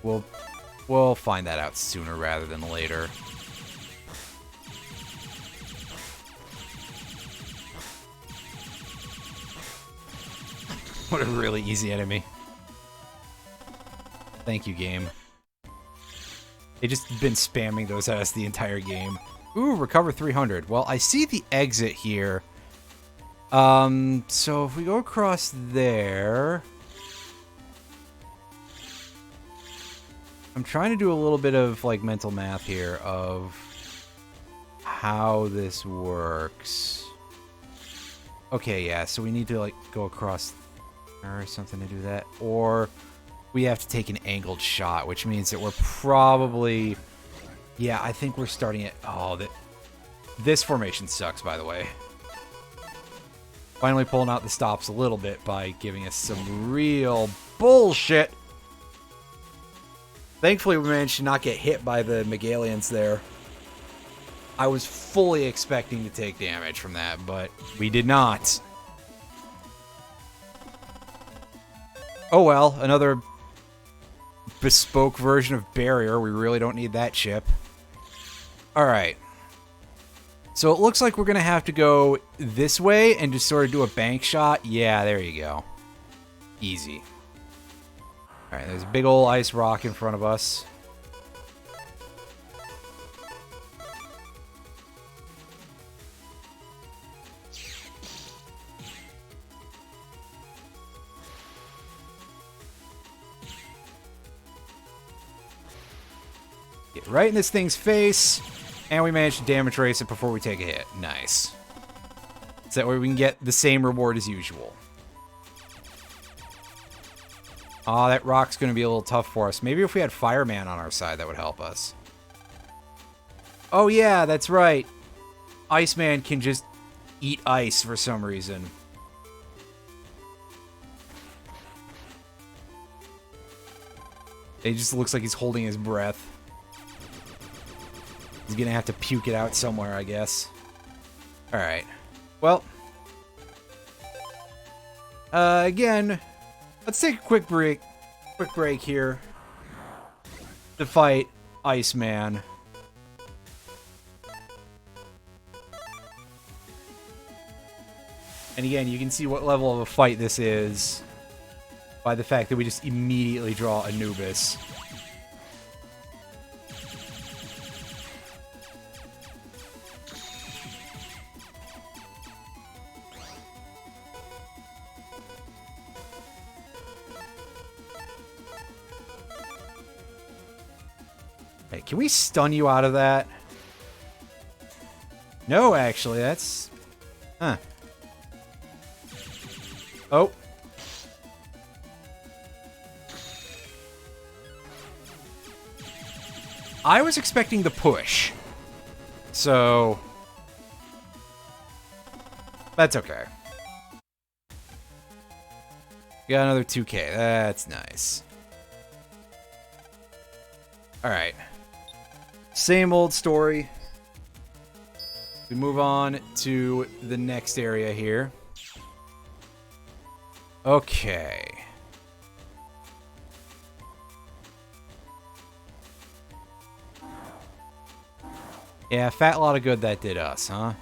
We'll find that out sooner rather than later. What a really easy enemy. Thank you, game. They just been spamming those at us the entire game. Ooh, recover 300. Well, I see the exit here. So if we go across there... I'm trying to do a little bit of, like, mental math here of how this works. Okay, yeah, so we need to, like, go across or something to do that. Or we have to take an angled shot, which means that we're probably... Yeah, I think we're starting at... Oh, this formation sucks, by the way. Finally pulling out the stops a little bit by giving us some real bullshit. Thankfully, we managed to not get hit by the Megalians there. I was fully expecting to take damage from that, but we did not. Oh well, another bespoke version of barrier. We really don't need that chip. Alright. So it looks like we're going to have to go this way and just sort of do a bank shot. Yeah, there you go. Easy. Alright, there's a big old ice rock in front of us. Get right in this thing's face, and we managed to damage race it before we take a hit. Nice. So that way we can get the same reward as usual. Aw, that rock's going to be a little tough for us. Maybe if we had Fireman on our side, that would help us. Oh yeah, that's right. Iceman can just eat ice for some reason. It just looks like he's holding his breath. He's going to have to puke it out somewhere, I guess. Alright. Well. Again... Let's take a quick break here to fight Iceman. And again, you can see what level of a fight this is by the fact that we just immediately draw Anubis. Hey, can we stun you out of that? No, actually, that's... Huh. Oh. I was expecting the push. So... That's okay. Got another 2K. That's nice. Alright. Same old story. We move on to the next area here. Okay. Yeah, fat lot of good that did us, huh?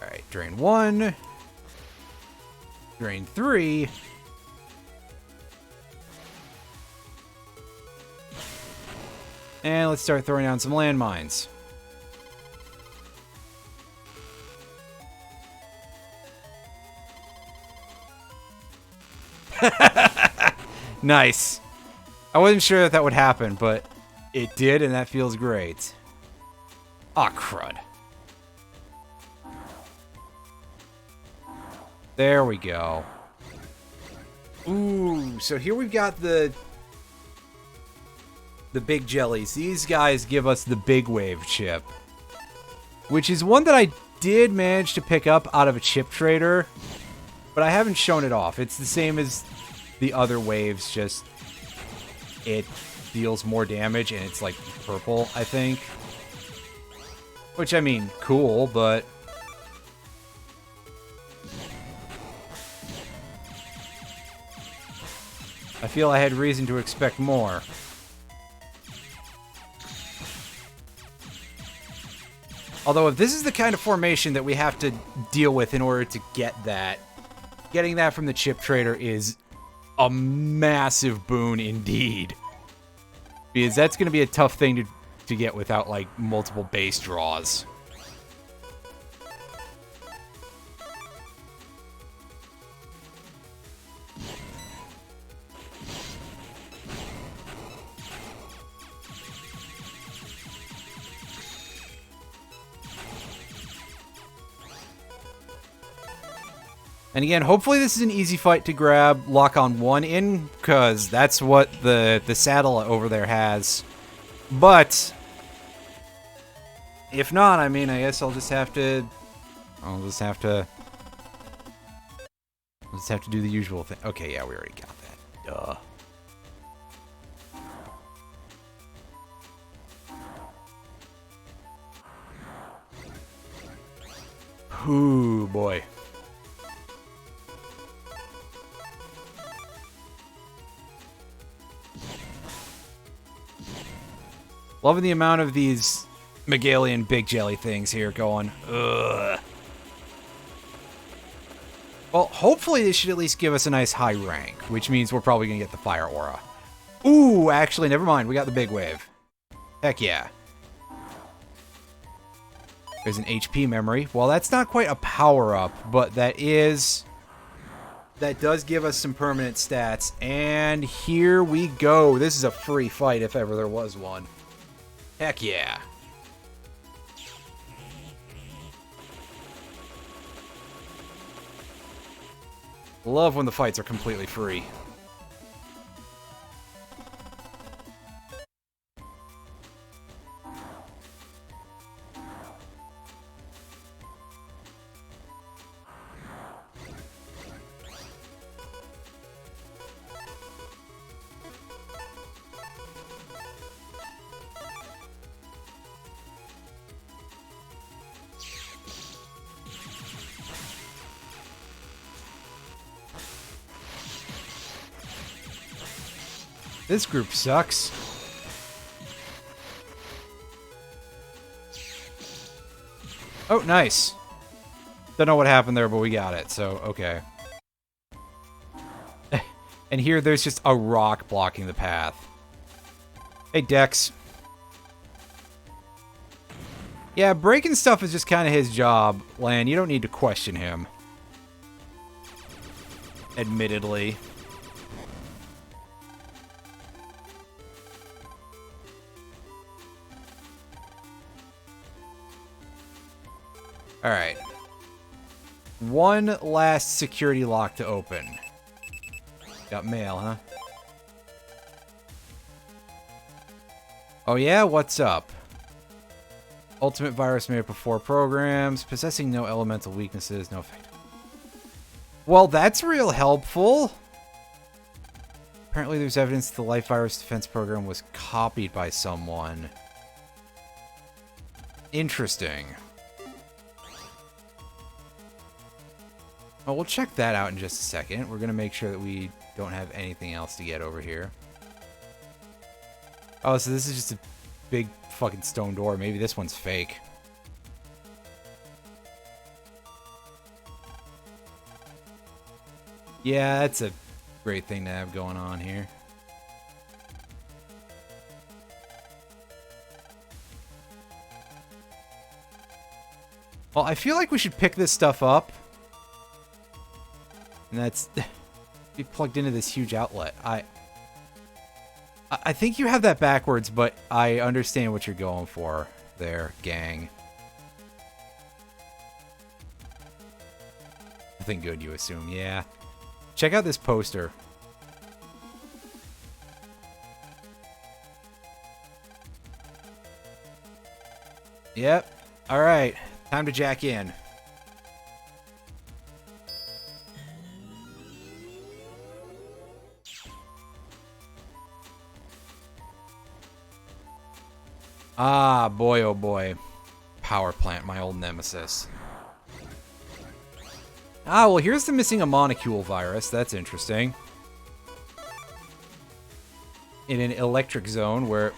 Alright, drain 1. Drain 3. And let's start throwing down some landmines. Nice. I wasn't sure that would happen, but it did, and that feels great. Aw, crud. There we go. Ooh, so here we've got the big jellies. These guys give us the big wave chip, which is one that I did manage to pick up out of a chip trader, but I haven't shown it off. It's the same as the other waves, just it deals more damage, and it's like purple, I think. Which, I mean, cool, but I feel I had reason to expect more. Although, if this is the kind of formation that we have to deal with in order to get that, getting that from the chip trader is a massive boon indeed. Because that's going to be a tough thing to get without, like, multiple base draws. And again, hopefully this is an easy fight to grab lock on one in, because that's what the saddle over there has. But if not, I mean, I guess I'll just have to do the usual thing. Okay, yeah, we already got that. Duh. Ooh, boy. Loving the amount of these Megalian big jelly things here going. Ugh. Well, hopefully this should at least give us a nice high rank, which means we're probably going to get the fire aura. Ooh, actually, never mind. We got the big wave. Heck yeah. There's an HP memory. Well, that's not quite a power-up, but that does give us some permanent stats. And here we go. This is a free fight if ever there was one. Heck yeah. Love when the fights are completely free. This group sucks. Oh, nice. Don't know what happened there, but we got it, so okay. And here there's just a rock blocking the path. Hey, Dex. Yeah, breaking stuff is just kind of his job, Lan. You don't need to question him. Admittedly. Alright. One last security lock to open. Got mail, huh? Oh yeah? What's up? Ultimate virus made up of 4 programs. Possessing no elemental weaknesses. No effect. Well, that's real helpful. Apparently there's evidence the life virus defense program was copied by someone. Interesting. Well, we'll check that out in just a second. We're going to make sure that we don't have anything else to get over here. Oh, so this is just a big fucking stone door. Maybe this one's fake. Yeah, that's a great thing to have going on here. Well, I feel like we should pick this stuff up. And that's be plugged into this huge outlet. I think you have that backwards, but I understand what you're going for there, gang. Nothing good, you assume. Yeah. Check out this poster. Yep. All right. Time to jack in. Ah, boy, oh boy. Power plant, my old nemesis. Ah, well, here's the missing a molecule virus. That's interesting. In an electric zone where it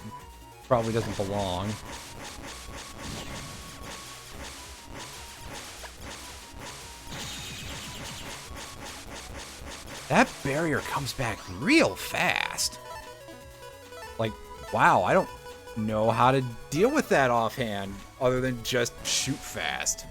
probably doesn't belong. That barrier comes back real fast. Like, wow, I don't know how to deal with that offhand other than just shoot fast.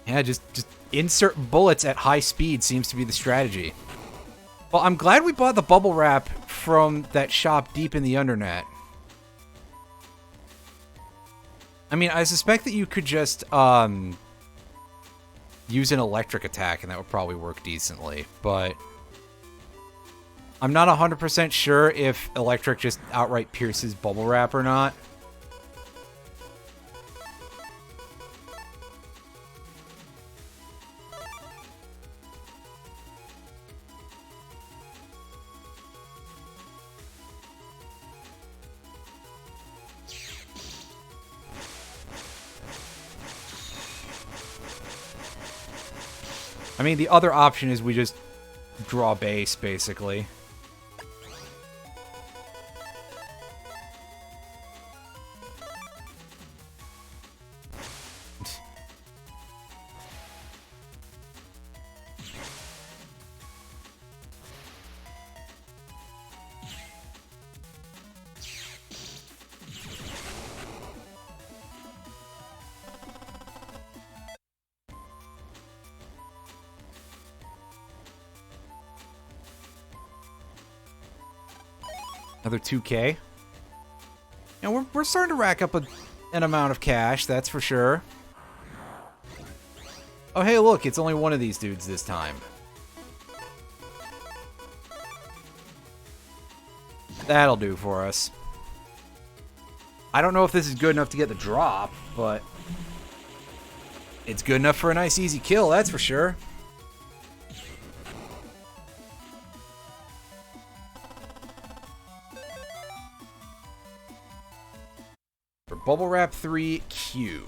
Yeah, just insert bullets at high speed seems to be the strategy. Well, I'm glad we bought the bubble wrap from that shop deep in the undernet. I mean, I suspect that you could just use an electric attack and that would probably work decently, but I'm not 100% sure if electric just outright pierces bubble wrap or not. I mean, the other option is we just draw base, basically. Another 2K. And we're starting to rack up an amount of cash, that's for sure. Oh, hey, look, it's only one of these dudes this time. That'll do for us. I don't know if this is good enough to get the drop, but it's good enough for a nice, easy kill, that's for sure. Bubble Wrap 3Q.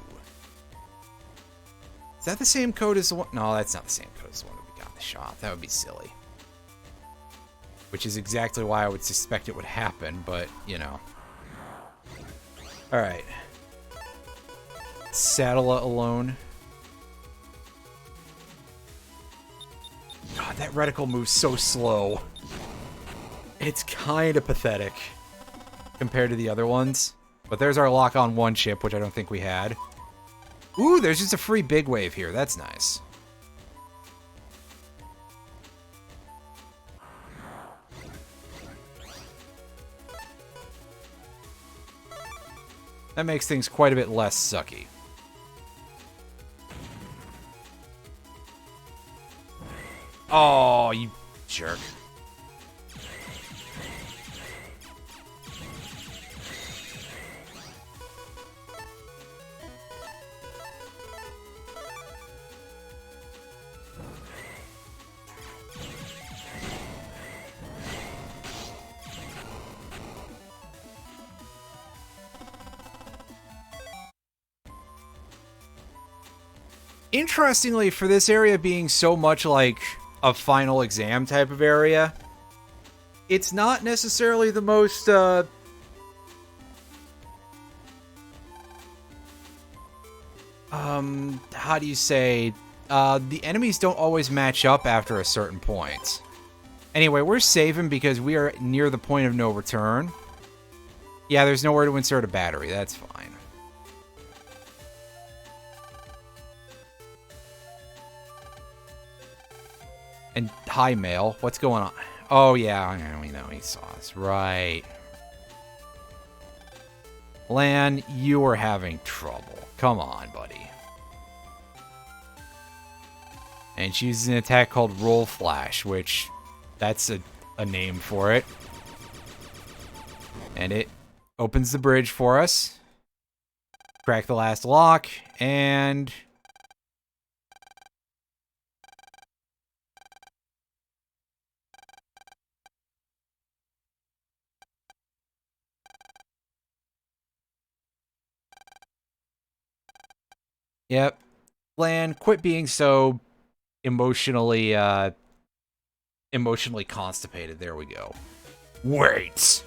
Is that the same code as the one? No, that's not the same code as the one that we got in the shop. That would be silly. Which is exactly why I would suspect it would happen, but, you know. Alright. Saddle alone. God, that reticle moves so slow. It's kind of pathetic compared to the other ones. But there's our lock-on one chip, which I don't think we had. Ooh, there's just a free big wave here. That's nice. That makes things quite a bit less sucky. Oh, you jerk. Interestingly, for this area being so much like a final exam type of area, it's not necessarily the most, how do you say, the enemies don't always match up after a certain point. Anyway, we're saving because we are near the point of no return. Yeah, there's nowhere to insert a battery. That's fine. And hi, Mail. What's going on? Oh, yeah, we know he saw us. Right. Lan, you are having trouble. Come on, buddy. And she uses an attack called Roll Flash, which that's a name for it. And it opens the bridge for us. Crack the last lock, and... Yep. Lan, quit being so emotionally constipated. There we go. Wait.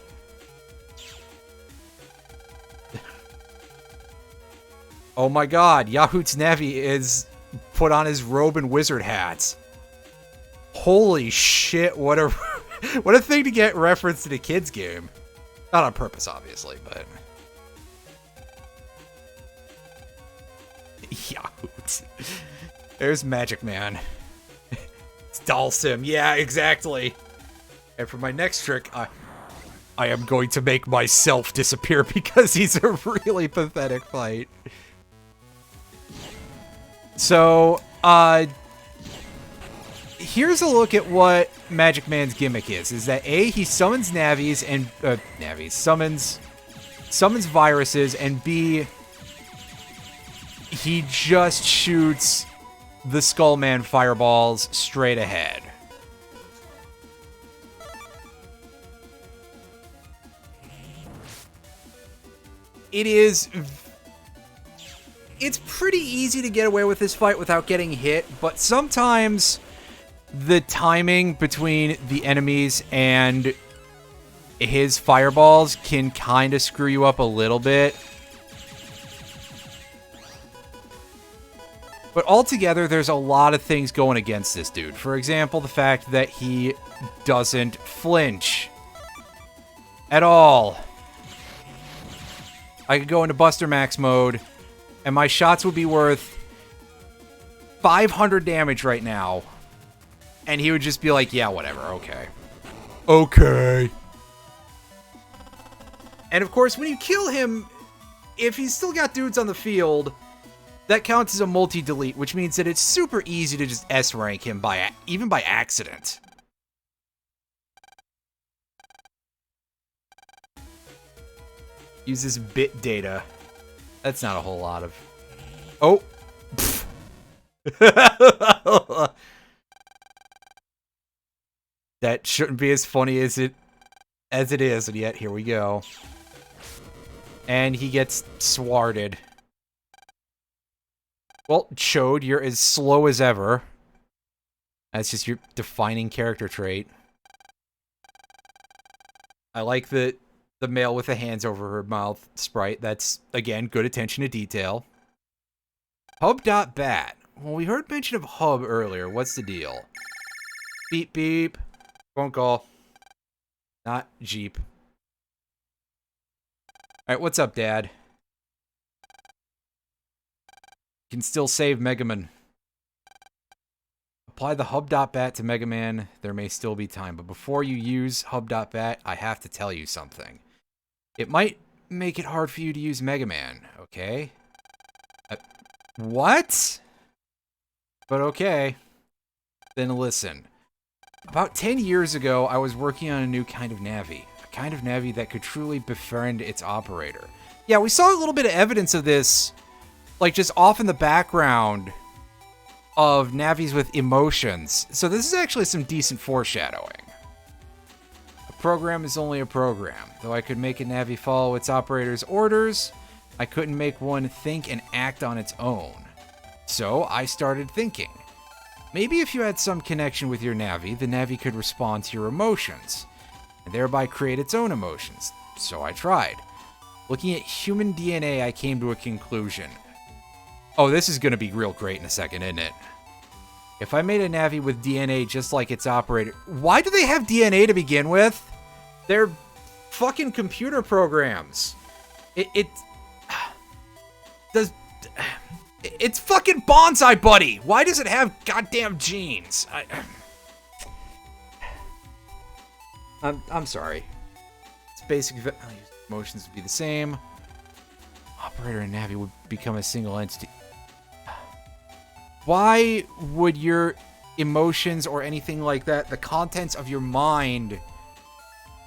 Oh my god, Yahoot's Navi is put on his robe and wizard hats. Holy shit, what a what a thing to get referenced in a kid's game. Not on purpose, obviously, but... Yahoot. There's Magic Man. It's Doll Sim. Yeah, exactly. And for my next trick, I am going to make myself disappear because he's a really pathetic fight. So, here's a look at what Magic Man's gimmick is that A, he summons Navis and, summons viruses, and B, he just shoots the Skullman fireballs straight ahead. It's pretty easy to get away with this fight without getting hit, but sometimes the timing between the enemies and his fireballs can kind of screw you up a little bit. But altogether, there's a lot of things going against this dude. For example, the fact that he doesn't flinch at all. I could go into Buster Max mode, and my shots would be worth 500 damage right now. And he would just be like, yeah, whatever, okay. Okay. And of course, when you kill him, if he's still got dudes on the field, that counts as a multi-delete, which means that it's super easy to just S-rank him even by accident. Uses bit data. That's not a whole lot of... Oh! That shouldn't be as funny as it is, and yet here we go. And he gets swarded. Well, Chode, you're as slow as ever. That's just your defining character trait. I like the male with the hands over her mouth sprite. That's, again, good attention to detail. Hub.bat. Well, we heard mention of Hub earlier. What's the deal? Beep, beep. Phone call. Not Jeep. Alright, what's up, Dad? Can still save Mega Man. Apply the Hub.bat to Mega Man. There may still be time. But before you use Hub.bat, I have to tell you something. It might make it hard for you to use Mega Man, okay? What? But okay. Then listen. About 10 years ago, I was working on a new kind of Navi. A kind of Navi that could truly befriend its operator. Yeah, we saw a little bit of evidence of this, like, just off in the background of Navis with emotions. So this is actually some decent foreshadowing. A program is only a program. Though I could make a Navi follow its operator's orders, I couldn't make one think and act on its own. So I started thinking. Maybe if you had some connection with your Navi, the Navi could respond to your emotions, and thereby create its own emotions. So I tried. Looking at human DNA, I came to a conclusion. Oh, this is going to be real great in a second, isn't it? If I made a Navi with DNA just like its operator... Why do they have DNA to begin with? They're fucking computer programs. It's fucking Bonsai Buddy. Why does it have goddamn genes? I'm sorry. It's basic motions would be the same. Operator and Navi would become a single entity. Why would your emotions or anything like that, the contents of your mind,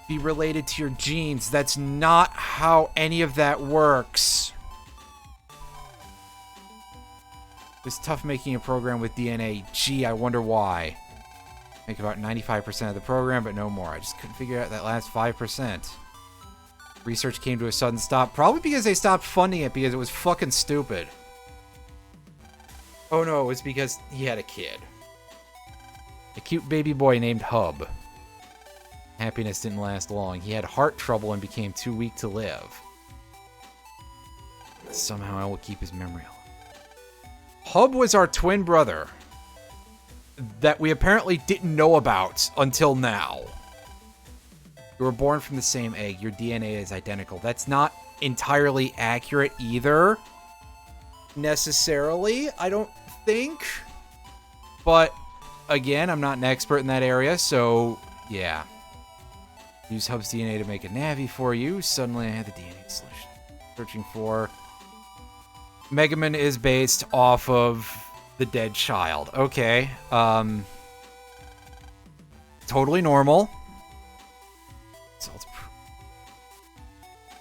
be related to your genes? That's not how any of that works. It's tough making a program with DNA. Gee, I wonder why. Make about 95% of the program, but no more. I just couldn't figure out that last 5%. Research came to a sudden stop, probably because they stopped funding it because it was fucking stupid. Oh no, it was because he had a kid. A cute baby boy named Hub. Happiness didn't last long. He had heart trouble and became too weak to live. Somehow I will keep his memory alive. Hub was our twin brother that we apparently didn't know about until now. You were born from the same egg. Your DNA is identical. That's not entirely accurate either. Necessarily, I don't think. But, again, I'm not an expert in that area, so, yeah. Use Hub's DNA to make a Navi for you. Suddenly I had the DNA solution. Searching for... Mega Man is based off of the dead child. Okay. Totally normal. So it's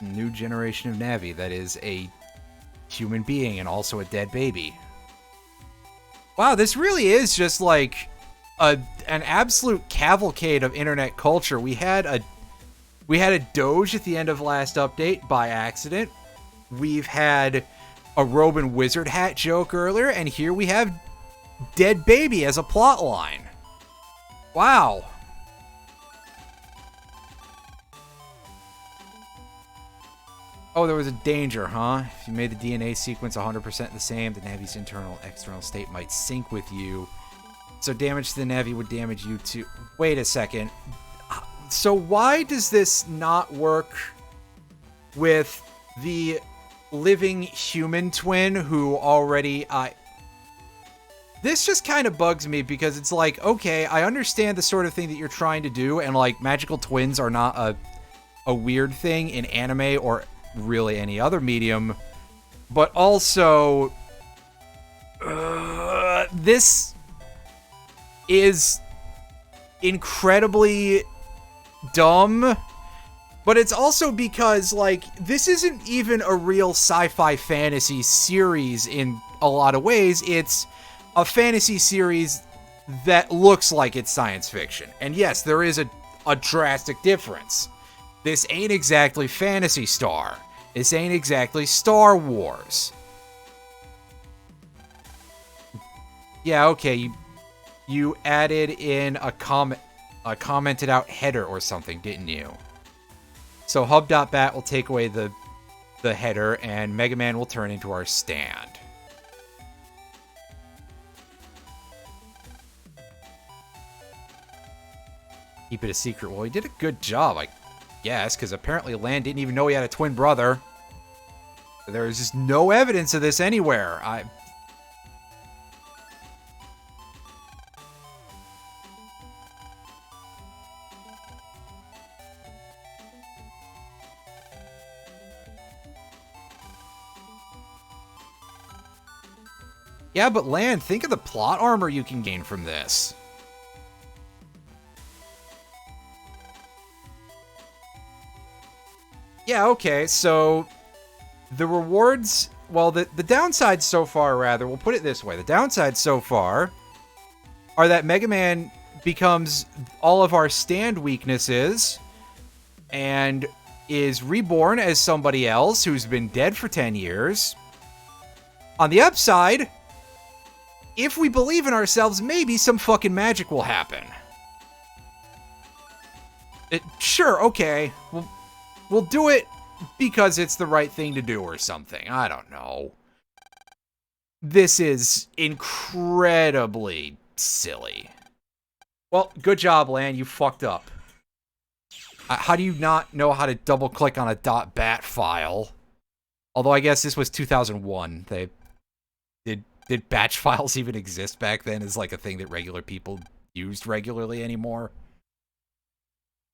new generation of Navi that is a human being and also a dead baby. Wow, this really is just like an absolute cavalcade of internet culture. We had a Doge at the end of last update by accident. We've had a Robin Wizard hat joke earlier, and here we have dead baby as a plot line. Wow. Oh, there was a danger, huh? If you made the DNA sequence 100% the same, the Navi's internal-external state might sync with you. So damage to the Navi would damage you too. Wait a second. So why does this not work with the living human twin who already... This just kind of bugs me because it's like, okay, I understand the sort of thing that you're trying to do, and like magical twins are not a weird thing in anime or really any other medium, but also this is incredibly dumb, but it's also because like this isn't even a real sci-fi fantasy series in a lot of ways. It's a fantasy series that looks like it's science fiction, and yes, there is a drastic difference. This ain't exactly Phantasy Star. This ain't exactly Star Wars. Yeah, okay, you added in a commented out header or something, didn't you? So hub.bat will take away the header, and Mega Man will turn into our stand. Keep it a secret. Well, he did a good job, I guess, because apparently Lan didn't even know he had a twin brother. There is just no evidence of this anywhere. Yeah, but Lan, think of the plot armor you can gain from this. Yeah, okay, so the rewards, well, the downsides so far, rather, we'll put it this way. The downsides so far are that Mega Man becomes all of our stand weaknesses and is reborn as somebody else who's been dead for 10 years. On the upside, if we believe in ourselves, maybe some fucking magic will happen. Sure, okay, we'll do it because it's the right thing to do or something. I don't know. This is incredibly silly. Well, good job, Lan. You fucked up. How do you not know how to double-click on a .bat file? Although I guess this was 2001. Did batch files even exist back then as like a thing that regular people used regularly anymore?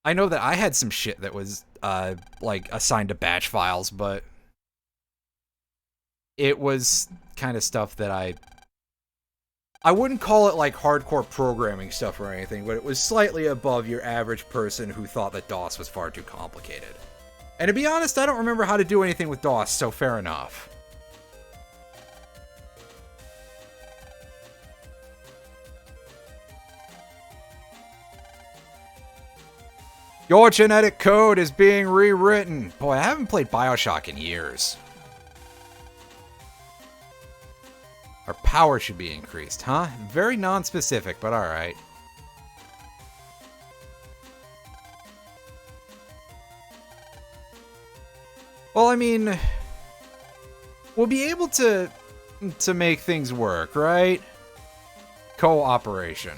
I know that I had some shit that was like assigned to batch files, but it was kind of stuff that I wouldn't call it like hardcore programming stuff or anything, but it was slightly above your average person who thought that DOS was far too complicated. And to be honest, I don't remember how to do anything with DOS, so fair enough. Your genetic code is being rewritten. Boy, I haven't played BioShock in years. Our power should be increased, huh? Very non-specific, but alright. Well, I mean, we'll be able to make things work, right? Cooperation.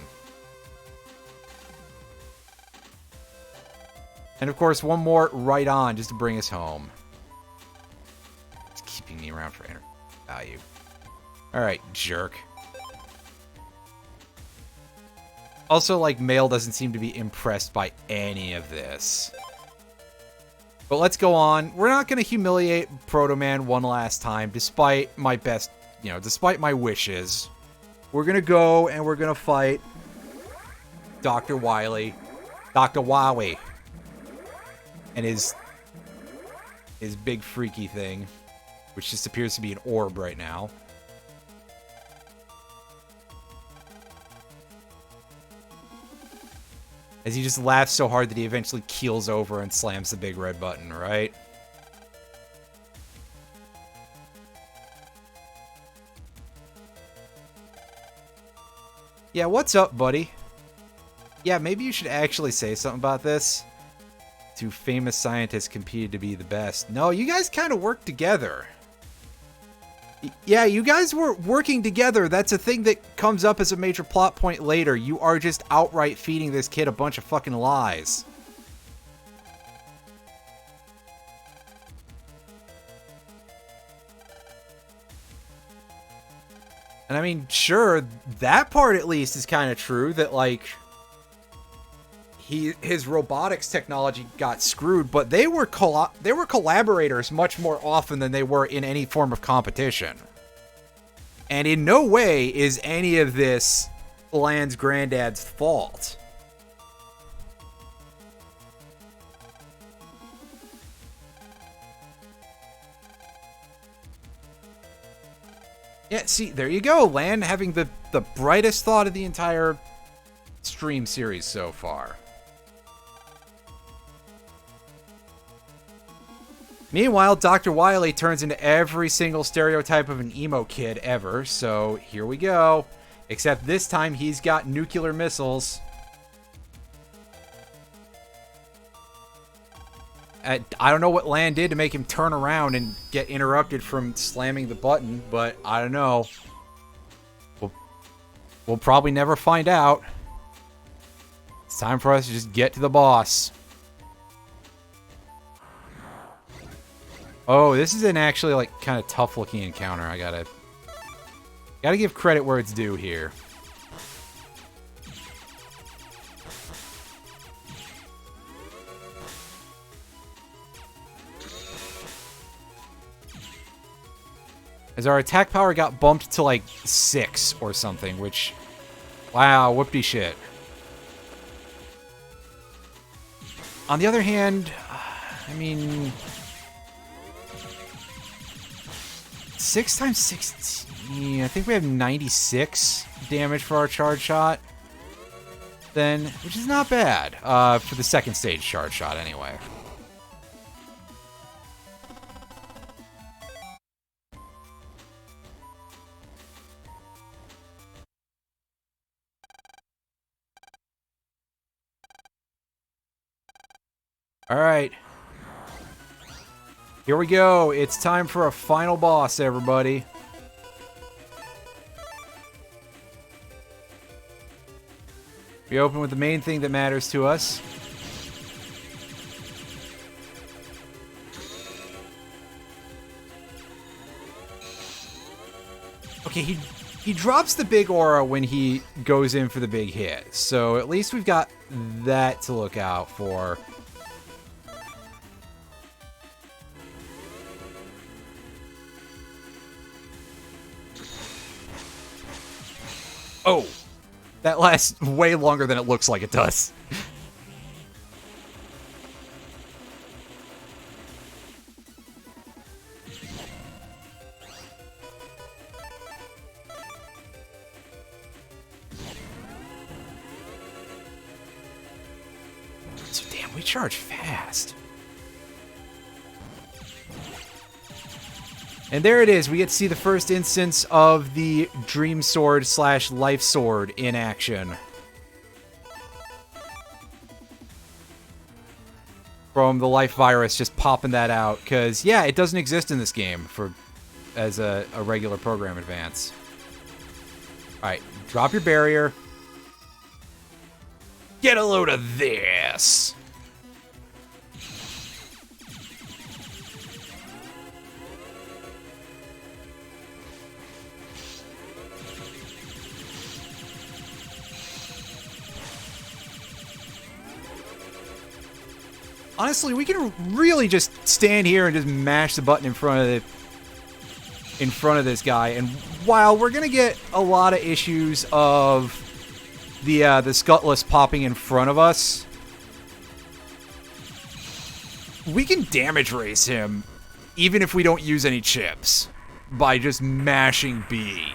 And of course, one more right on just to bring us home. It's keeping me around for energy value. Alright, jerk. Also, like, Mail doesn't seem to be impressed by any of this. But let's go on. We're not going to humiliate Proto Man one last time, despite my best, you know, despite my wishes. We're going to go and we're going to fight Dr. Wily. Dr. Wily. And his big freaky thing, which just appears to be an orb right now. As he just laughs so hard that he eventually keels over and slams the big red button, right? Yeah, what's up, buddy? Yeah, maybe you should actually say something about this. Two famous scientists competed to be the best. No, you guys kind of worked together. Yeah, you guys were working together. That's a thing that comes up as a major plot point later. You are just outright feeding this kid a bunch of fucking lies. And I mean, sure, that part at least is kind of true, that like his robotics technology got screwed, but they were collaborators much more often than they were in any form of competition. And in no way is any of this Lan's granddad's fault. Yeah, see, there you go, Lan having the brightest thought of the entire stream series so far. Meanwhile, Dr. Wily turns into every single stereotype of an emo kid ever, so here we go. Except this time he's got nuclear missiles. I don't know what Lan did to make him turn around and get interrupted from slamming the button, but I don't know. We'll probably never find out. It's time for us to just get to the boss. Oh, this is an actually, like, kind of tough-looking encounter. I gotta give credit where it's due here. As our attack power got bumped to, like, 6 or something, which... Wow, whoopty shit. On the other hand, I mean... 6 times 16... I think we have 96 damage for our charge shot. Then, which is not bad. For the second stage charge shot, anyway. Alright. Here we go. It's time for a final boss, everybody. We open with the main thing that matters to us. Okay, he drops the big aura when he goes in for the big hit. So at least we've got that to look out for. Oh, that lasts way longer than it looks like it does. So damn, we charge fast. And there it is. We get to see the first instance of the Dream Sword / Life Sword in action. From the Life Virus, just popping that out. Because, yeah, it doesn't exist in this game as a regular program advance. Alright, drop your barrier. Get a load of this! Honestly, we can really just stand here and just mash the button in front of this guy. And while we're gonna get a lot of issues of the Skutless popping in front of us, we can damage race him even if we don't use any chips by just mashing B.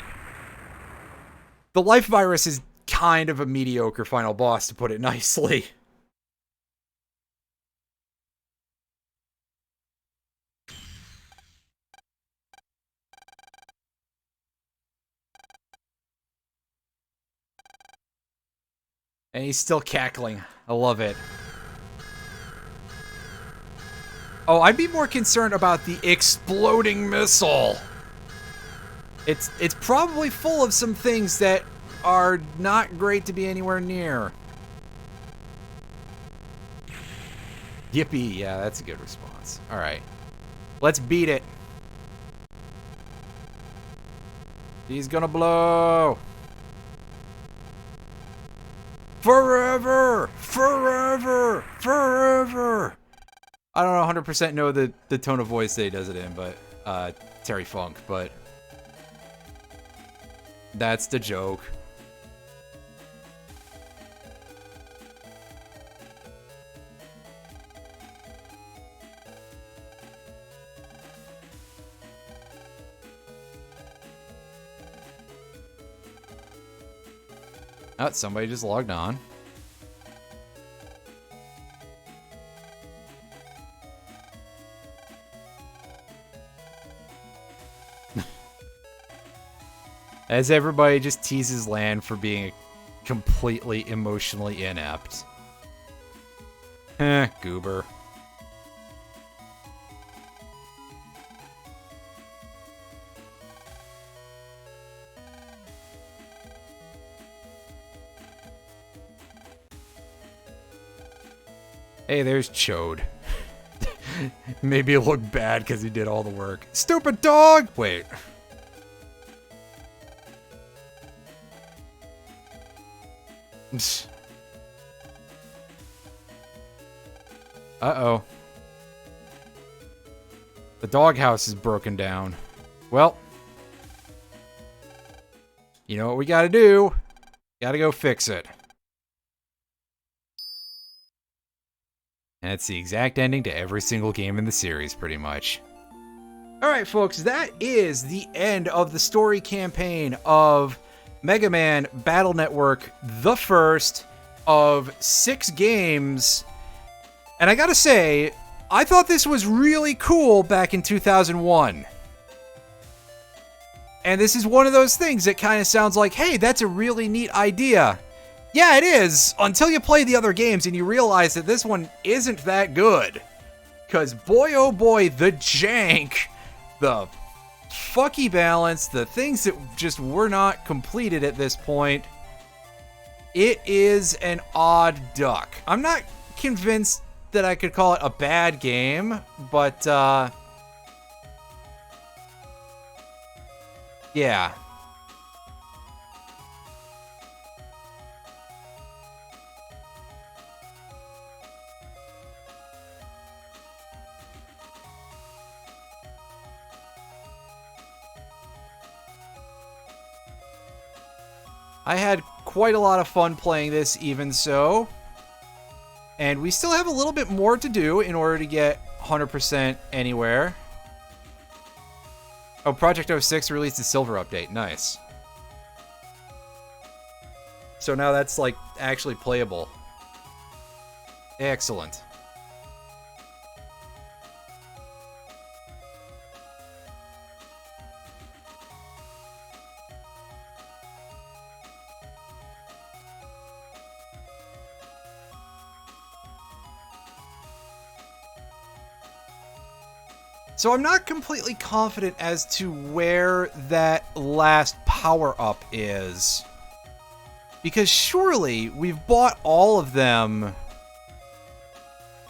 The Life Virus is kind of a mediocre final boss, to put it nicely. And he's still cackling. I love it. Oh, I'd be more concerned about the exploding missile. It's probably full of some things that are not great to be anywhere near. Yippee. Yeah, that's a good response. All right. Let's beat it. He's gonna blow. Forever! Forever! Forever! I don't 100% know the tone of voice that he does it in, but Terry Funk, but that's the joke. Oh, somebody just logged on. As everybody just teases Land for being completely emotionally inept. Goober. Hey, there's Chode. Maybe it looked bad because he did all the work. Stupid dog! Wait. Uh-oh. The doghouse is broken down. Well. You know what we gotta do? Gotta go fix it. And it's the exact ending to every single game in the series, pretty much. Alright, folks, that is the end of the story campaign of Mega Man Battle Network, the first of 6 games. And I gotta say, I thought this was really cool back in 2001. And this is one of those things that kind of sounds like, hey, that's a really neat idea. Yeah, it is, until you play the other games and you realize that this one isn't that good. Because boy, oh boy, the jank, the fucky balance, the things that just were not completed at this point. It is an odd duck. I'm not convinced that I could call it a bad game, but, yeah. I had quite a lot of fun playing this even so. And we still have a little bit more to do in order to get 100% anywhere. Oh, Project 06 released a silver update. Nice. So now that's, like, actually playable. Excellent. So I'm not completely confident as to where that last power-up is. Because surely we've bought all of them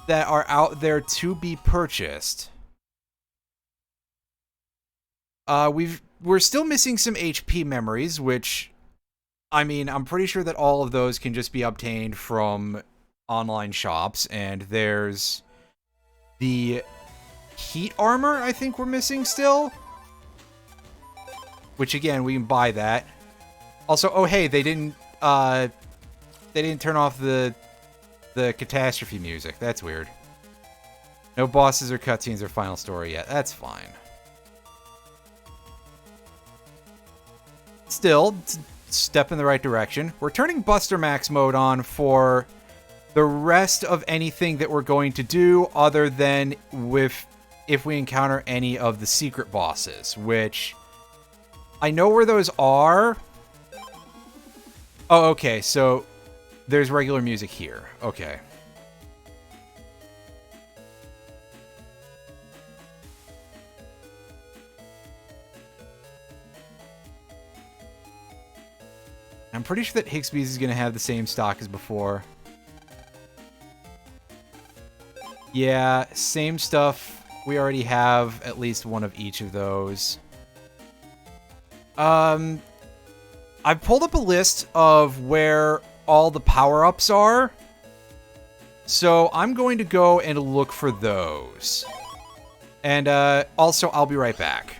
that are out there to be purchased. We're still missing some HP memories, which, I mean, I'm pretty sure that all of those can just be obtained from online shops, and there's the heat armor I think we're missing still. Which again, we can buy that. Also, oh hey, they didn't turn off the catastrophe music. That's weird. No bosses or cutscenes or final story yet. That's fine. Still, step in the right direction. We're turning Buster Max mode on for the rest of anything that we're going to do other than if we encounter any of the secret bosses, which I know where those are. Oh, okay, so there's regular music here. Okay. I'm pretty sure that Higsby's is going to have the same stock as before. Yeah, same stuff. We already have at least one of each of those. I've pulled up a list of where all the power-ups are. So I'm going to go and look for those. And also, I'll be right back.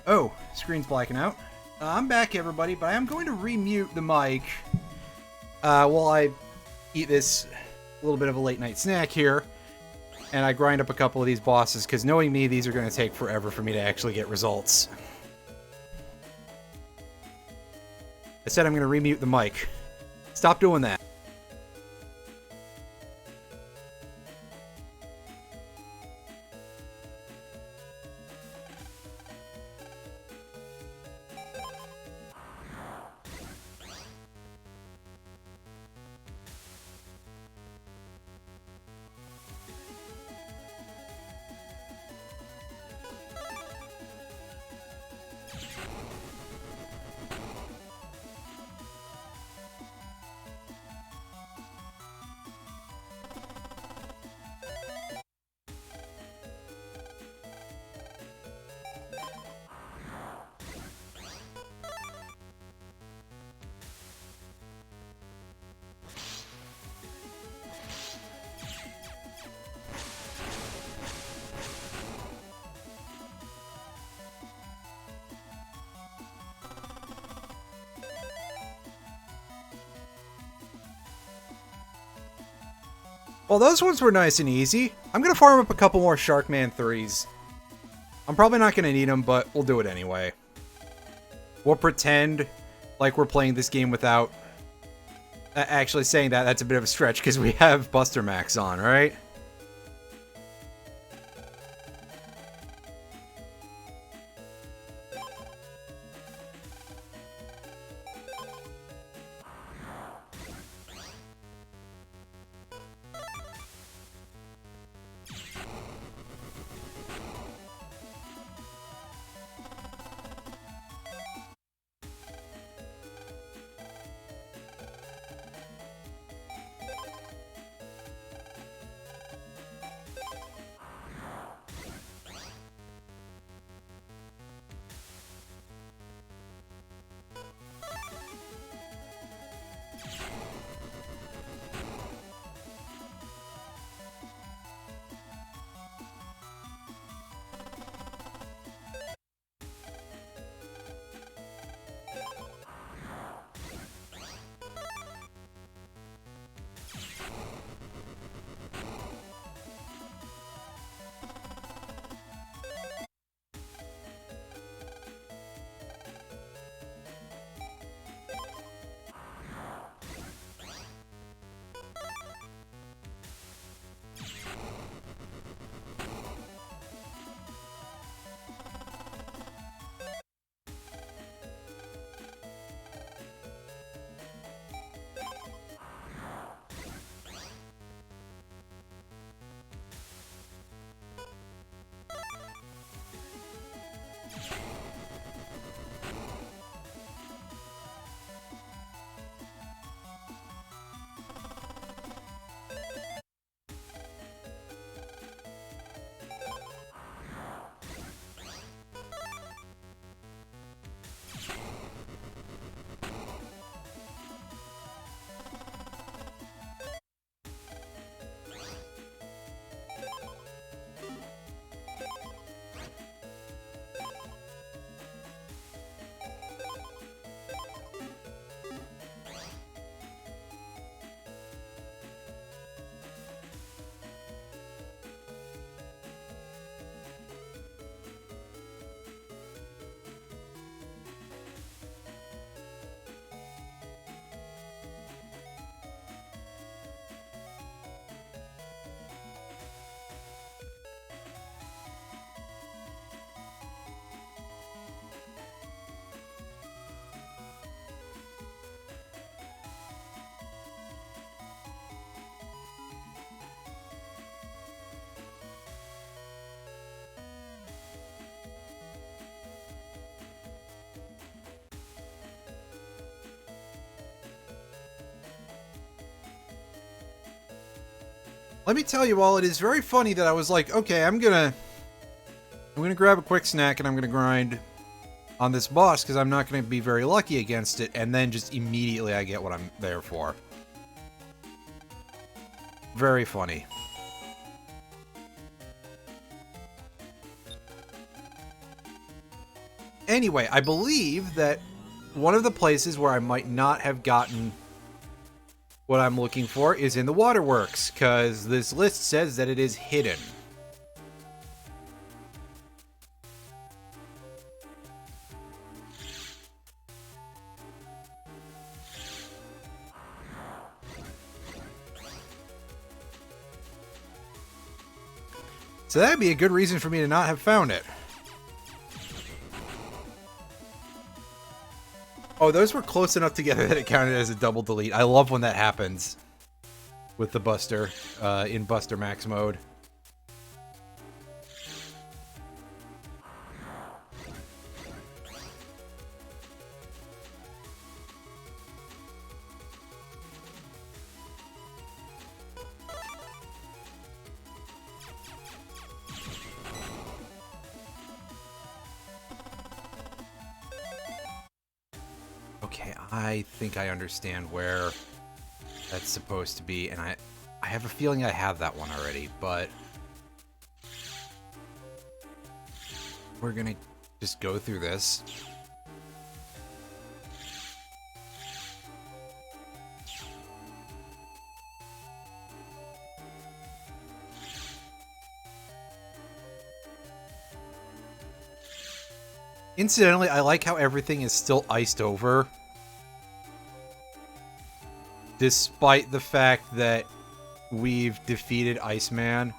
Oh, screen's blacking out. I'm back, everybody, but I am going to remute the mic while I eat this little bit of a late night snack here, and I grind up a couple of these bosses, because knowing me, these are going to take forever for me to actually get results. I said I'm going to remute the mic. Stop doing that. Well, those ones were nice and easy. I'm going to farm up a couple more Sharkman 3s. I'm probably not going to need them, but we'll do it anyway. We'll pretend like we're playing this game without... actually saying that, that's a bit of a stretch, because we have Buster Max on, right? Let me tell you all, it is very funny that I was like, okay, I'm gonna grab a quick snack and I'm gonna grind on this boss because I'm not gonna be very lucky against it, and then just immediately I get what I'm there for. Very funny. Anyway, I believe that one of the places where I might not have gotten what I'm looking for is in the waterworks, because this list says that it is hidden. So that'd be a good reason for me to not have found it. Oh, those were close enough together that it counted as a double delete. I love when that happens with the Buster in Buster Max mode. Okay, I think I understand where that's supposed to be, and I have a feeling I have that one already, but we're gonna just go through this. Incidentally, I like how everything is still iced over, despite the fact that we've defeated Iceman.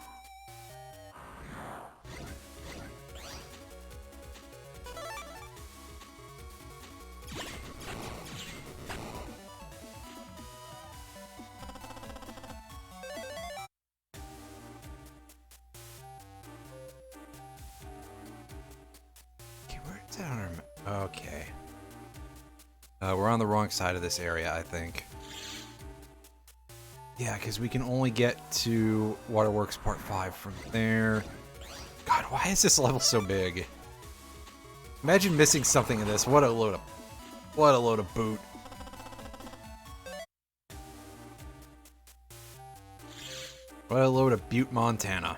Okay, where's that on our map? Okay. We're on the wrong side of this area, I think. Yeah, because we can only get to Waterworks Part 5 from there. God, why is this level so big? Imagine missing something in this. What a load of boot. What a load of Butte, Montana.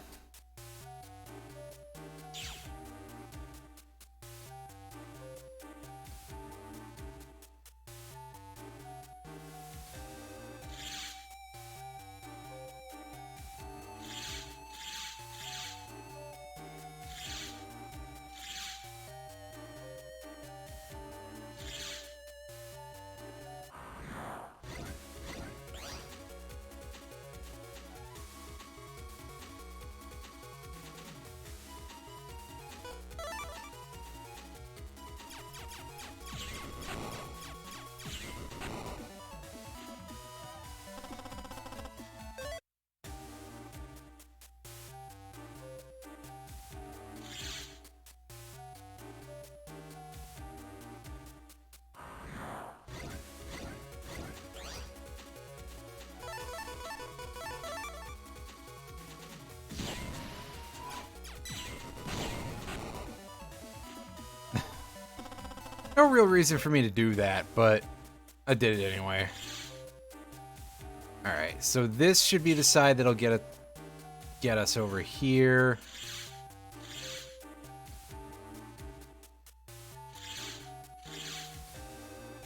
No real reason for me to do that, but I did it anyway. Alright, so this should be the side that'll get us over here.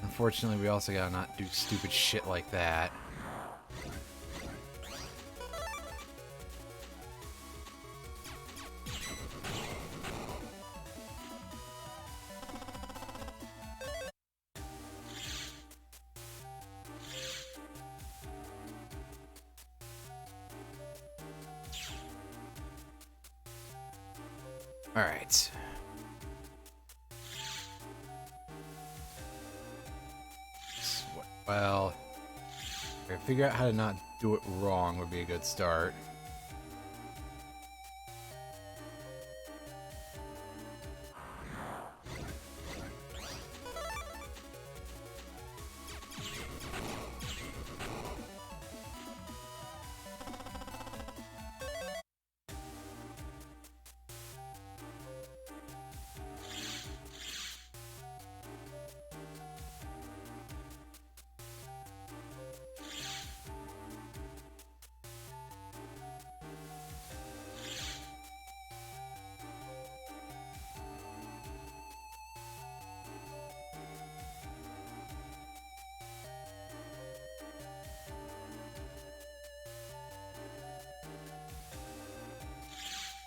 Unfortunately, we also gotta not do stupid shit like that. All right. Well, figure out how to not do it wrong would be a good start.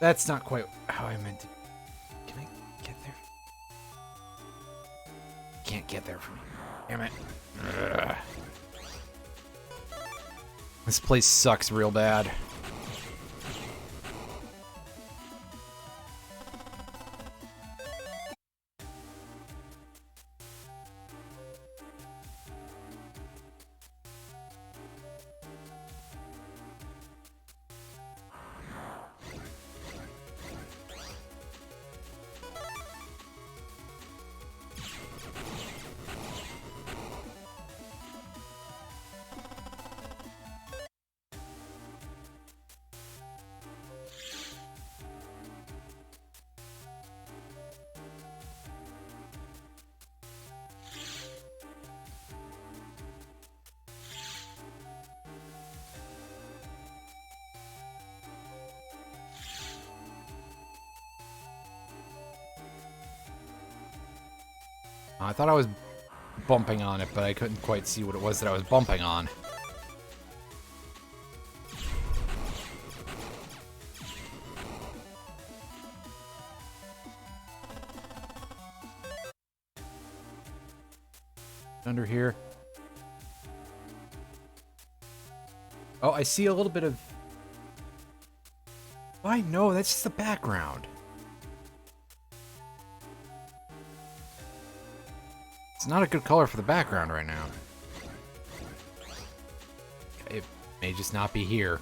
That's not quite how I meant to. Can I get there? Can't get there from here. Damn it. Ugh. This place sucks real bad. I thought I was bumping on it, but I couldn't quite see what it was that I was bumping on. Under here. Oh, I see a little bit of... Why? No, that's just the background. It's not a good color for the background right now. It may just not be here.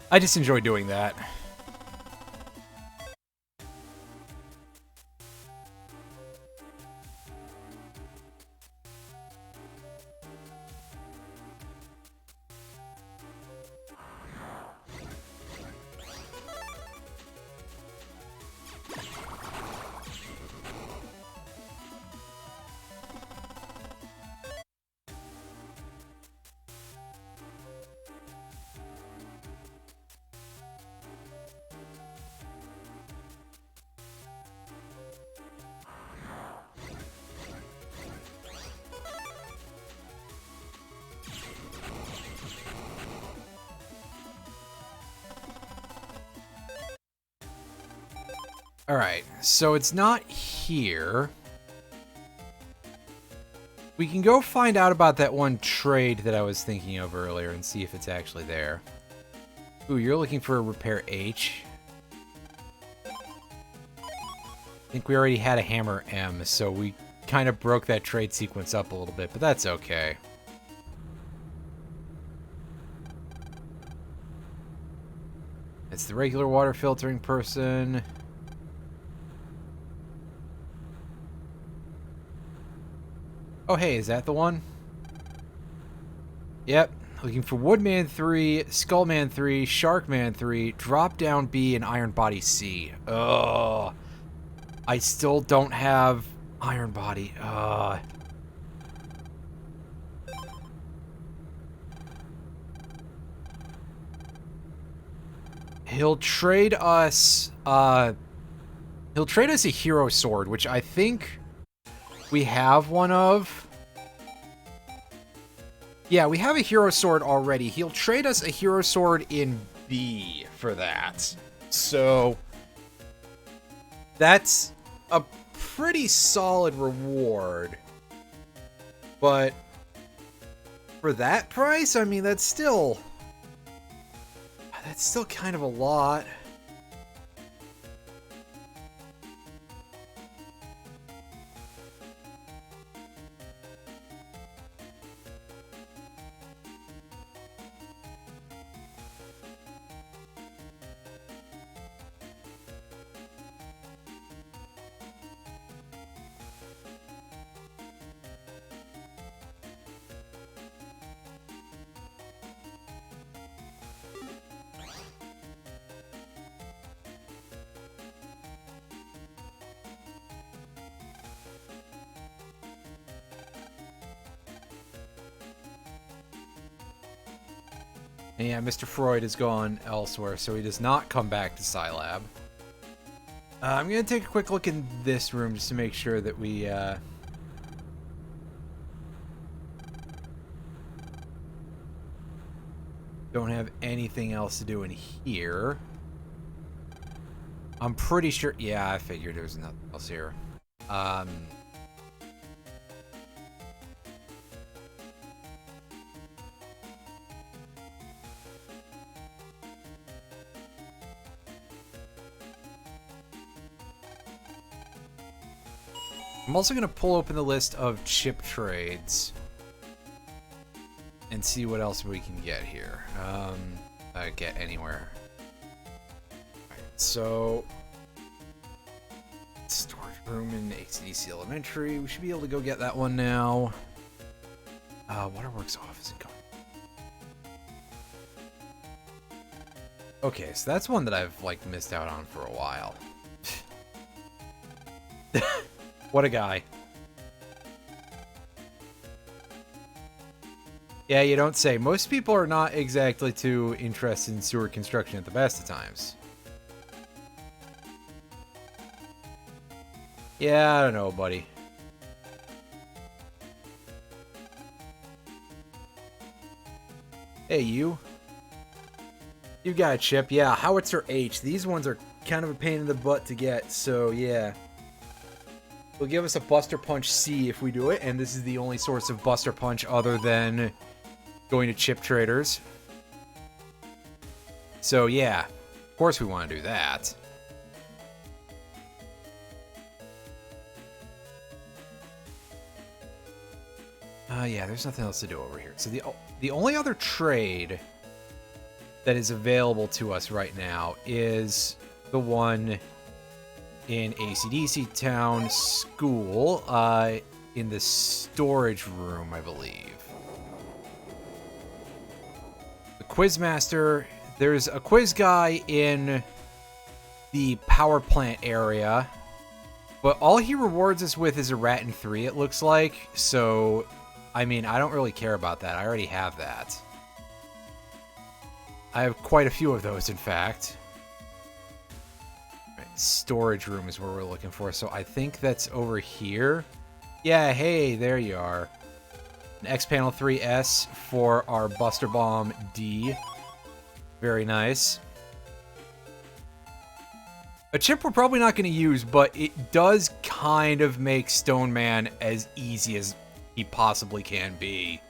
I just enjoy doing that. Alright, so it's not here. We can go find out about that one trade that I was thinking of earlier and see if it's actually there. Ooh, you're looking for a repair H. I think we already had a hammer M, so we kind of broke that trade sequence up a little bit, but that's okay. It's the regular water filtering person. Oh, hey, is that the one? Yep. Looking for Woodman 3, Skullman 3, Sharkman 3, Drop Down B, and Iron Body C. Ugh. I still don't have Iron Body. Ugh. He'll trade us a hero sword, which I think we have one of. Yeah, we have a hero sword already. He'll trade us a hero sword in B for that. So that's a pretty solid reward. But for that price, I mean, that's still kind of a lot. And yeah, Mr. Freud has gone elsewhere, so he does not come back to Scilab. I'm going to take a quick look in this room just to make sure that we... don't have anything else to do in here. I'm pretty sure... Yeah, I figured there was nothing else here. I'm also going to pull open the list of chip trades and see what else we can get here. Get anywhere. Right, so, storage room in ACDC Elementary. We should be able to go get that one now. Waterworks office income. Okay, so that's one that I've like missed out on for a while. What a guy. Yeah, you don't say. Most people are not exactly too interested in sewer construction at the best of times. Yeah, I don't know, buddy. Hey, you. You got a chip. Yeah, Howitzer H. These ones are kind of a pain in the butt to get, so yeah. They'll give us a Buster Punch C if we do it, and this is the only source of Buster Punch other than going to chip traders. So yeah, of course we want to do that. Yeah, there's nothing else to do over here. So the only other trade that is available to us right now is the one in ACDC Town School, in the storage room, I believe. The Quizmaster, there's a quiz guy in the power plant area, but all he rewards us with is a rat and 3, it looks like. So, I mean, I don't really care about that. I already have that. I have quite a few of those, in fact. Storage room is where we're looking for, so I think that's over here. Yeah, hey, there you are. An X-Panel 3S for our Buster Bomb D. Very nice. A chip we're probably not going to use, but it does kind of make Stone Man as easy as he possibly can be.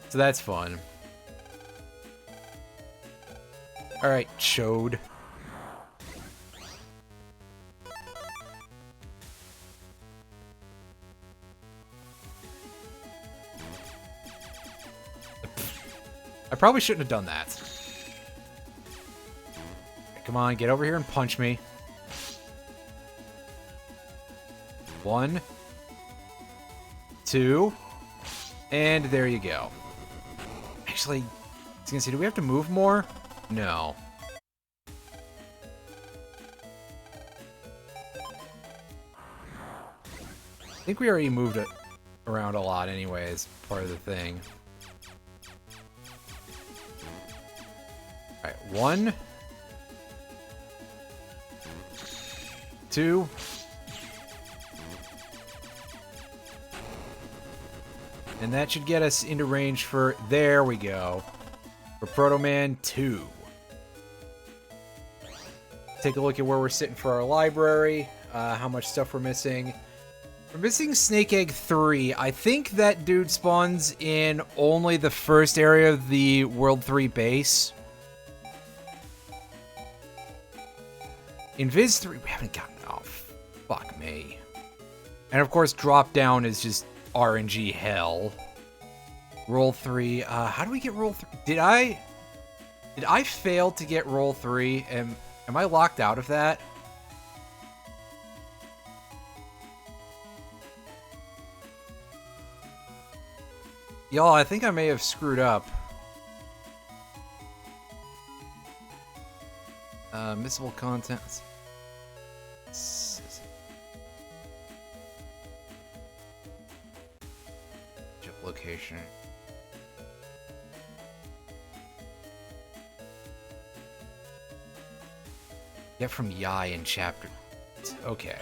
So that's fun. Alright, Chode. I probably shouldn't have done that. Come on, get over here and punch me. 1, 2, and there you go. Actually, I was gonna say, do we have to move more? No. I think we already moved it around a lot anyway as part of the thing. Alright, 1, 2, and that should get us into range for, there we go, for Proto Man 2. Take a look at where we're sitting for our library, how much stuff we're missing. We're missing Snake Egg 3. I think that dude spawns in only the first area of the World 3 base. In Viz 3, we haven't gotten... Oh, fuck me. And of course, drop down is just RNG hell. Roll 3. How do we get roll 3? Did I fail to get roll 3? Am I locked out of that? Y'all, I think I may have screwed up. Missable contents. Location. Get from Yai in chapter. Okay.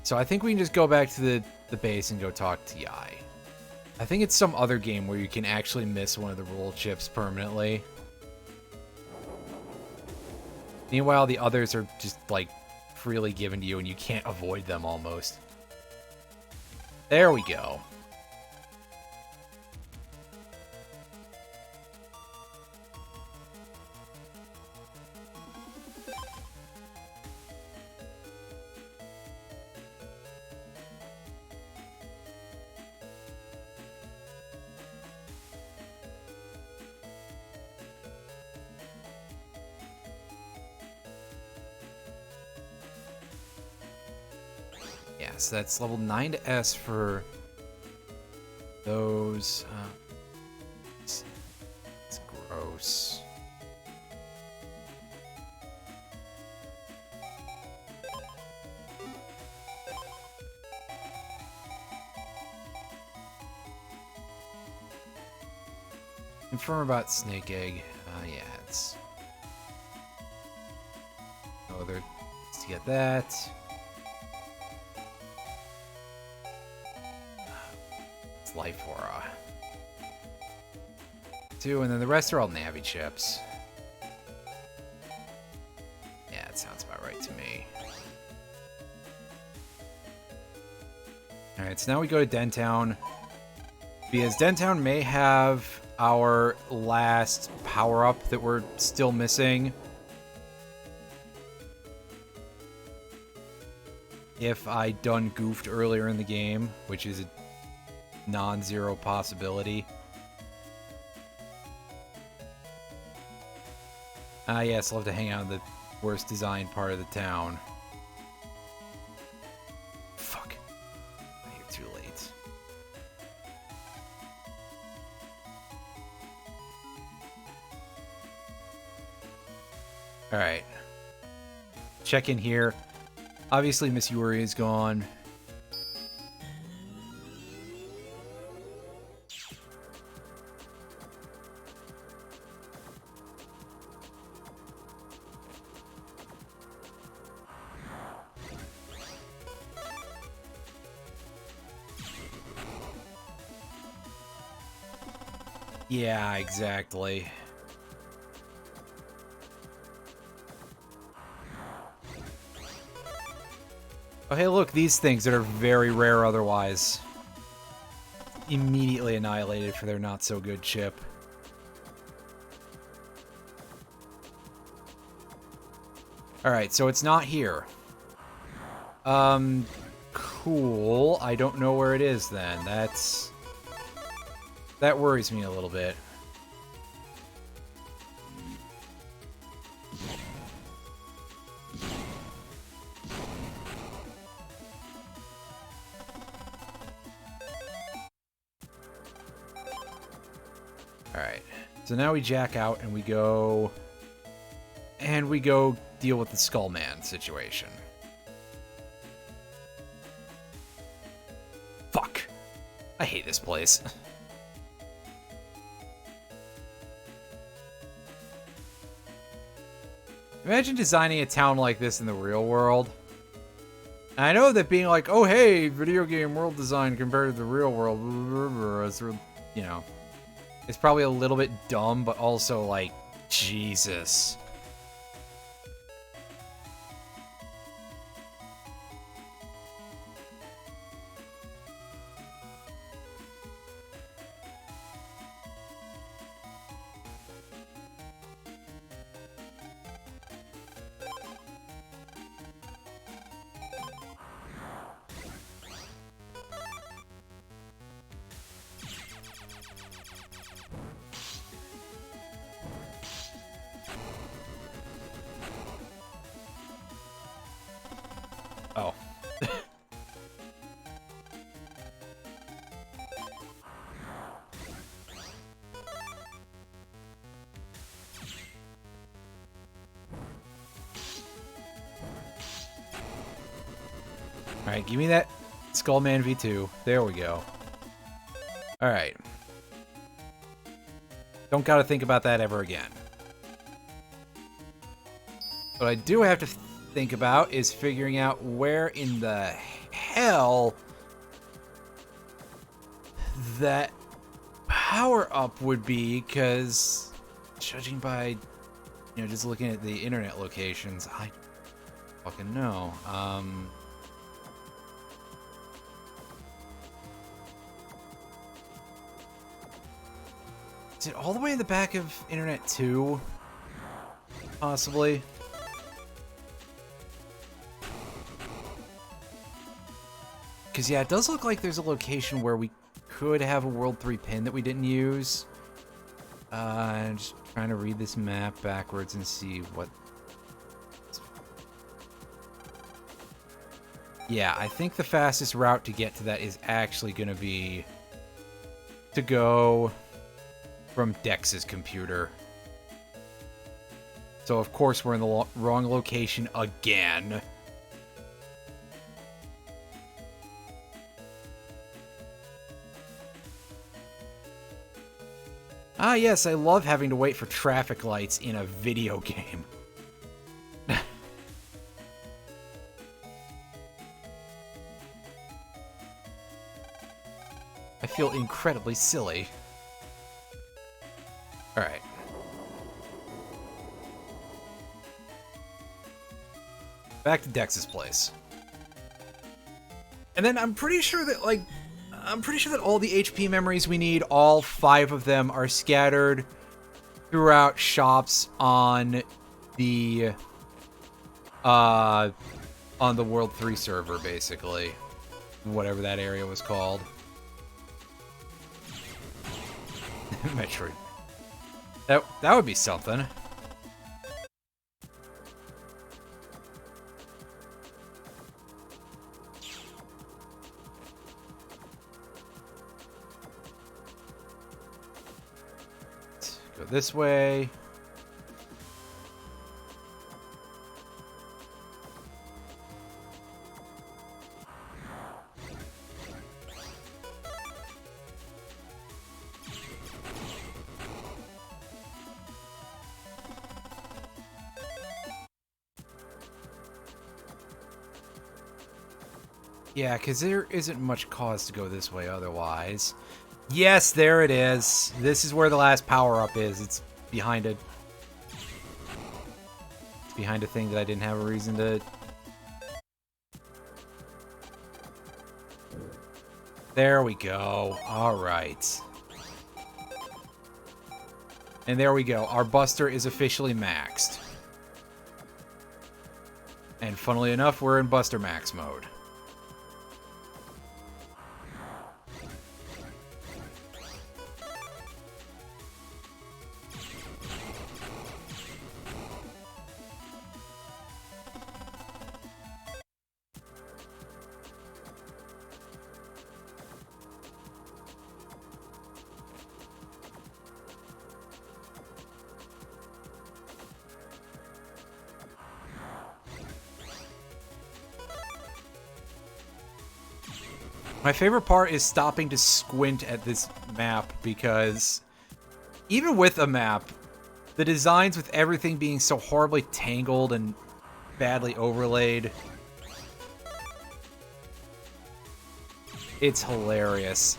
So I think we can just go back to the base and go talk to Yai. I think it's some other game where you can actually miss one of the roll chips permanently. Meanwhile, the others are just, like, freely given to you and you can't avoid them almost. There we go. So that's level 9 to S for those. It's gross. Confirm about Snake Egg. Yeah, it's. Oh, there. Let's get that. Life Aura. 2, and then the rest are all Navi chips. Yeah, that sounds about right to me. Alright, so now we go to Dentown. Because Dentown may have our last power-up that we're still missing. If I done goofed earlier in the game, which is a non-zero possibility. Yes, I'll have to hang out in the worst designed part of the town. Fuck. You're too late. Alright. Check in here. Obviously, Miss Yuri is gone. Yeah, exactly. Oh, hey, look, these things that are very rare otherwise. Immediately annihilated for their not-so-good chip. Alright, so it's not here. Cool. I don't know where it is, then. That worries me a little bit. Alright. So now we jack out and we go... And we go deal with the Skullman situation. Fuck. I hate this place. Imagine designing a town like this in the real world. And I know that being like, oh hey, video game world design compared to the real world, is, you know, it's probably a little bit dumb, but also like, Jesus. Alright, give me that Skullman V2. There we go. Alright. Don't gotta think about that ever again. What I do have to think about is figuring out where in the hell that power-up would be, because judging by, you know, just looking at the internet locations, I don't fucking know. Is it all the way in the back of Internet 2? Possibly. Because, yeah, it does look like there's a location where we could have a World 3 pin that we didn't use. I'm just trying to read this map backwards and see what... Yeah, I think the fastest route to get to that is actually going to be to go from Dex's computer. So, of course, we're in the wrong location again. Ah, yes, I love having to wait for traffic lights in a video game. I feel incredibly silly. Alright. Back to Dex's place. And then I'm pretty sure that, like, all the HP memories we need, all 5 of them, are scattered throughout shops on the World 3 server, basically. Whatever that area was called. Metroid. That would be something. Go this way. Yeah, because there isn't much cause to go this way otherwise. Yes, there it is. This is where the last power-up is. It's behind a... It's behind a thing that I didn't have a reason to... There we go. Alright. And there we go. Our Buster is officially maxed. And funnily enough, we're in Buster Max mode. My favorite part is stopping to squint at this map, because even with a map, the designs with everything being so horribly tangled and badly overlaid, it's hilarious.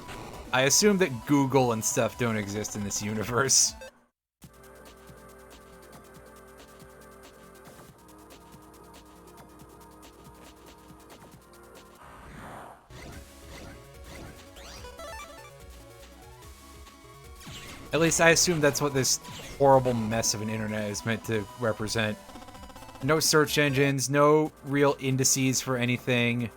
I assume that Google and stuff don't exist in this universe. At least I assume that's what this horrible mess of an internet is meant to represent. No search engines, no real indices for anything,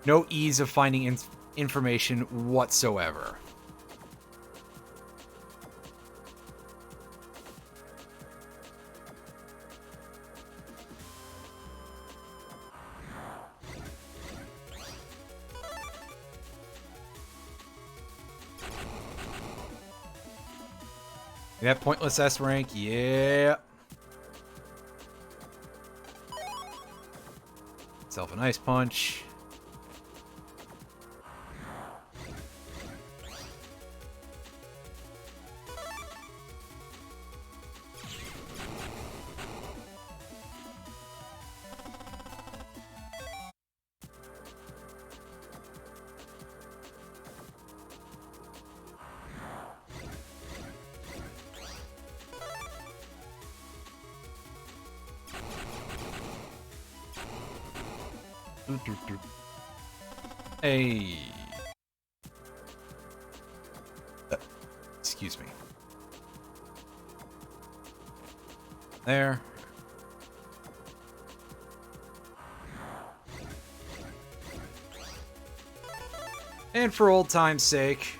no ease of finding information whatsoever. That pointless S rank, yeah. Self an ice punch. Hey. Excuse me. There. And for old time's sake,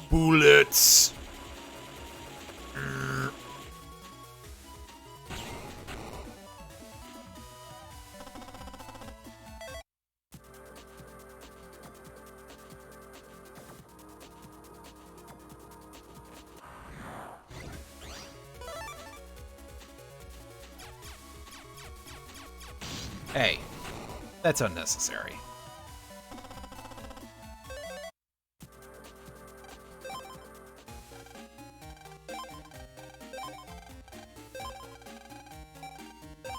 bullets. Hey, that's unnecessary.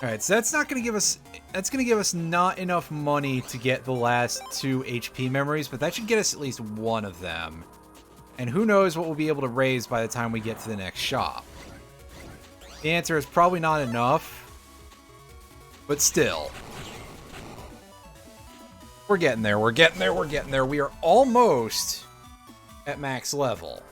Alright, so that's not gonna give us not enough money to get the last 2 HP memories, but that should get us at least one of them. And who knows what we'll be able to raise by the time we get to the next shop. The answer is probably not enough, but still. We're getting there, we're getting there, we're getting there. We are almost at max level.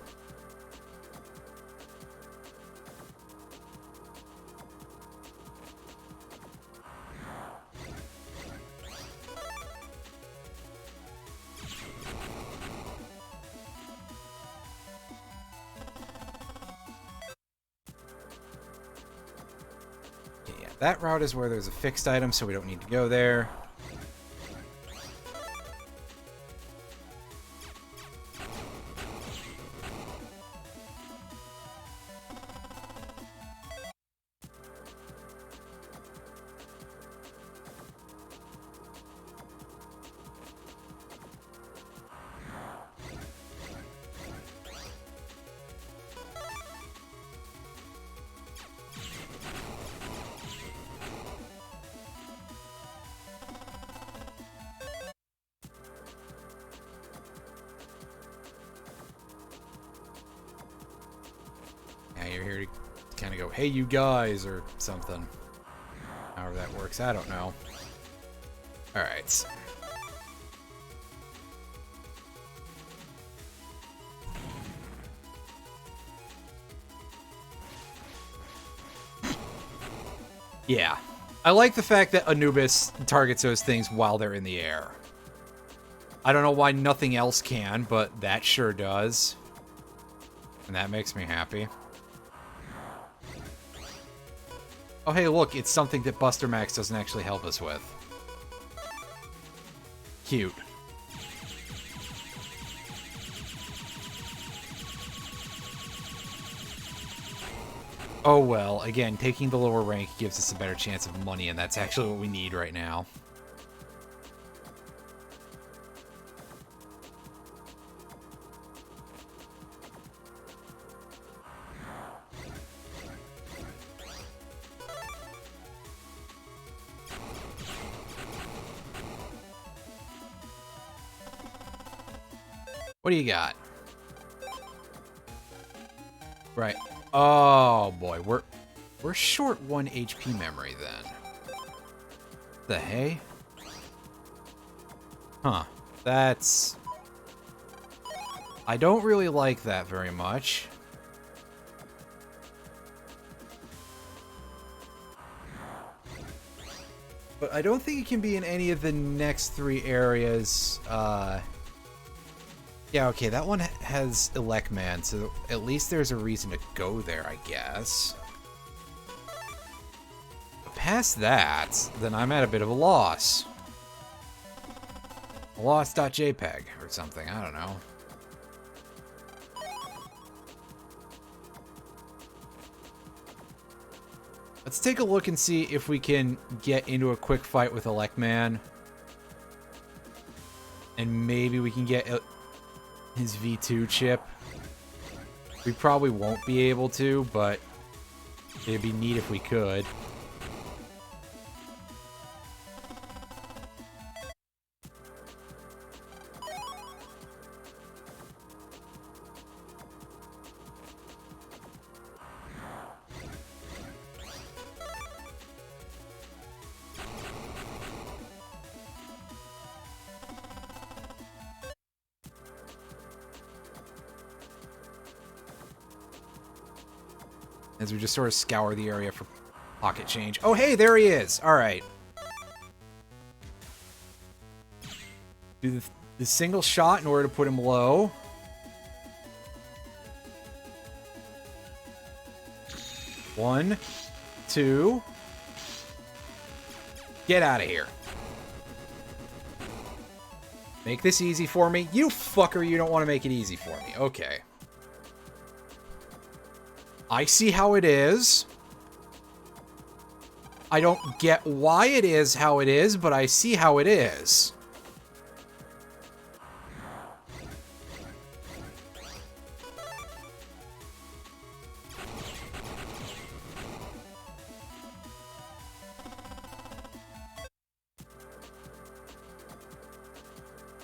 Yeah, that route is where there's a fixed item, so we don't need to go there. You're here to kind of go, hey, you guys, or something. However that works, I don't know. Alright. Yeah. I like the fact that Anubis targets those things while they're in the air. I don't know why nothing else can, but that sure does. And that makes me happy. Oh, hey, look, it's something that Buster Max doesn't actually help us with. Cute. Oh well, again, taking the lower rank gives us a better chance of money, and that's actually what we need right now. What do you got? Right. Oh boy, we're short 1 HP memory then. The hey? Huh. That's... I don't really like that very much. But I don't think it can be in any of the next 3 areas. Yeah, okay, that one has Elecman, so at least there's a reason to go there, I guess. But past that, then I'm at a bit of a loss. Lost.jpg or something, I don't know. Let's take a look and see if we can get into a quick fight with Elecman. And maybe we can get his V2 chip. We probably won't be able to, but it'd be neat if we could. as we just sort of scour the area for pocket change. Oh, hey, there he is. All right. Do the single shot in order to put him low. One, two. Get out of here. Make this easy for me. You fucker, you don't want to make it easy for me. Okay. I see how it is. I don't get why it is how it is, but I see how it is.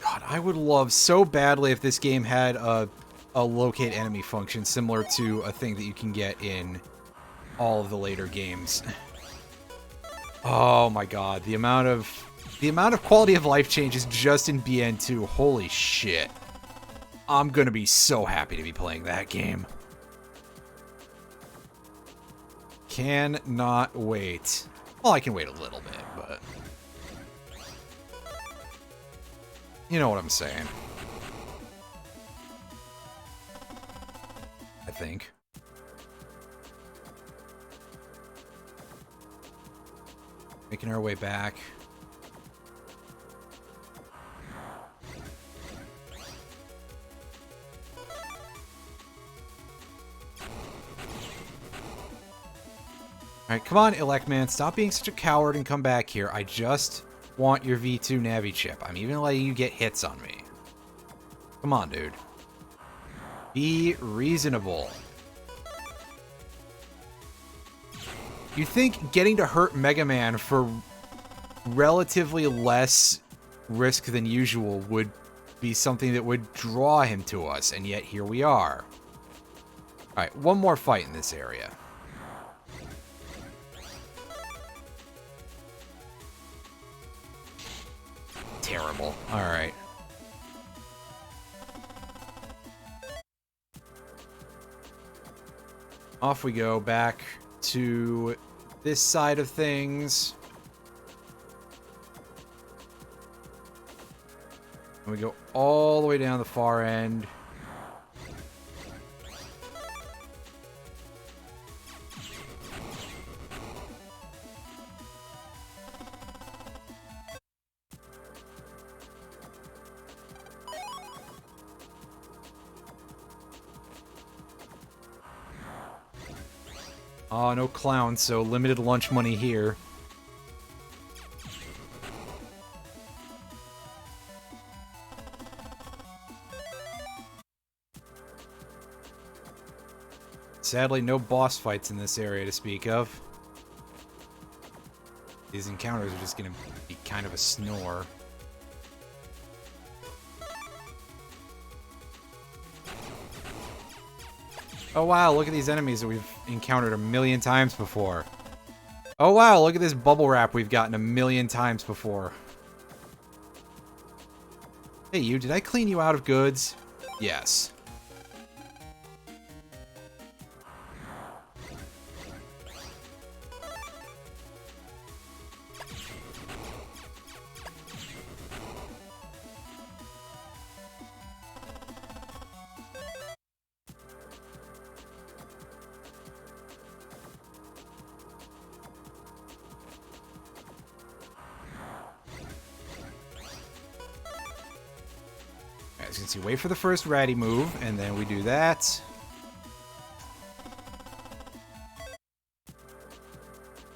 God, I would love so badly if this game had a locate enemy function similar to a thing that you can get in all of the later games. Oh my god, the amount of quality of life changes just in BN2. Holy shit. I'm gonna be so happy to be playing that game. Cannot wait. Well, I can wait a little bit, but you know what I'm saying. I think. Making our way back. Alright, come on, Elect Man. Stop being such a coward and come back here. I just want your V2 Navi chip. I'm even letting you get hits on me. Come on, dude. Be reasonable. You think getting to hurt Mega Man for relatively less risk than usual would be something that would draw him to us, and yet here we are. Alright, one more fight in this area. Terrible. Alright. Off we go back to this side of things. And we go all the way down the far end. Oh, no clowns, so limited lunch money here. Sadly, no boss fights in this area to speak of. These encounters are just gonna be kind of a snore. Oh wow, look at these enemies that we've encountered a million times before. Oh wow, look at this bubble wrap we've gotten a million times before. Hey you, did I clean you out of goods? Yes. As you can see, wait for the first ratty move, and then we do that.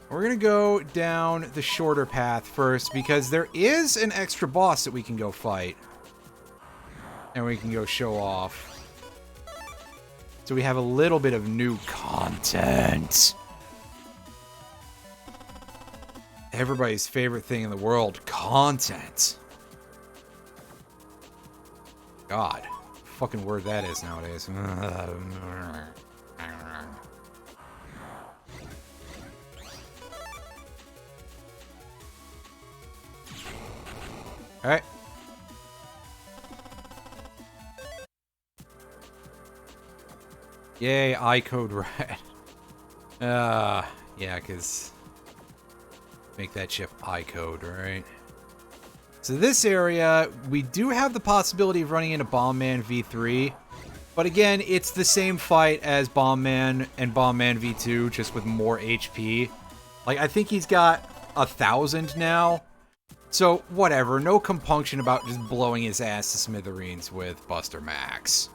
We're gonna go down the shorter path first, because there is an extra boss that we can go fight. And we can go show off. So we have a little bit of new content. Everybody's favorite thing in the world, content. God, fucking word that is nowadays. Alright. Yay, I code red. Yeah, because make that chip I-code, right? So this area, we do have the possibility of running into Bomb Man V3. But again, it's the same fight as Bomb Man and Bomb Man V2, just with more HP. Like, I think he's got 1,000 now. So, whatever. No compunction about just blowing his ass to smithereens with Buster Max.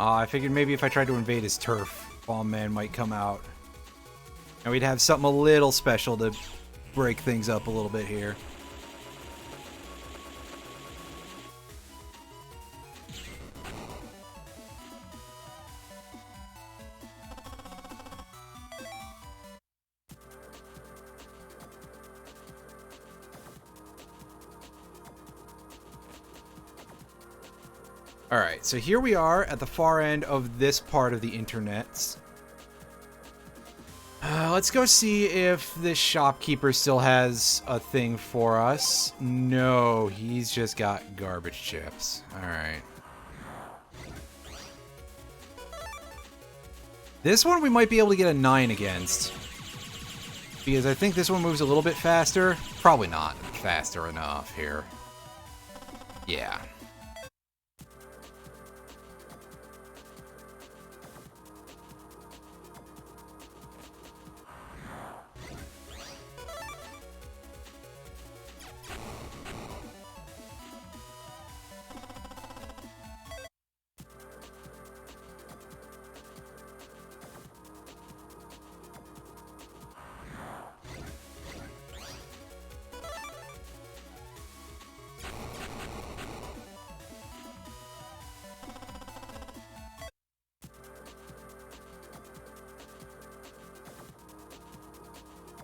I figured maybe if I tried to invade his turf, Bomb Man might come out. And we'd have something a little special to break things up a little bit here. Alright, so here we are at the far end of this part of the internet. Let's go see if this shopkeeper still has a thing for us. No, he's just got garbage chips. Alright. This one we might be able to get a 9 against. Because I think this one moves a little bit faster. Probably not faster enough here. Yeah.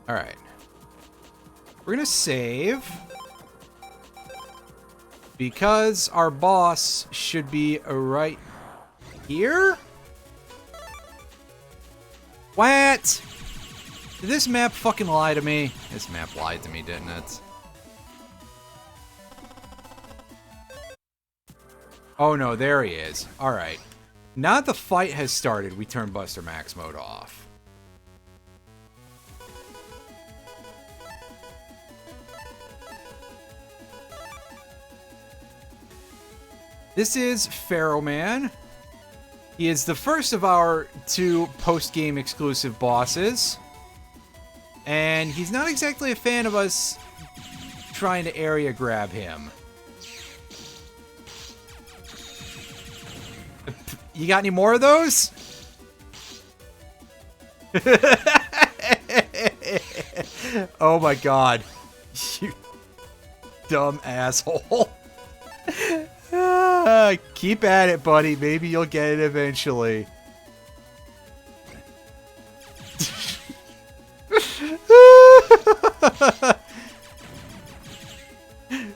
Alright. We're gonna save. Because our boss should be right here? What? Did this map fucking lie to me? This map lied to me, didn't it? Oh no, there he is. Alright. Now that the fight has started, we turn Buster Max mode off. This is Pharaoh Man. He is the first of our 2 post-game exclusive bosses. And he's not exactly a fan of us trying to area grab him. You got any more of those? Oh my god. You dumb asshole. Keep at it, buddy. Maybe you'll get it eventually.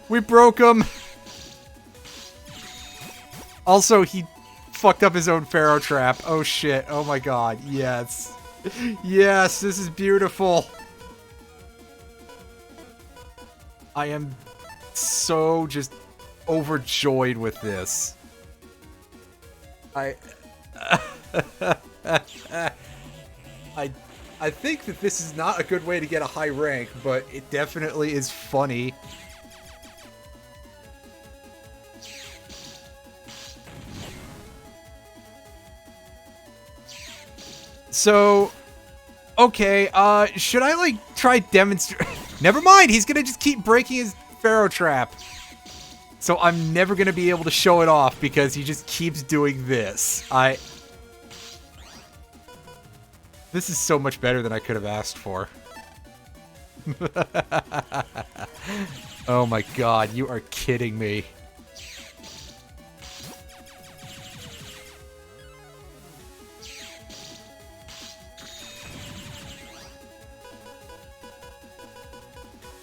We broke him. Also, he fucked up his own Pharaoh trap. Oh shit. Oh my god. Yes. Yes, this is beautiful. I am so just overjoyed with this. I think that this is not a good way to get a high rank, but it definitely is funny. So, okay, should I, like, try demonstrate? Never mind, he's gonna just keep breaking his Pharaoh trap. So I'm never going to be able to show it off because he just keeps doing this. This is so much better than I could have asked for. Oh my god, you are kidding me.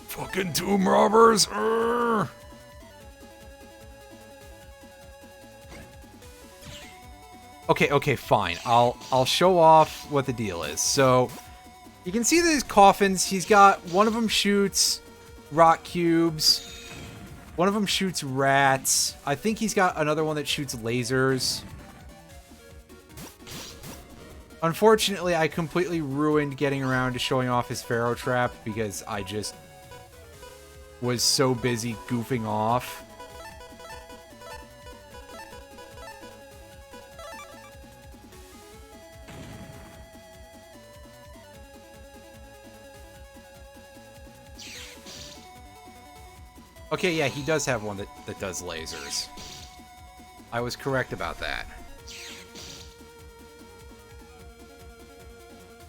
Fucking tomb robbers! Urgh. Okay, fine. I'll show off what the deal is. So, you can see these coffins. He's got one of them shoots rock cubes. One of them shoots rats. I think he's got another one that shoots lasers. Unfortunately, I completely ruined getting around to showing off his Pharaoh Trap because I just was so busy goofing off. Okay, yeah, he does have one that does lasers. I was correct about that.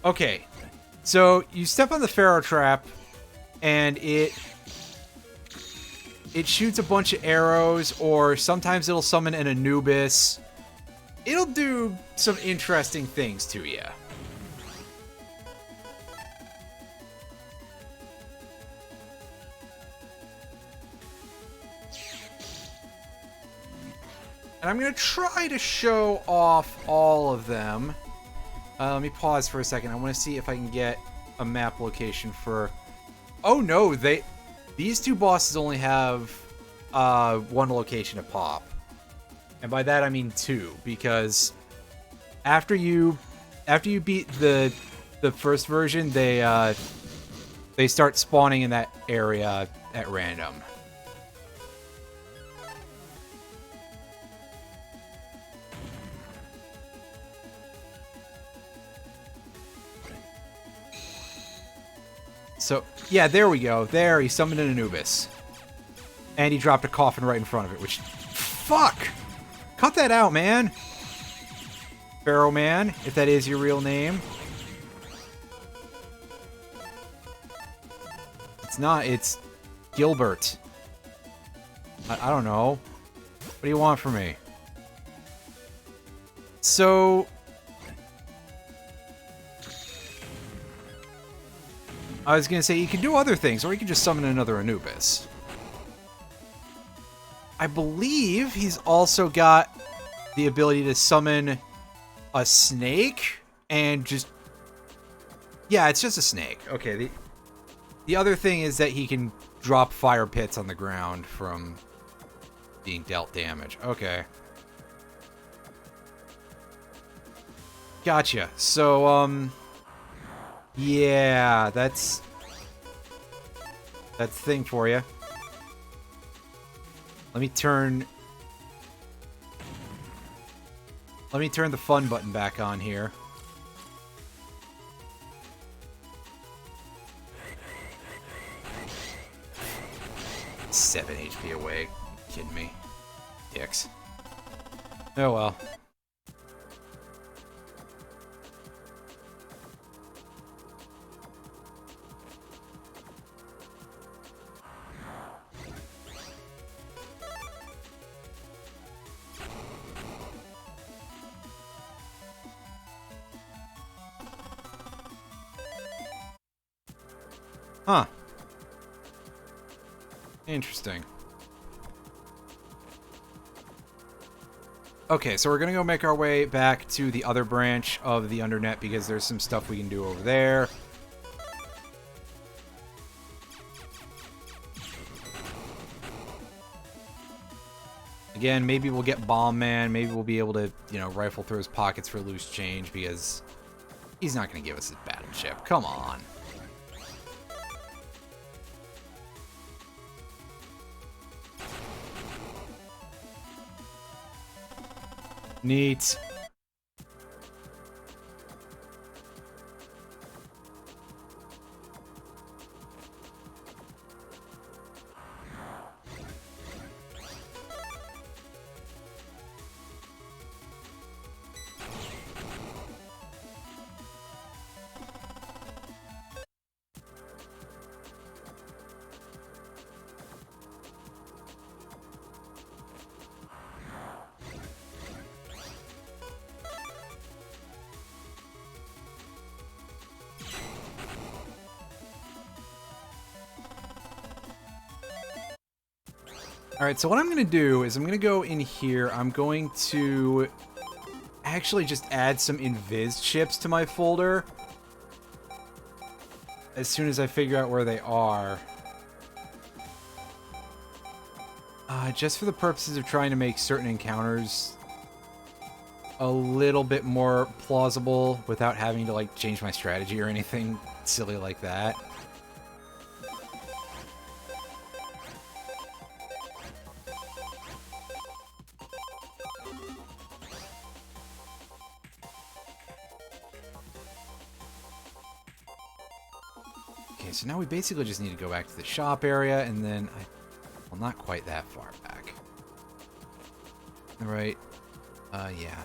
Okay, so you step on the Pharaoh Trap, and it shoots a bunch of arrows, or sometimes it'll summon an Anubis. It'll do some interesting things to you. And I'm going to try to show off all of them. Let me pause for a second. I want to see if I can get a map location for... Oh no, these two bosses only have one location to pop. And by that I mean two, because after you beat the first version, they start spawning in that area at random. So, yeah, there we go. There, he summoned an Anubis. And he dropped a coffin right in front of it, which... Fuck! Cut that out, man! Pharaoh Man, if that is your real name. It's not, it's Gilbert. I don't know. What do you want from me? So... I was going to say, you can do other things, or you can just summon another Anubis. I believe he's also got the ability to summon a snake, and just... Yeah, it's just a snake. Okay, the other thing is that he can drop fire pits on the ground from being dealt damage. Okay. Gotcha. So, yeah, that's the thing for you. Let me turn the fun button back on here. Seven HP away. You kidding me? Dicks. Oh well. Huh. Interesting. Okay, so we're gonna go make our way back to the other branch of the Undernet because there's some stuff we can do over there. Again, maybe we'll get Bomb Man. Maybe we'll be able to, you know, rifle through his pockets for loose change because he's not gonna give us his battle chip. Come on. Neat. All right, so what I'm going to do is I'm going to go in here. I'm going to actually just add some invis chips to my folder as soon as I figure out where they are. Just for the purposes of trying to make certain encounters a little bit more plausible without having to, like, change my strategy or anything silly like that. Okay, so now we basically just need to go back to the shop area, and then well, not quite that far back. All right. Yeah.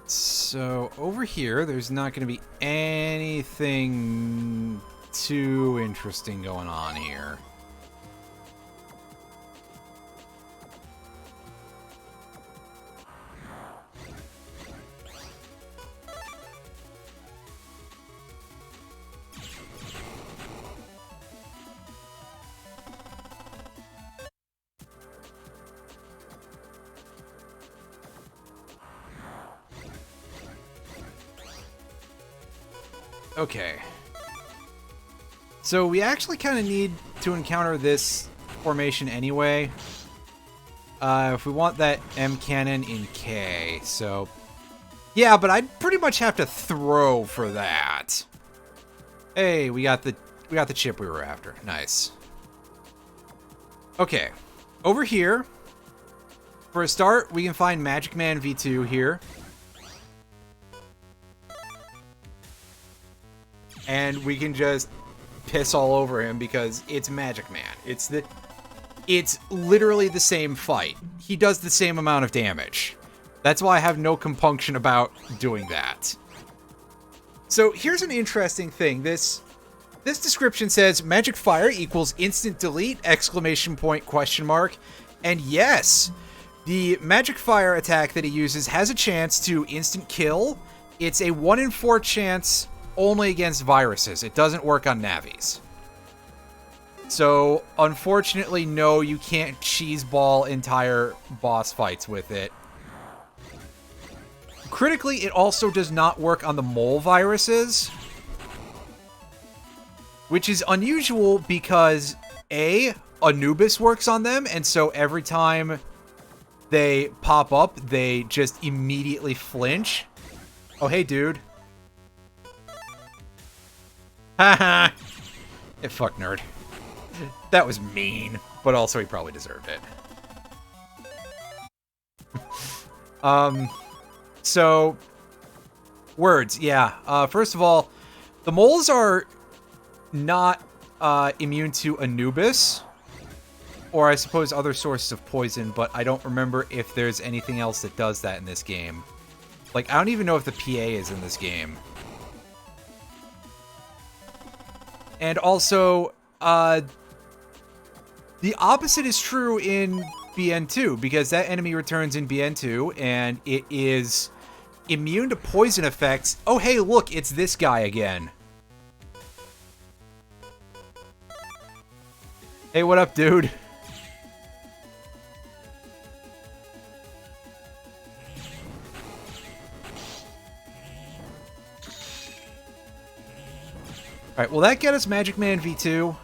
So over here, there's not going to be anything too interesting going on here. Okay. So we actually kind of need to encounter this formation anyway. If we want that M cannon in K. So, yeah, but I'd pretty much have to throw for that. Hey, we got the chip we were after. Nice. Okay. Over here, for a start, we can find Magic Man V2 here. And we can just piss all over him because it's Magic Man. It's literally the same fight. He does the same amount of damage. That's why I have no compunction about doing that. So here's an interesting thing. This description says Magic Fire equals instant delete, exclamation point, question mark. And yes, the Magic Fire attack that he uses has a chance to instant kill. It's a 1 in 4 chance only against viruses. It doesn't work on navis. So, unfortunately, no, you can't cheeseball entire boss fights with it. Critically, it also does not work on the mole viruses, which is unusual because, A, Anubis works on them, and so every time they pop up, they just immediately flinch. Oh, hey, dude. Haha. Fuck, nerd. That was mean, but also he probably deserved it. So, words, yeah. First of all, the moles are not immune to Anubis, or I suppose other sources of poison, but I don't remember if there's anything else that does that in this game. Like, I don't even know if the PA is in this game. And also, the opposite is true in BN2, because that enemy returns in BN2, and it is immune to poison effects. Oh, hey, look, it's this guy again. Hey, what up, dude? Alright, will that get us Magic Man V2?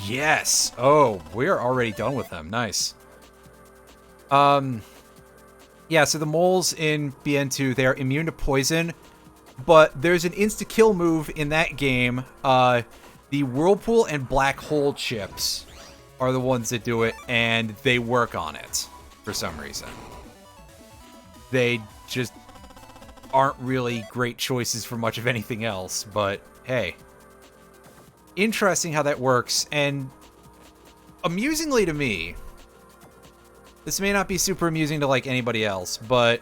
Yes! Oh, we're already done with them. Nice. Yeah, so the moles in BN2, they are immune to poison, but there's an insta-kill move in that game. The Whirlpool and Black Hole chips are the ones that do it, and they work on it for some reason. they just aren't really great choices for much of anything else. But hey, interesting how that works. And amusingly to me, this may not be super amusing to like anybody else, but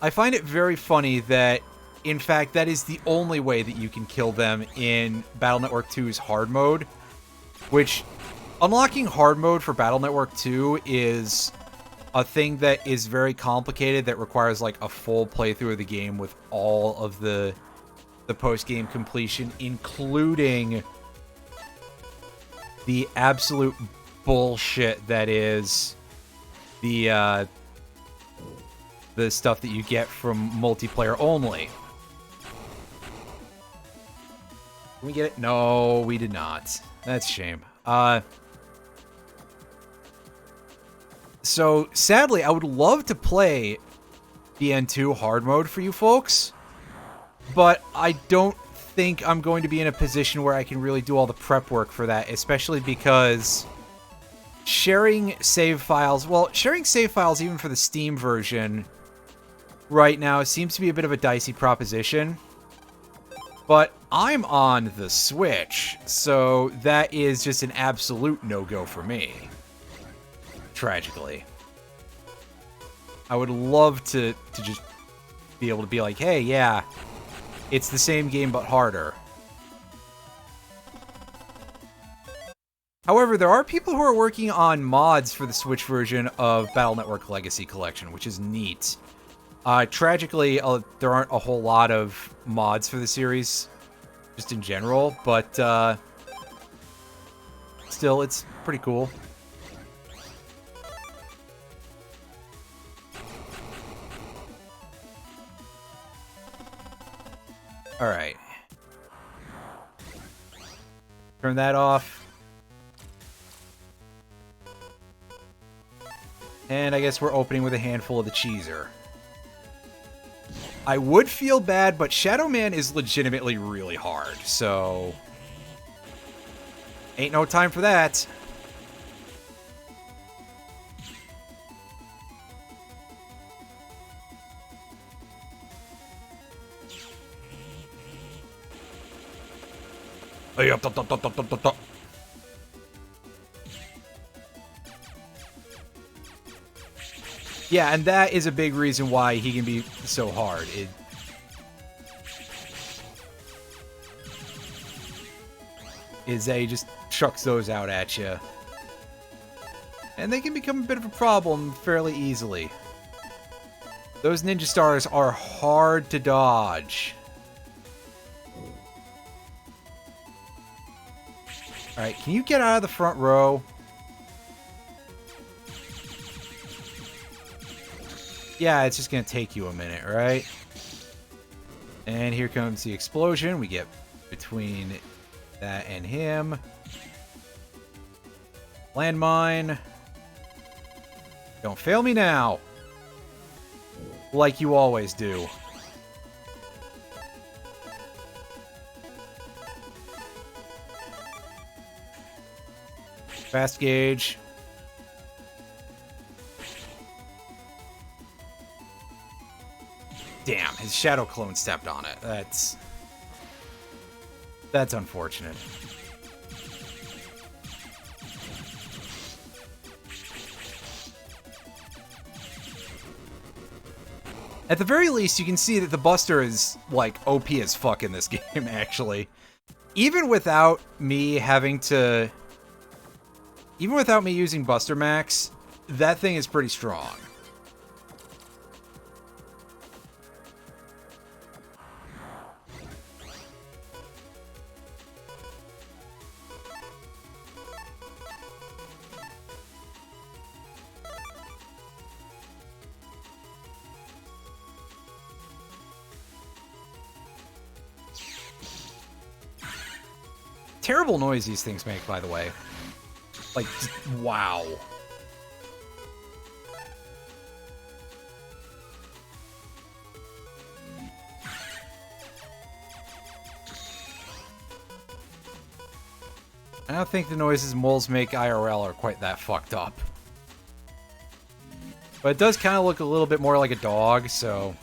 I find it very funny that, in fact, that is the only way that you can kill them in Battle Network 2's hard mode, which unlocking hard mode for Battle Network 2 is a thing that is very complicated, that requires like a full playthrough of the game with all of the post-game completion, including the absolute bullshit that is the stuff that you get from multiplayer only. Can we get it? No, we did not. That's a shame. So, sadly, I would love to play BN2 hard mode for you folks, but I don't think I'm going to be in a position where I can really do all the prep work for that, especially because sharing save files, even for the Steam version right now seems to be a bit of a dicey proposition. But I'm on the Switch, so that is just an absolute no-go for me. Tragically. I would love to just be able to be like, hey, yeah, it's the same game but harder. However, there are people who are working on mods for the Switch version of Battle Network Legacy Collection, which is neat. Tragically, there aren't a whole lot of mods for the series, just in general, but still, it's pretty cool. Alright. Turn that off. And I guess we're opening with a handful of the cheeser. I would feel bad, but Shadow Man is legitimately really hard, so ain't no time for that. Yeah, and that is a big reason why he can be so hard. Is that he just chucks those out at you. And they can become a bit of a problem fairly easily. Those ninja stars are hard to dodge. Alright, can you get out of the front row? Yeah, it's just gonna take you a minute, right? And here comes the explosion. We get between that and him. Landmine. Don't fail me now. Like you always do. Fast gauge. Damn, his shadow clone stepped on it. That's unfortunate. At the very least, you can see that the Buster is, like, OP as fuck in this game, actually. Even without me having to... Even without me using Buster Max, that thing is pretty strong. Terrible noise these things make, by the way. Like, wow. I don't think the noises moles make IRL are quite that fucked up. But it does kind of look a little bit more like a dog, so...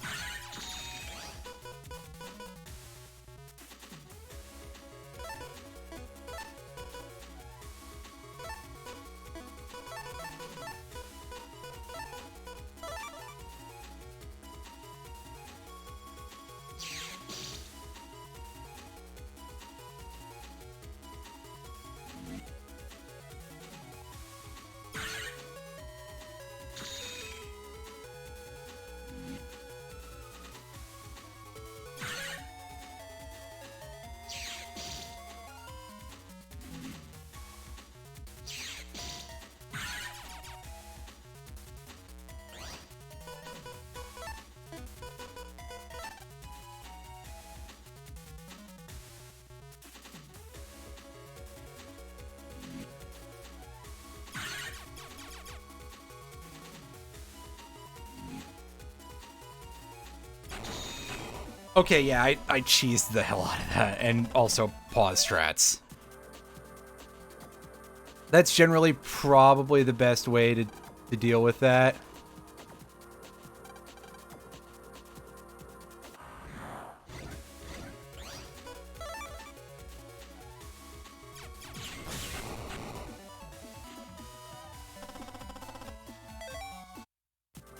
Okay, yeah, I cheesed the hell out of that, and also pause strats. That's generally probably the best way to deal with that.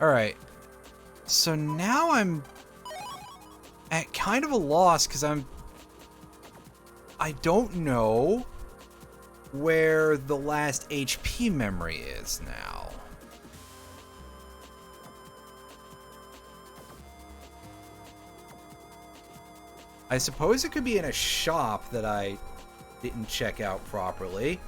Alright. So now I'm at kind of a loss, because I don't know where the last HP memory is now. I suppose it could be in a shop that I didn't check out properly.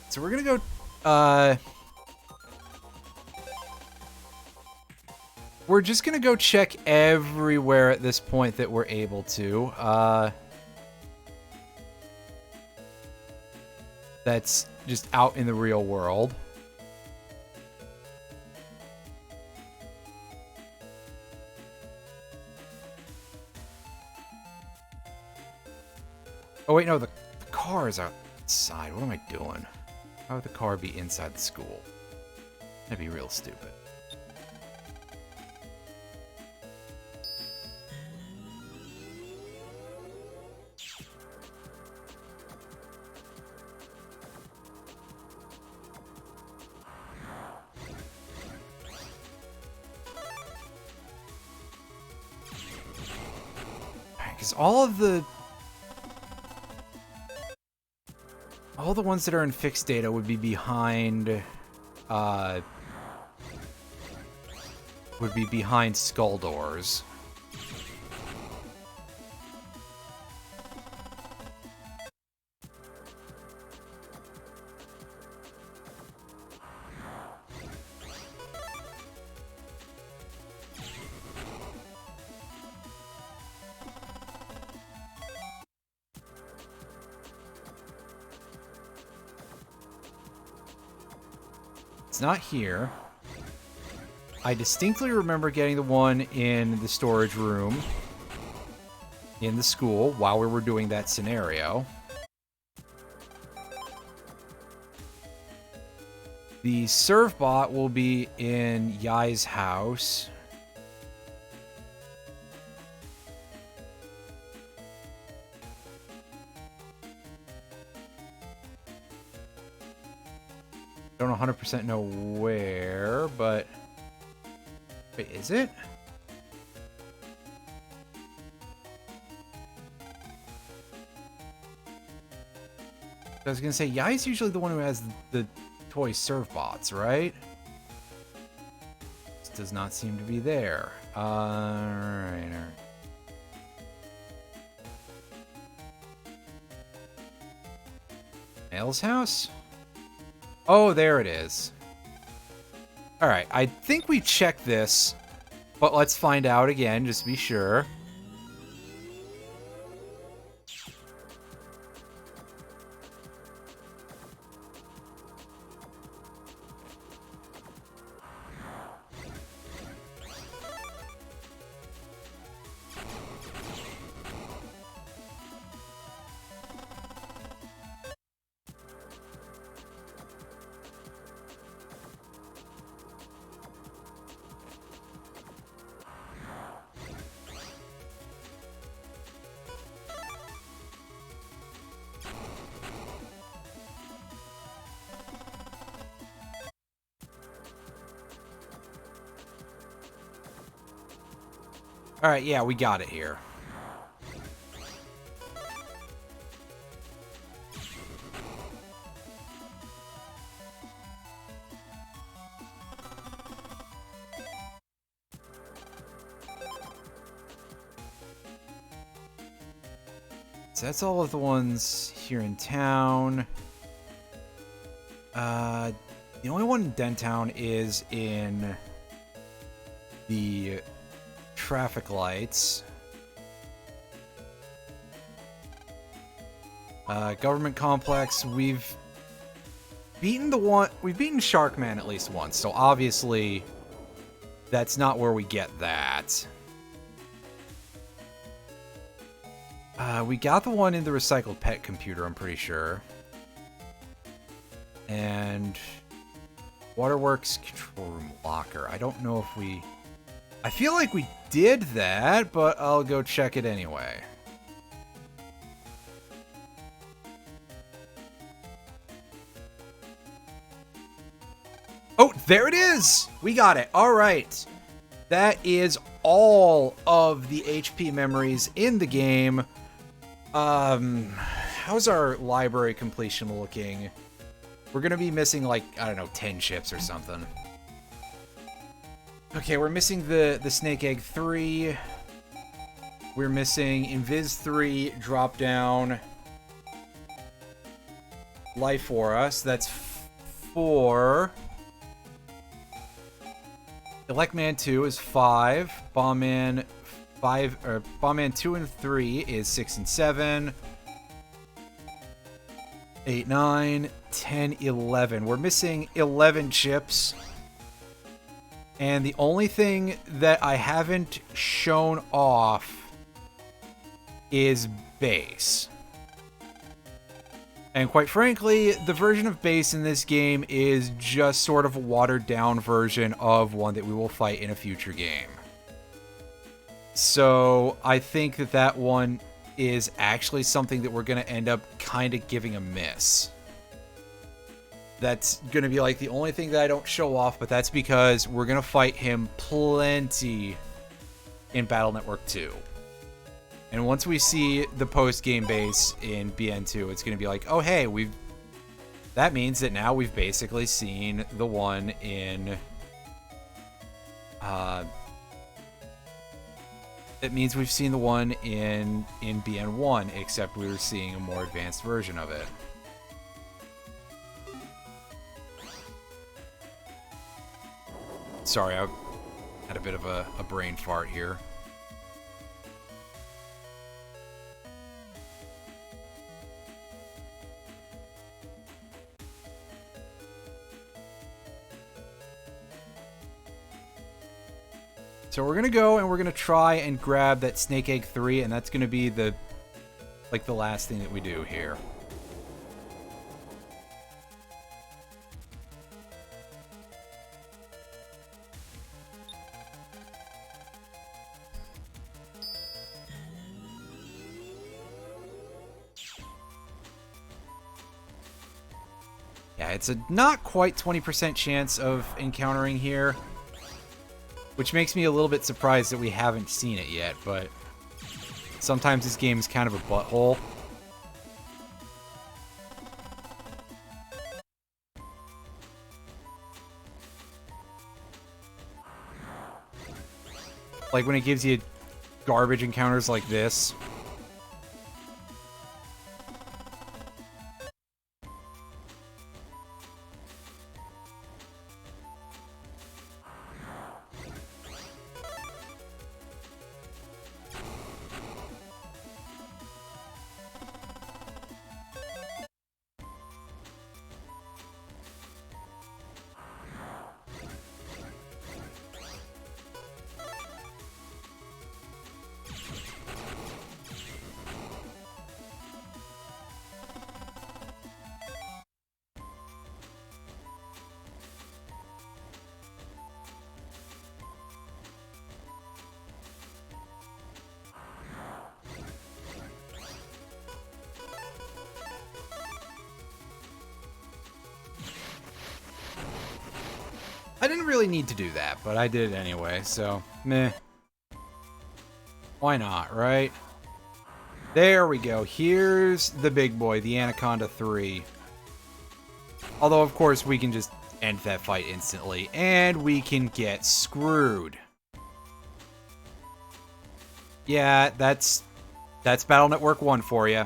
So we're gonna go, we're just gonna go check everywhere at this point that we're able to. That's just out in the real world. Oh wait, no, the car is outside. What am I doing? How would the car be inside the school? That'd be real stupid. Because all the ones that are in fixed data would be behind skull doors. It's not here. I distinctly remember getting the one in the storage room in the school while we were doing that scenario. The serve bot will be in Yai's house. Don't 100% know where, but... Wait, is it? I was gonna say, Yai's usually the one who has the toy serve bots, right? This does not seem to be there. Alright. Mel's house? Oh, there it is. Alright, I think we checked this, but let's find out again, just to be sure. Alright, yeah, we got it here. So that's all of the ones here in town. The only one in Dentown is in the traffic lights. Government complex, we've beaten Sharkman at least once, so obviously that's not where we get that. We got the one in the recycled pet computer, I'm pretty sure. And Waterworks control room locker. I don't know if we... I feel like we did that, but I'll go check it anyway. Oh, there it is! We got it. All right. That is all of the HP memories in the game. How's our library completion looking? We're gonna be missing, like, I don't know, 10 chips or something. Okay, we're missing the Snake Egg 3. We're missing Invis 3, Drop Down, Life for Us. That's 4. Electman 2 is 5. Bombman 5, or Bombman 2 and 3 is 6 and 7. 8, 9, 10, 11. We're missing 11 chips. And the only thing that I haven't shown off is base. And quite frankly, the version of base in this game is just sort of a watered down version of one that we will fight in a future game. So I think that that one is actually something that we're going to end up kind of giving a miss. That's going to be like the only thing that I don't show off, but that's because we're going to fight him plenty in Battle Network 2. And once we see the post-game base in BN2, it's going to be like, oh, hey, that means that now we've basically seen the one in... It means we've seen the one in BN1, except we were seeing a more advanced version of it. Sorry, I had a bit of a brain fart here. So we're gonna go and we're gonna try and grab that Snake Egg 3, and that's gonna be the last thing that we do here. Yeah, it's a not quite 20% chance of encountering here, which makes me a little bit surprised that we haven't seen it yet, but sometimes this game is kind of a butthole. Like when it gives you garbage encounters like this. I didn't really need to do that, but I did it anyway, so meh. Why not, right? There we go. Here's the big boy, the Anaconda 3. Although, of course, we can just end that fight instantly. And we can get screwed. Yeah, that's Battle Network 1 for you.